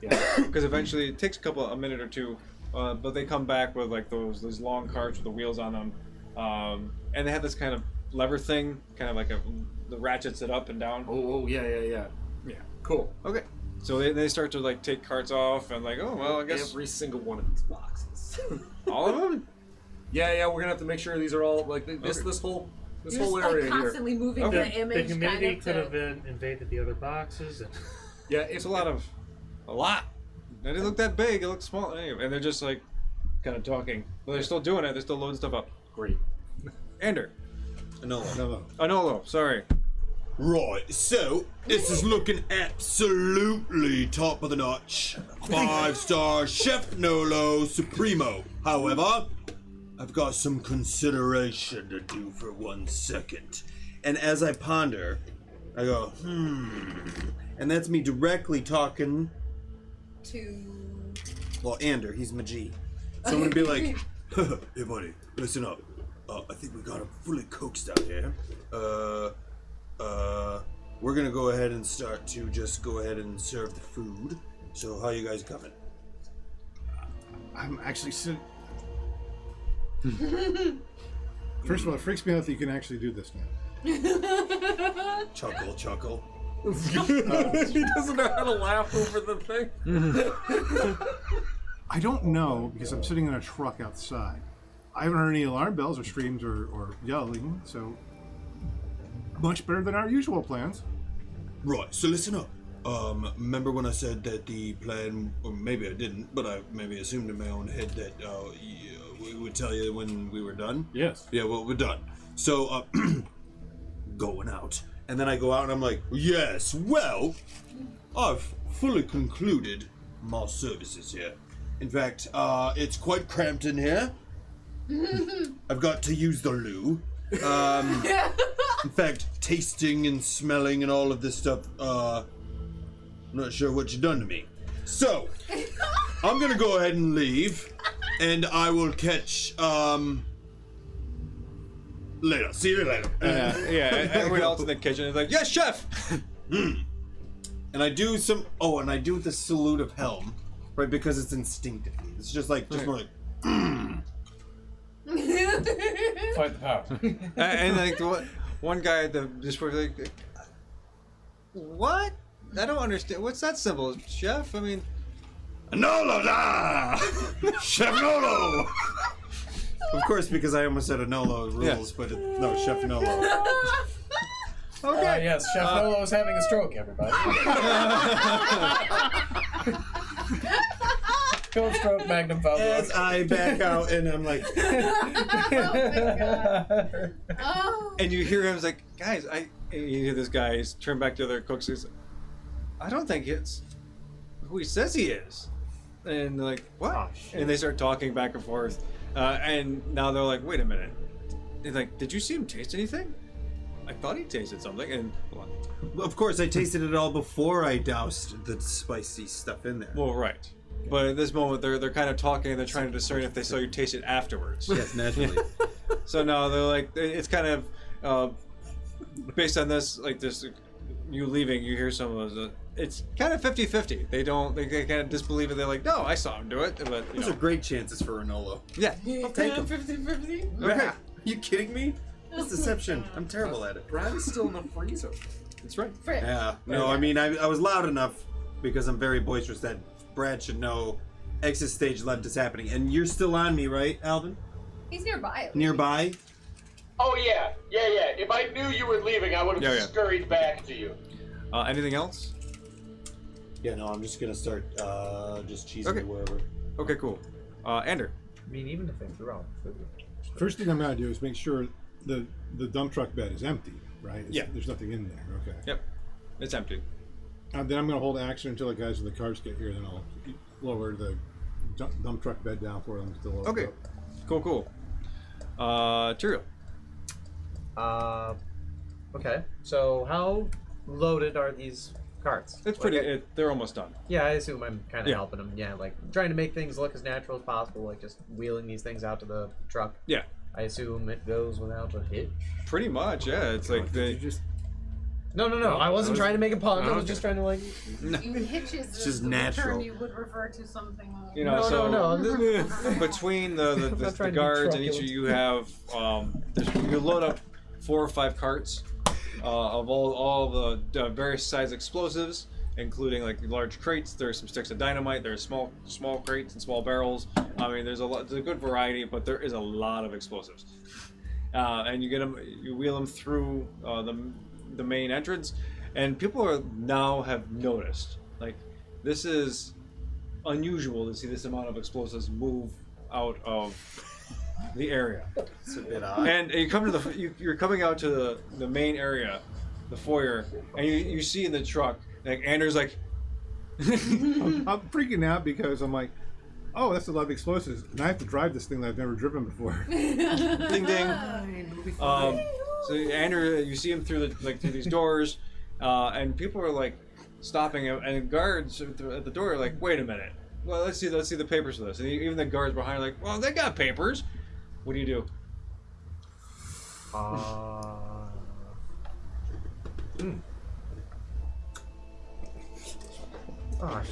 Yeah. Because eventually it takes a minute or two, but they come back with like those long carts with the wheels on them, and they have this kind of lever thing, kind of like the ratchets it up and down. Oh yeah. Cool. Okay. So they start to like take carts off and like, oh well, I guess Every single one of these boxes. all of them. Yeah, we're gonna have to make sure these are all like this whole You're just area like here. constantly moving Okay. the image. The humidity kind of could have to... invaded the other boxes. And Yeah, It's a lot. They didn't look that big. It looked small. Anyway, and they're just like kind of talking. But they're still doing it. They're still loading stuff up. Great. Ander. No. No. Anolo. Sorry. Right, so this is looking absolutely top of the notch. 5-star Chef Nolo Supremo. However, I've got some consideration to do for 1 second. And as I ponder, I go, And that's me directly talking, well, Ander, he's my G. So I'm gonna be like, hey buddy, listen up. I think we got him fully coaxed out here. We're gonna go ahead and start to just go ahead and serve the food. So how you guys coming? I'm actually sitting. First of all, it freaks me out that you can actually do this now. Chuckle. He doesn't know how to laugh over the thing. I don't know because I'm sitting in a truck outside. I haven't heard any alarm bells or screams or yelling, so much better than our usual plans. Right, so listen up. Remember when I said that the plan, or maybe I didn't, but I maybe assumed in my own head that we would tell you when we were done? Yes. Yeah, well, we're done. So, going out. And then I go out and I'm like, yes, well, I've fully concluded my services here. In fact, it's quite cramped in here. I've got to use the loo. In fact, tasting and smelling and all of this stuff, I'm not sure what you've done to me. So, I'm gonna go ahead and leave, and I will catch, later. See you later. Everyone else in the kitchen is like, yes, chef. And I do the salute of Helm, right? Because it's instinctively. It's just more like, Fight the power. And like one guy at the just like, what? I don't understand. What's that symbol, chef? I mean, Nolo da! Chef Nolo! Of course, because I almost said a Nolo rules, but no, Chef Nolo. okay. Yes, Chef Nolo is having a stroke, everybody. Cold stroke, magnum As fumble. I back out and I'm like, And you hear him like, guys, and you hear this guy turn back to the other cooks. He's like, I don't think it's who he says he is. And they're like, what? Oh, and they start talking back and forth. And now they're like, wait a minute. They're like, did you see him taste anything? I thought he tasted something. And of course, I tasted it all before I doused the spicy stuff in there. well, right. But at this moment, they're kind of talking and they're trying to discern if they saw you taste it afterwards. Yes, naturally. So now they're like, it's kind of based on this, like this, you leaving, you hear some of those. It's kind of 50-50. They kind of disbelieve it. They're like, no, I saw him do it. But Those are great chances for Renolo. yeah. I'll take them. 50-50. Okay. Are you kidding me? That's deception. I'm terrible at it. Brad is still in the freezer. That's right. Frick. Yeah. No, I mean, I was loud enough because I'm very boisterous that Brad should know exit stage left is happening. And you're still on me, right, Alvin? He's nearby. Nearby? Oh yeah. If I knew you were leaving, I would have scurried back to you. Anything else? Yeah, no, I'm just gonna start just cheesing it wherever. Okay, cool. Ander. I mean, even if they threw out food. First thing I'm gonna do is make sure the dump truck bed is empty, right? Yeah. There's nothing in there. Okay. Yep. It's empty. Then I'm gonna hold action until the guys with the cars get here. Then I'll lower the dump truck bed down for them to load. Okay. Cool. Tyrael. Okay. So how loaded are these carts? It's pretty. They're almost done. Yeah, I assume I'm kind of helping them. Yeah, like trying to make things look as natural as possible, like just wheeling these things out to the truck. Yeah. I assume it goes without a hitch. Pretty much, yeah. It's like they just. No. I wasn't trying to make a pun. I was just trying to like. Hitches It's just the natural. term you would refer to something. You know, No. between the guards and each of you have you load up 4 or 5 carts of all the various size explosives, including like large crates. There's some sticks of dynamite. There's small crates and small barrels. I mean, there's a good variety, but there is a lot of explosives. And you wheel them through the main entrance, and people now have noticed, like, this is unusual to see this amount of explosives move out of the area. It's a bit odd. And you come to you're coming out to the main area, the foyer, and you see in the truck, like, Anders like. I'm freaking out because I'm like, oh, that's a lot of explosives, and I have to drive this thing that I've never driven before. Ding ding. So Andrew, you see him through these doors, and people are like stopping him, and guards at the door are like, wait a minute. Well, let's see the papers for this. And even the guards behind are like, well, they got papers. What do you do? Oh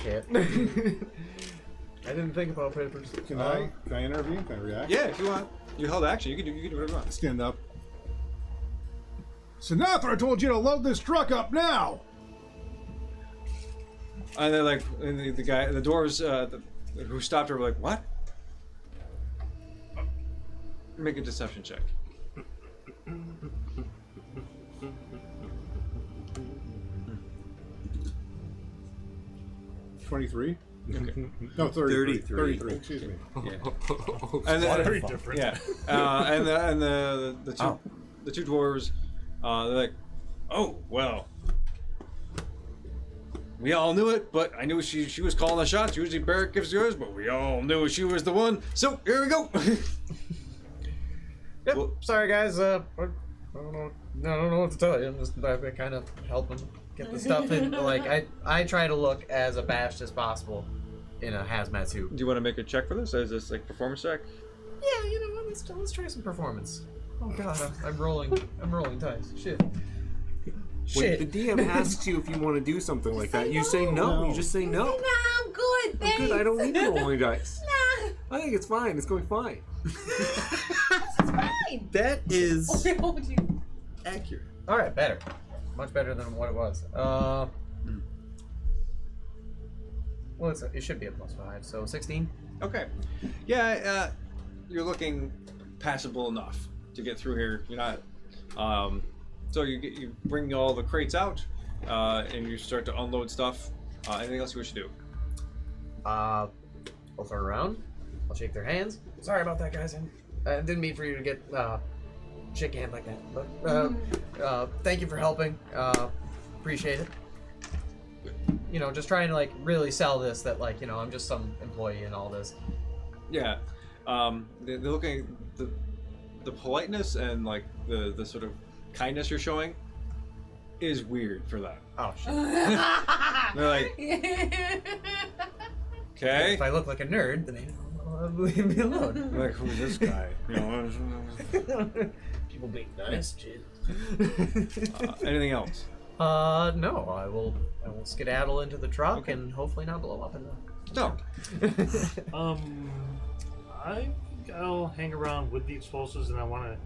shit. I didn't think about papers. Can I intervene? Can I react? Yeah, if you want. You held action. You can do whatever you want. Stand up. Sinatra told you to load this truck up now. And they're like, and the guy, the doors, who stopped her were like, what? Make a deception check. $23. Okay. No, 33. 33. Excuse me. Yeah. And then, Very different. yeah. And the two dwarves, they're like, oh well. We all knew it, but I knew she was calling the shots. Usually Barrett gives yours, but we all knew she was the one. So here we go. Yep. Well, sorry guys. I don't know what to tell you. I'm just kind of helping get the stuff in. Like I try to look as abashed as possible in a hazmat suit. Do you want to make a check for this? Is this like performance check? Yeah, you know what? Let's try some performance. Oh god, I'm rolling dice. Shit. When the DM asks you if you want to do something like that, you say no. You just say no. Nah, I'm good, thanks. I'm good. I don't need to roll any dice. Nah. I think it's fine. It's going fine. It's fine. That is I told you. accurate. All right, better. Much better than what it was. Well, it should be a +5, so 16. Okay. Yeah, you're looking passable enough to get through here. You're not. So you bring all the crates out, and you start to unload stuff. Anything else you wish to do? I'll turn around. I'll shake their hands. Sorry about that, guys. I didn't mean for you to get shake a hand like that. But thank you for helping. Appreciate it. You know, just trying to like really sell this. That like, you know, I'm just some employee in all this. Yeah. They're looking the politeness and like the sort of kindness you're showing is weird for them. Oh shit. They're like, okay. If I look like a nerd, then leave me alone. Like, who's this guy? You know. People being nice, shit. Anything else? No. I will skedaddle into the truck and hopefully not blow up in the. No. I think I'll hang around with the explosives, and I want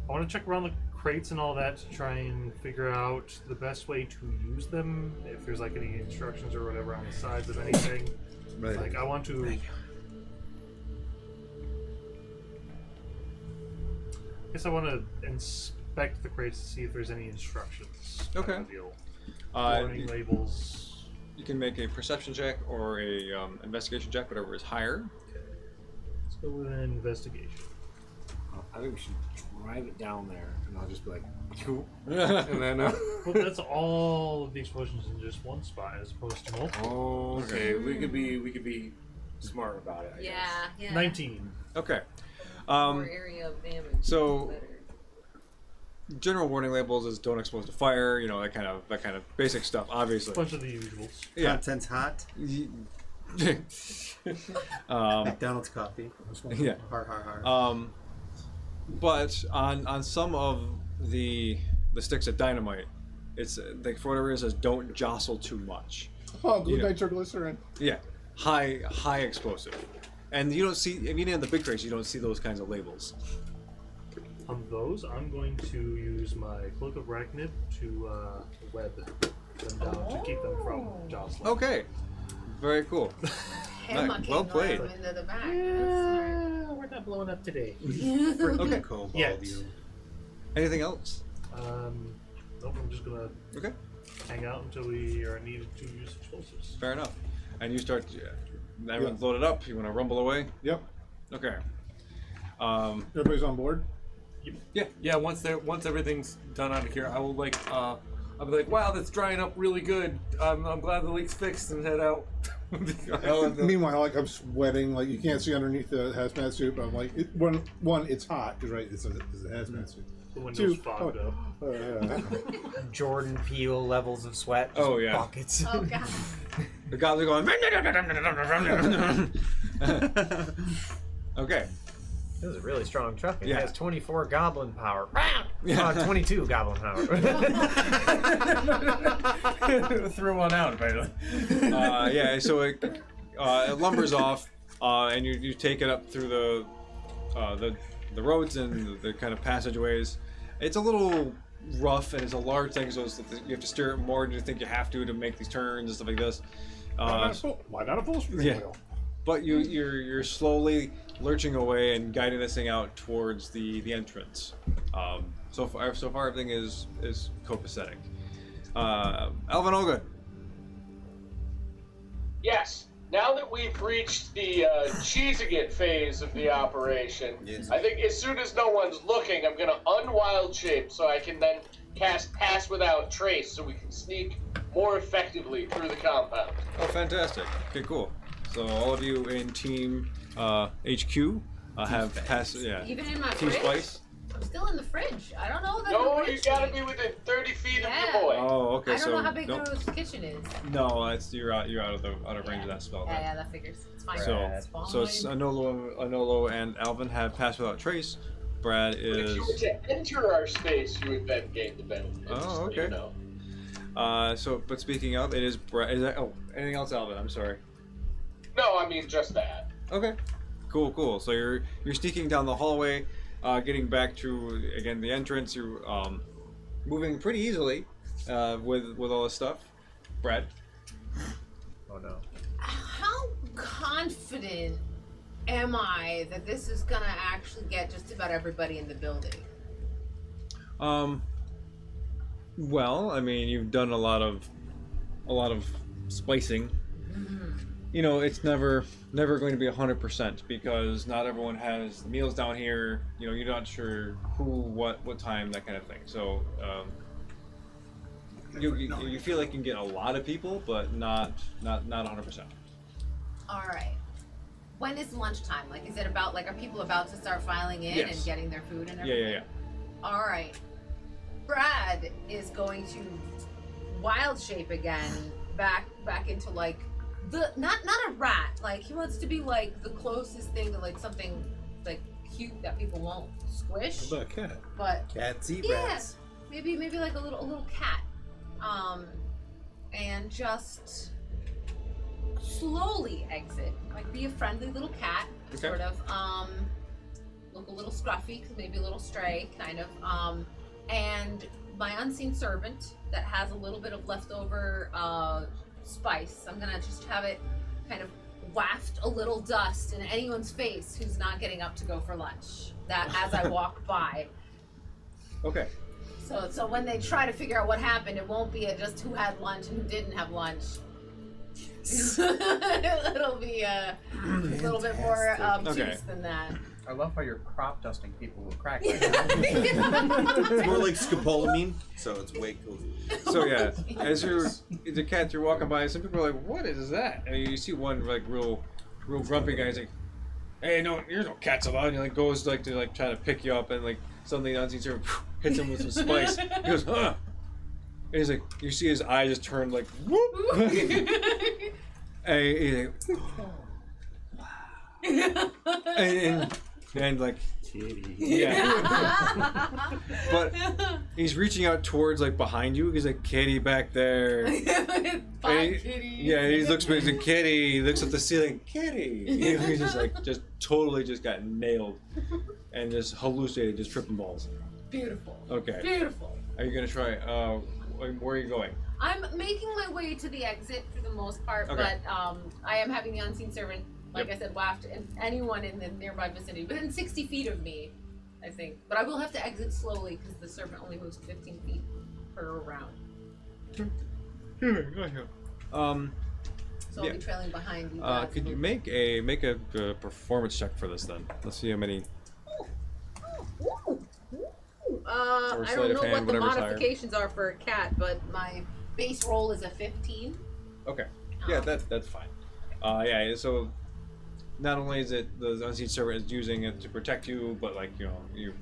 to check around the crates and all that to try and figure out the best way to use them. If there's like any instructions or whatever on the sides of anything. Right. Like I want to. I guess I want to inspect the crates to see if there's any instructions. Okay. Kind of deal. Warning labels. You can make a perception check or a investigation check, whatever is higher. Let's go with an investigation. I think we should drive it down there, and I'll just be like, and then. Well, that's all of the explosions in just one spot, as opposed to multiple. Okay, we could be smart about it. I guess. Yeah. 19. Okay. More area of damage. So- Better. General warning labels is don't expose to fire, you know, that kind of basic stuff, obviously. Bunch of the usuals. Yeah. Content's hot. McDonald's coffee. Yeah. Har. But on some of the sticks of dynamite, it's like for whatever it says don't jostle too much. Oh, good You know. nitroglycerin. Yeah, high explosive, and you don't see even in the big crates you don't see those kinds of labels. On those, I'm going to use my Cloak of Arachnid to web them down to keep them from jostling. Okay, very cool. Hammer well can played. go into the back. We're not blowing up today. Okay. Cobalt Yes. you. Anything else? Nope, I'm just gonna Okay, hang out until we are needed to use explosives. fair enough. And you start. Everyone's loaded up. You want to rumble away? Yep. Okay. Everybody's on board. Yeah. Once everything's done out of here, I will I'll be like, wow, that's drying up really good. I'm glad the leak's fixed, and head out. Meanwhile, like I'm sweating, like you can't see underneath the hazmat suit. But I'm like, one, it's hot because right, it's a hazmat suit. The windows Two, fogged up. Jordan Peele levels of sweat. Oh, yeah. Buckets. Oh god. The goblins are going. Okay. This is a really strong truck. It Yeah. has 24 goblin power. Yeah. 22 goblin power. Threw one out, apparently. Yeah, so it lumbers off, and you take it up through the roads and the kind of passageways. It's a little rough, and it's a large thing, so you have to steer it more than you think you have to make these turns and stuff like this. Why not a full steering yeah. wheel? But you're slowly lurching away and guiding this thing out towards the entrance. So far everything is copacetic. Alvin Olga. Yes. Now that we've reached the cheesing it phase of the operation, Yes. I think as soon as no one's looking, I'm gonna unwild shape so I can then cast Pass Without Trace so we can sneak more effectively through the compound. Oh, fantastic. Okay, cool. So all of you in Team HQ have passed. Yeah. Even in my Team fridge? Spice. I'm still in the fridge. I don't know that. No, the you fridge gotta thing- be within 30 feet Yeah. of your boy. Oh, okay. I don't so know how big nope. the kitchen is. No, you're out of range of that spell. Yeah, then. yeah, that figures. It's fine. So It's fine. so it's Anolo and Alvin have passed without trace. Brad If is. you were to enter our space, you would then gain the benefit. Oh, just so okay. You know. But speaking of, it is Brad. Anything else, Alvin? I'm sorry. No, I mean just that. Okay. Cool. So you're sneaking down the hallway, getting back to again the entrance. You're moving pretty easily with all this stuff. Brad. Oh no. How confident am I that this is gonna actually get just about everybody in the building? Well, I mean, you've done a lot of splicing. You know, it's never going to be 100% because not everyone has meals down here. You know, you're not sure who, what time, that kind of thing. So you feel like you can get a lot of people, but not 100%. All right. When is lunchtime? Like, is it about are people about to start filing in Yes. and getting their food and everything? Yeah. All right. Brad is going to wild shape again, back into not a rat. Like he wants to be the closest thing to something cute that people won't squish. What about a cat? But Cats eat yeah, rats. maybe like a little cat, and just slowly exit. Be a friendly little cat, Okay. sort of. Look a little scruffy, maybe a little stray, kind of. and my unseen servant that has a little bit of leftover spice. I'm gonna just have it kind of waft a little dust in anyone's face who's not getting up to go for lunch. That as I walk by. Okay. So when they try to figure out what happened, it won't be just who had lunch and who didn't have lunch. It'll be a little bit more obtuse than that. I love how you're crop dusting people with crack. It's more like scopolamine, so it's way cooler. So yeah, as the cats you're walking by, some people are like, "What is that?" And you see one like real grumpy guy. He's like, "Hey, no, there's no cats allowed." And he like goes like to like try to pick you up, and like suddenly the unseen servant hits him with some spice. He goes, "Huh." And he's like, you see his eyes just turn like, whoop. And he's like, and like, yeah. But he's reaching out towards like behind you. He's like, "Kitty back there." Bye, kitty. Yeah, he looks back at Kitty. He looks at the ceiling, Kitty. He's just like, just totally just got nailed, and just hallucinated, just tripping balls. Beautiful. Okay. Beautiful. Are you gonna try? Where are you going? I'm making my way to the exit for the most part, Okay. but I am having the unseen servant, like I said, waft anyone in the nearby vicinity, within 60 feet of me, I think. But I will have to exit slowly because the servant only moves 15 feet per round. So So I'll be trailing behind you guys. could you make a performance check for this then? Let's see how many. Or I sleight don't of know hand, what the whatever's higher. modifications are for a cat, but my base roll is a 15. Okay. Yeah, that's fine. Yeah. So not only is it the unseen servant is using it to protect you, but like you're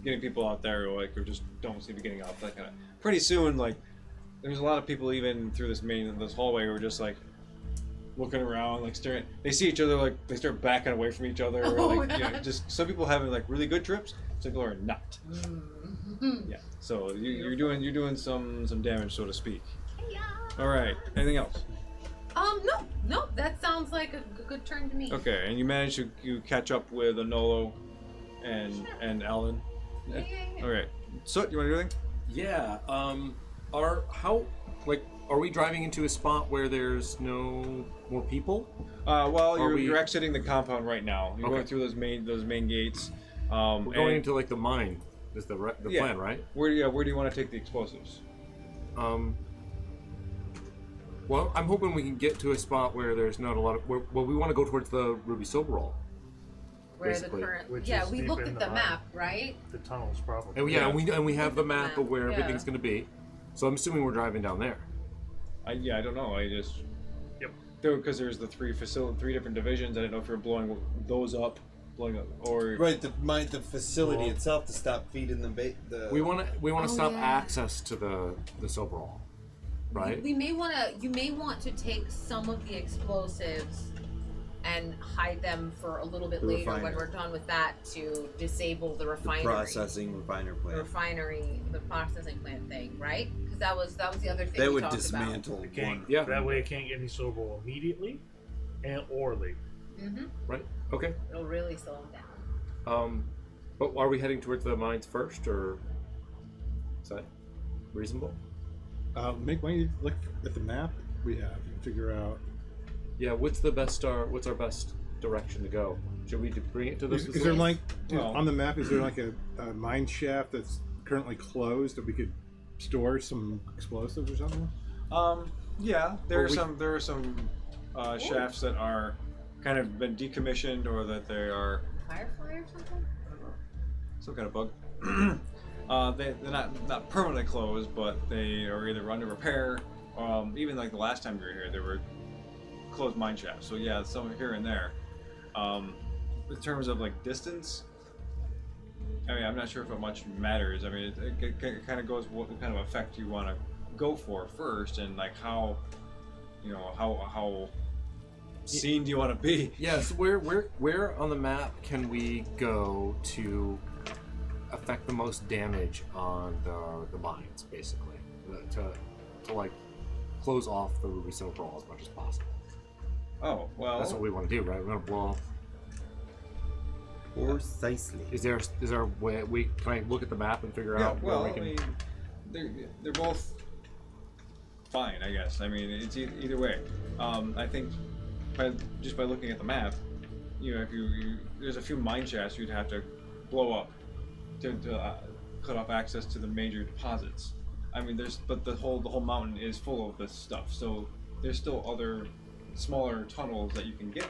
getting people out there who like or just don't seem to be getting up. That kind of. Pretty soon, like there's a lot of people even through this hallway who are just like looking around, like staring. They see each other, like they start backing away from each other. Or, like just some people having like really good trips, some people are not. Yeah. So you're doing some damage, so to speak. Yeah. All right. Anything else? No, that sounds like a good turn to me. Okay, and you manage to catch up with Anolo and Alan. Yeah. All right. So, you want to do anything? Yeah. Are we driving into a spot where there's no more people? Well, you're exiting the compound right now. You're going Okay. through those main gates. We're going into like the mine. Is the plan, right? Where do you want to take the explosives? Well, I'm hoping we can get to a spot where there's not a lot of. Well, we want to go towards the Ruby Silverall. Where basically. the current. Which Yeah, is we deep looked in at the the mine. map, right? The tunnels, probably. And we have the map of where Yeah. everything's going to be. So I'm assuming we're driving down there. I don't know. I just. Yep. Because there's the three different divisions. I didn't know if you're blowing those up, or. Right, the facility itself to stop feeding the. We want to stop yeah. access to the Silverall, right? You may want to take some of the explosives and hide them for a little bit The later when refinery. we're done with that to disable the the refinery. processing refiner The plant. refinery, the processing plant thing, right? Because that was the other thing They we would talked dismantle It can't, one. Yeah. That way it can't get any silver immediately or late. about. Mm-hmm. Right. Okay. It'll really slow them down. But are we heading towards the mines first, or is that reasonable? Make way look at the map we have and figure out. Yeah. What's our best direction to go? Should we bring it to the? Is there facility? like Well- on the map? Is there like a mine shaft that's currently closed that we could store some explosives or something? Yeah. There are some shafts that are kind of been decommissioned or that they are. Firefly or something? Some kind of bug. They're not permanently closed, but they are either under repair. Even like the last time you were here, there were closed mine shafts. So yeah, some here and there. In terms of like distance, I mean, I'm not sure if it much matters. I mean, it kind of goes what kind of effect you want to go for first, and like how seen do you want to be? Yes. Where on the map can we go to affect the most damage on the mines, basically, to like close off the Ruby Silverall as much as possible? Oh well. That's what we want to do, right? We want to blow off. Precisely. Is there a way can I look at the map and figure out well, where we can? I mean, they're both fine, I guess. I mean, it's either way. I think just by looking at the map, if there's a few mine shafts you'd have to blow up to cut off access to the major deposits. I mean, but the whole mountain is full of this stuff. So there's still other smaller tunnels that you can get.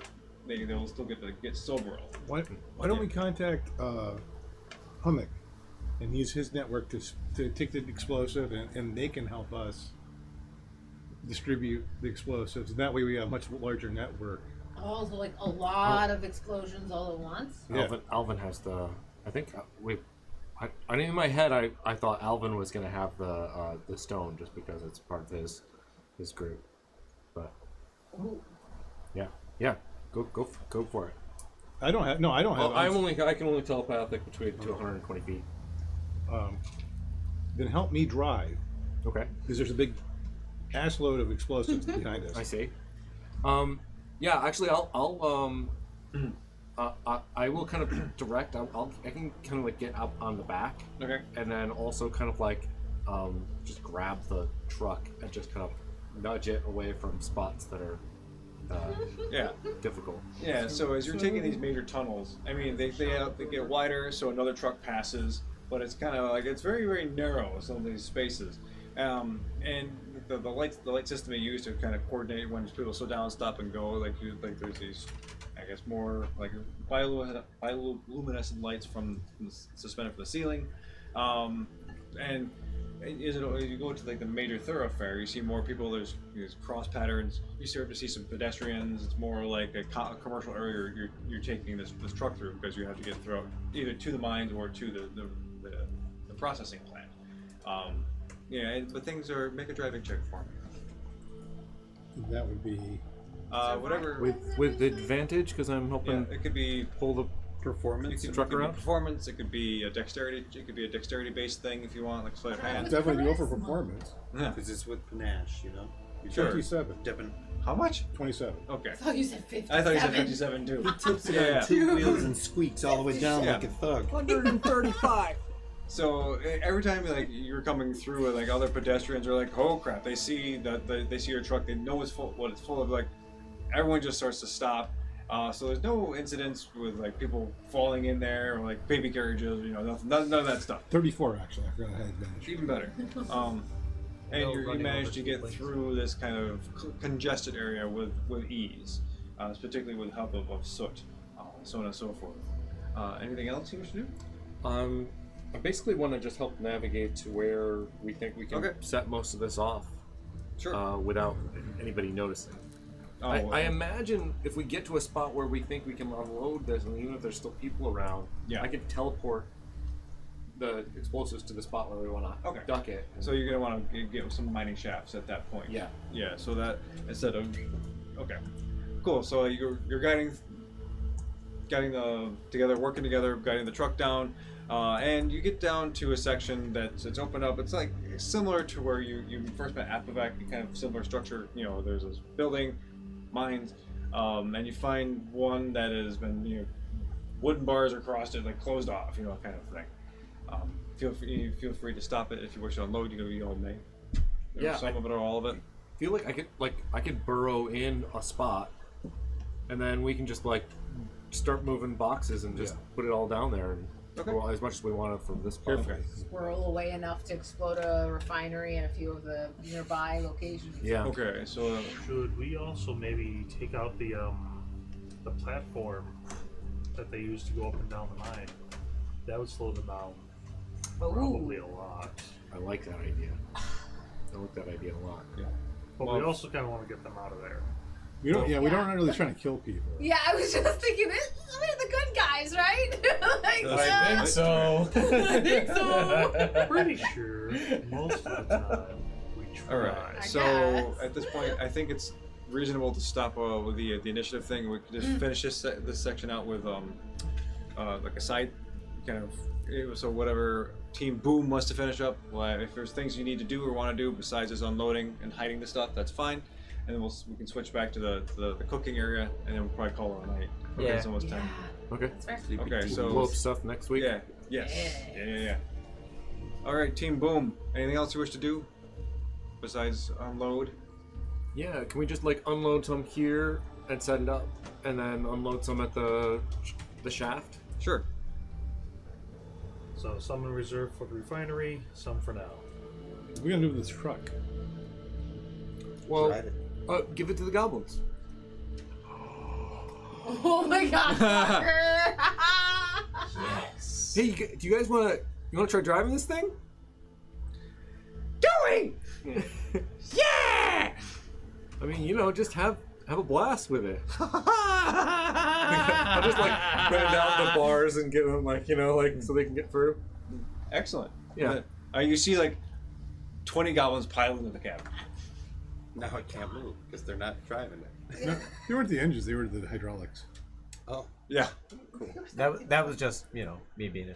They'll still get silver. Why don't we contact Hummock and use his network to take the explosive, and they can help us distribute the explosives. And that way we have a much larger network. Oh, so like a lot of explosions all at once? Yeah. Alvin has the. I think I in my head I thought Alvin was gonna have the stone just because it's part of his group, but Ooh. yeah, go for it. I don't have. No, I don't have. I can only telepathic between 220 feet. Then help me drive, Okay, because there's a big ass load of explosives behind us. I see. Yeah, actually, I will kind of direct. I can kind of like get up on the back, Okay. and then also kind of like just grab the truck and just kind of nudge it away from spots that are Yeah. difficult. Yeah, so as you're taking these major tunnels, I mean, they get wider, so another truck passes, but it's kind of like, it's very, very narrow, some of these spaces. And the light system they use to kind of coordinate when people slow down, stop, and go, like there's these, I guess, more like bioluminescent lights from suspended from the ceiling. And as you go to like the major thoroughfare, you see more people. There's cross patterns. You start to see some pedestrians. It's more like a commercial area you're taking this truck through, because you have to get through either to the mines or to the processing plant. But things are. Make a driving check for me. That would be Whatever. With advantage, because I'm helping it could be pull the Performance. the truck It could be around. performance. It could be a dexterity. It could be a dexterity-based thing if you want, like sleight of hand. definitely go for performance. Yeah. Because it's with panache, you know. Sure. 27. Dipping. How much? 27. Okay. I thought you said 57. I thought you said 57 too. He tips it Yeah. on two wheels and squeaks all the way down Yeah. like a thug. 135. So every time you're coming through, like other pedestrians are like, "Oh crap!" They see they see your truck. They know it's full. What it's full of. Like everyone just starts to stop. So there's no incidents with like people falling in there or like baby carriages. None of that stuff. 34, actually. I forgot I had advantage. Even better. And No you running managed over to get siblings. through this kind of congested area with ease, particularly with the help of soot, so on and so forth. Anything else you wish to do? I basically want to just help navigate to where we think we can Okay. set most of this off. Sure. Without anybody noticing. Oh, I imagine if we get to a spot where we think we can unload this, and even if there's still people around, Yeah. I can teleport the explosives to the spot where we want to Okay. duck it. So you're gonna want to get some mining shafts at that point. Yeah. Yeah. So that instead of, okay, cool. So you're guiding working together, guiding the truck down, and you get down to a section it's opened up. It's like similar to where you first met Apovac, kind of similar structure. There's this building, mines, and you find one that has been wooden bars across it, like closed off, kind of thing. Feel free to stop it if you wish to unload. You may. Yeah, Some of it or all of it. Feel like I could burrow in a spot, and then we can just start moving boxes and just put it all down there. And Okay. well, as much as we wanted from this part. Okay. Swirl away enough to explode a refinery and a few of the nearby locations. Yeah. Okay. So Should we also maybe take out the platform that they use to go up and down the mine? That would slow them down probably a lot. I like that idea. I like that idea a lot. yeah. But Well- we also kind of want to get them out of there. We don't. Yeah, we don't really trying to kill people. Yeah, I was just thinking, we're the good guys, right? I think so. I think so. Pretty sure most of the time we try. All right. I So guess. at this point, I think it's reasonable to stop with the initiative thing. We could just finish this section out with like a side kind of. So whatever Team Boom wants to finish up. Well, if there's things you need to do or want to do besides just unloading and hiding the stuff, that's fine. And then we can switch back to the cooking area, and then we'll probably call it a night. Yeah. It's almost time. Okay. That's fair. Okay, We'll so blow up stuff next week. yeah, yes, yeah. All right, Team Boom. Anything else you wish to do besides unload? Yeah, can we just like unload some here and set it up, and then unload some at the shaft? Sure. So some in reserve for the refinery, some for now. What are we gonna do with this truck? Well, Ride it. give it to the goblins. Oh my god, fucker! Yes. Hey, do you guys want to try driving this thing? Doing. Yeah. I mean, just have a blast with it. I'll just like run down the bars and get them so they can get through. Excellent. Yeah. You see like 20 goblins piled into the cab. Now I can't move because they're not driving it. No, they weren't the engines; they were the hydraulics. Oh, Yeah. That was just me being a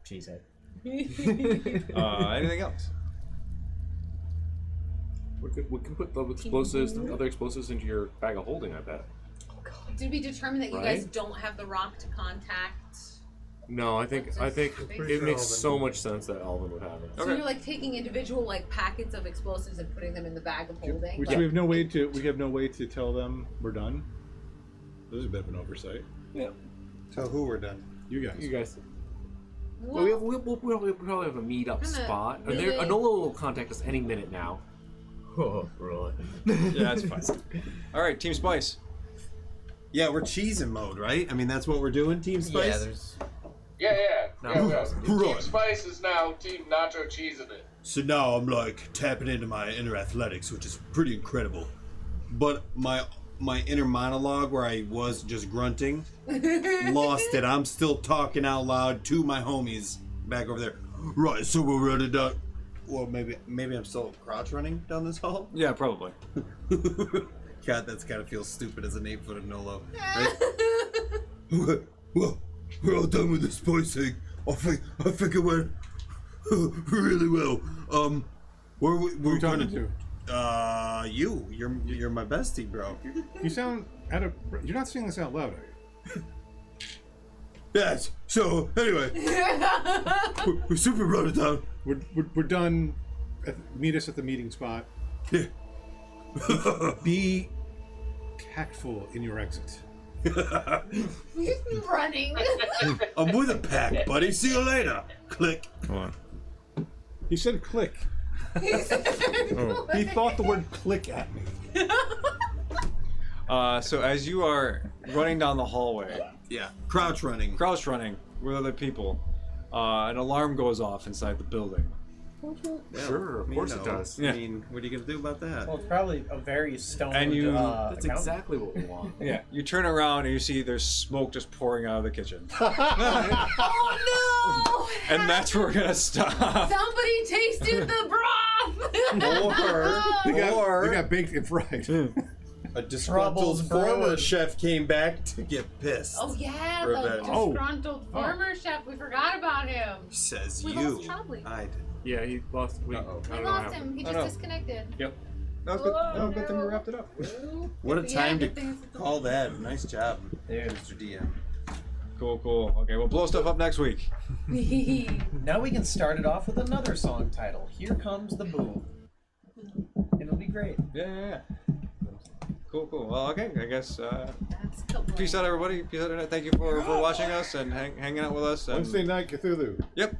cheesehead. Anything else? We can put the explosives, the other explosives into your bag of holding, I bet. Did we determine that you Right? guys don't have the rock to contact? No, I think Pretty it makes so much sense that Alvin would have it. So you're like taking individual packets of explosives and putting them in the bag of holding. We have no way to tell them we're done. This is a bit of an oversight. Yeah. tell who we're done. You guys. You guys. Well, We'll probably have a meet-up Kinda spot. really- Anolo will contact us any minute now. Oh, right. Yeah, that's fine. All right, Team Spice. Yeah, we're cheesing mode, right? I mean, that's what we're doing, Team Spice? Yeah, there's Yeah. Right. Team Spice is now Team Nacho Cheesing it. So now I'm like tapping into my inner athletics, which is pretty incredible. But my inner monologue where I was just grunting, lost it. I'm still talking out loud to my homies back over there. Right, so we're running down. Well, maybe I'm still crouch running down this hall. Yeah, probably. God, that's gotta feel stupid as an 8-footed Nolo. Right? Well, we're all done with the spice thing. I think it went really well. Who are you talking to? You're my bestie, bro. You sound you're not saying this out loud, are you? Yes. So anyway, we're super running down. We're done. Meet us at the meeting spot. Yeah. Be tactful in your exit. running. I'm with a pack, buddy. See you later. Click. Come on. He said click. He thought the word click at me. So as you are running down the hallway, Yeah, crouch running. crouch running with other people, an alarm goes off inside the building. Yeah, Sure, of course it does. Yeah. I mean, what are you gonna do about that? well, it's probably a very stoned. And you- That's accountant. exactly what we want. Yeah. You turn around and you see there's smoke just pouring out of the kitchen. Oh no! And that's where we're gonna stop. Somebody tasted the broth. Or They got baked and fried. a disgruntled Troubles former brewing. chef came back to get pissed. Oh yeah, the Revenge. disgruntled former chef. We forgot about him. Says We you. lost Chobley. I did. Yeah, he lost. I We don't know what lost happened. him. He Oh, just no. disconnected. Yep. No, good. No, good thing we wrapped it up. What a Yeah, time to good thing it's- call that. Nice job, Mr. DM. Cool. Okay, we'll blow stuff up next week. Now we can start it off with another song title. Here Comes the Boom. It'll be great. Yeah. Cool. Well, okay. I guess. That's cool. Peace out, everybody. Peace out, internet. Thank you for watching us and hanging out with us. And, Wednesday night Cthulhu. Yep.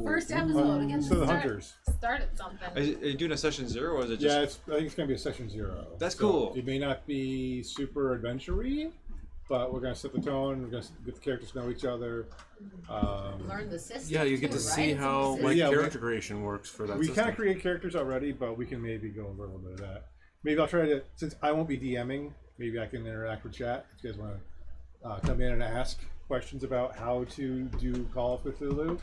First episode against So the hunters. Start at something. Are you doing a session 0 or is it just? Yeah, I think it's gonna be a session 0. That's So cool. It may not be super adventure-y, but we're gonna set the tone. We're gonna get the characters to know each other. Learn the system. Yeah, you get too, to right? see It's in the how system. like Yeah, character creation works for that. We system. kind of create characters already, but we can maybe go over a little bit of that. Maybe I'll try to, since I won't be DMing, maybe I can interact with chat. If you guys want to come in and ask questions about how to do Call of Cthulhu.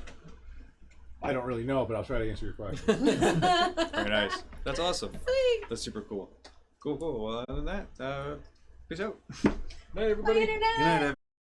I don't really know, but I'll try to answer your questions. Very nice. That's awesome. Sweet. That's super cool. Cool. Well, other than that, peace out. Night, everybody. Later, Good night,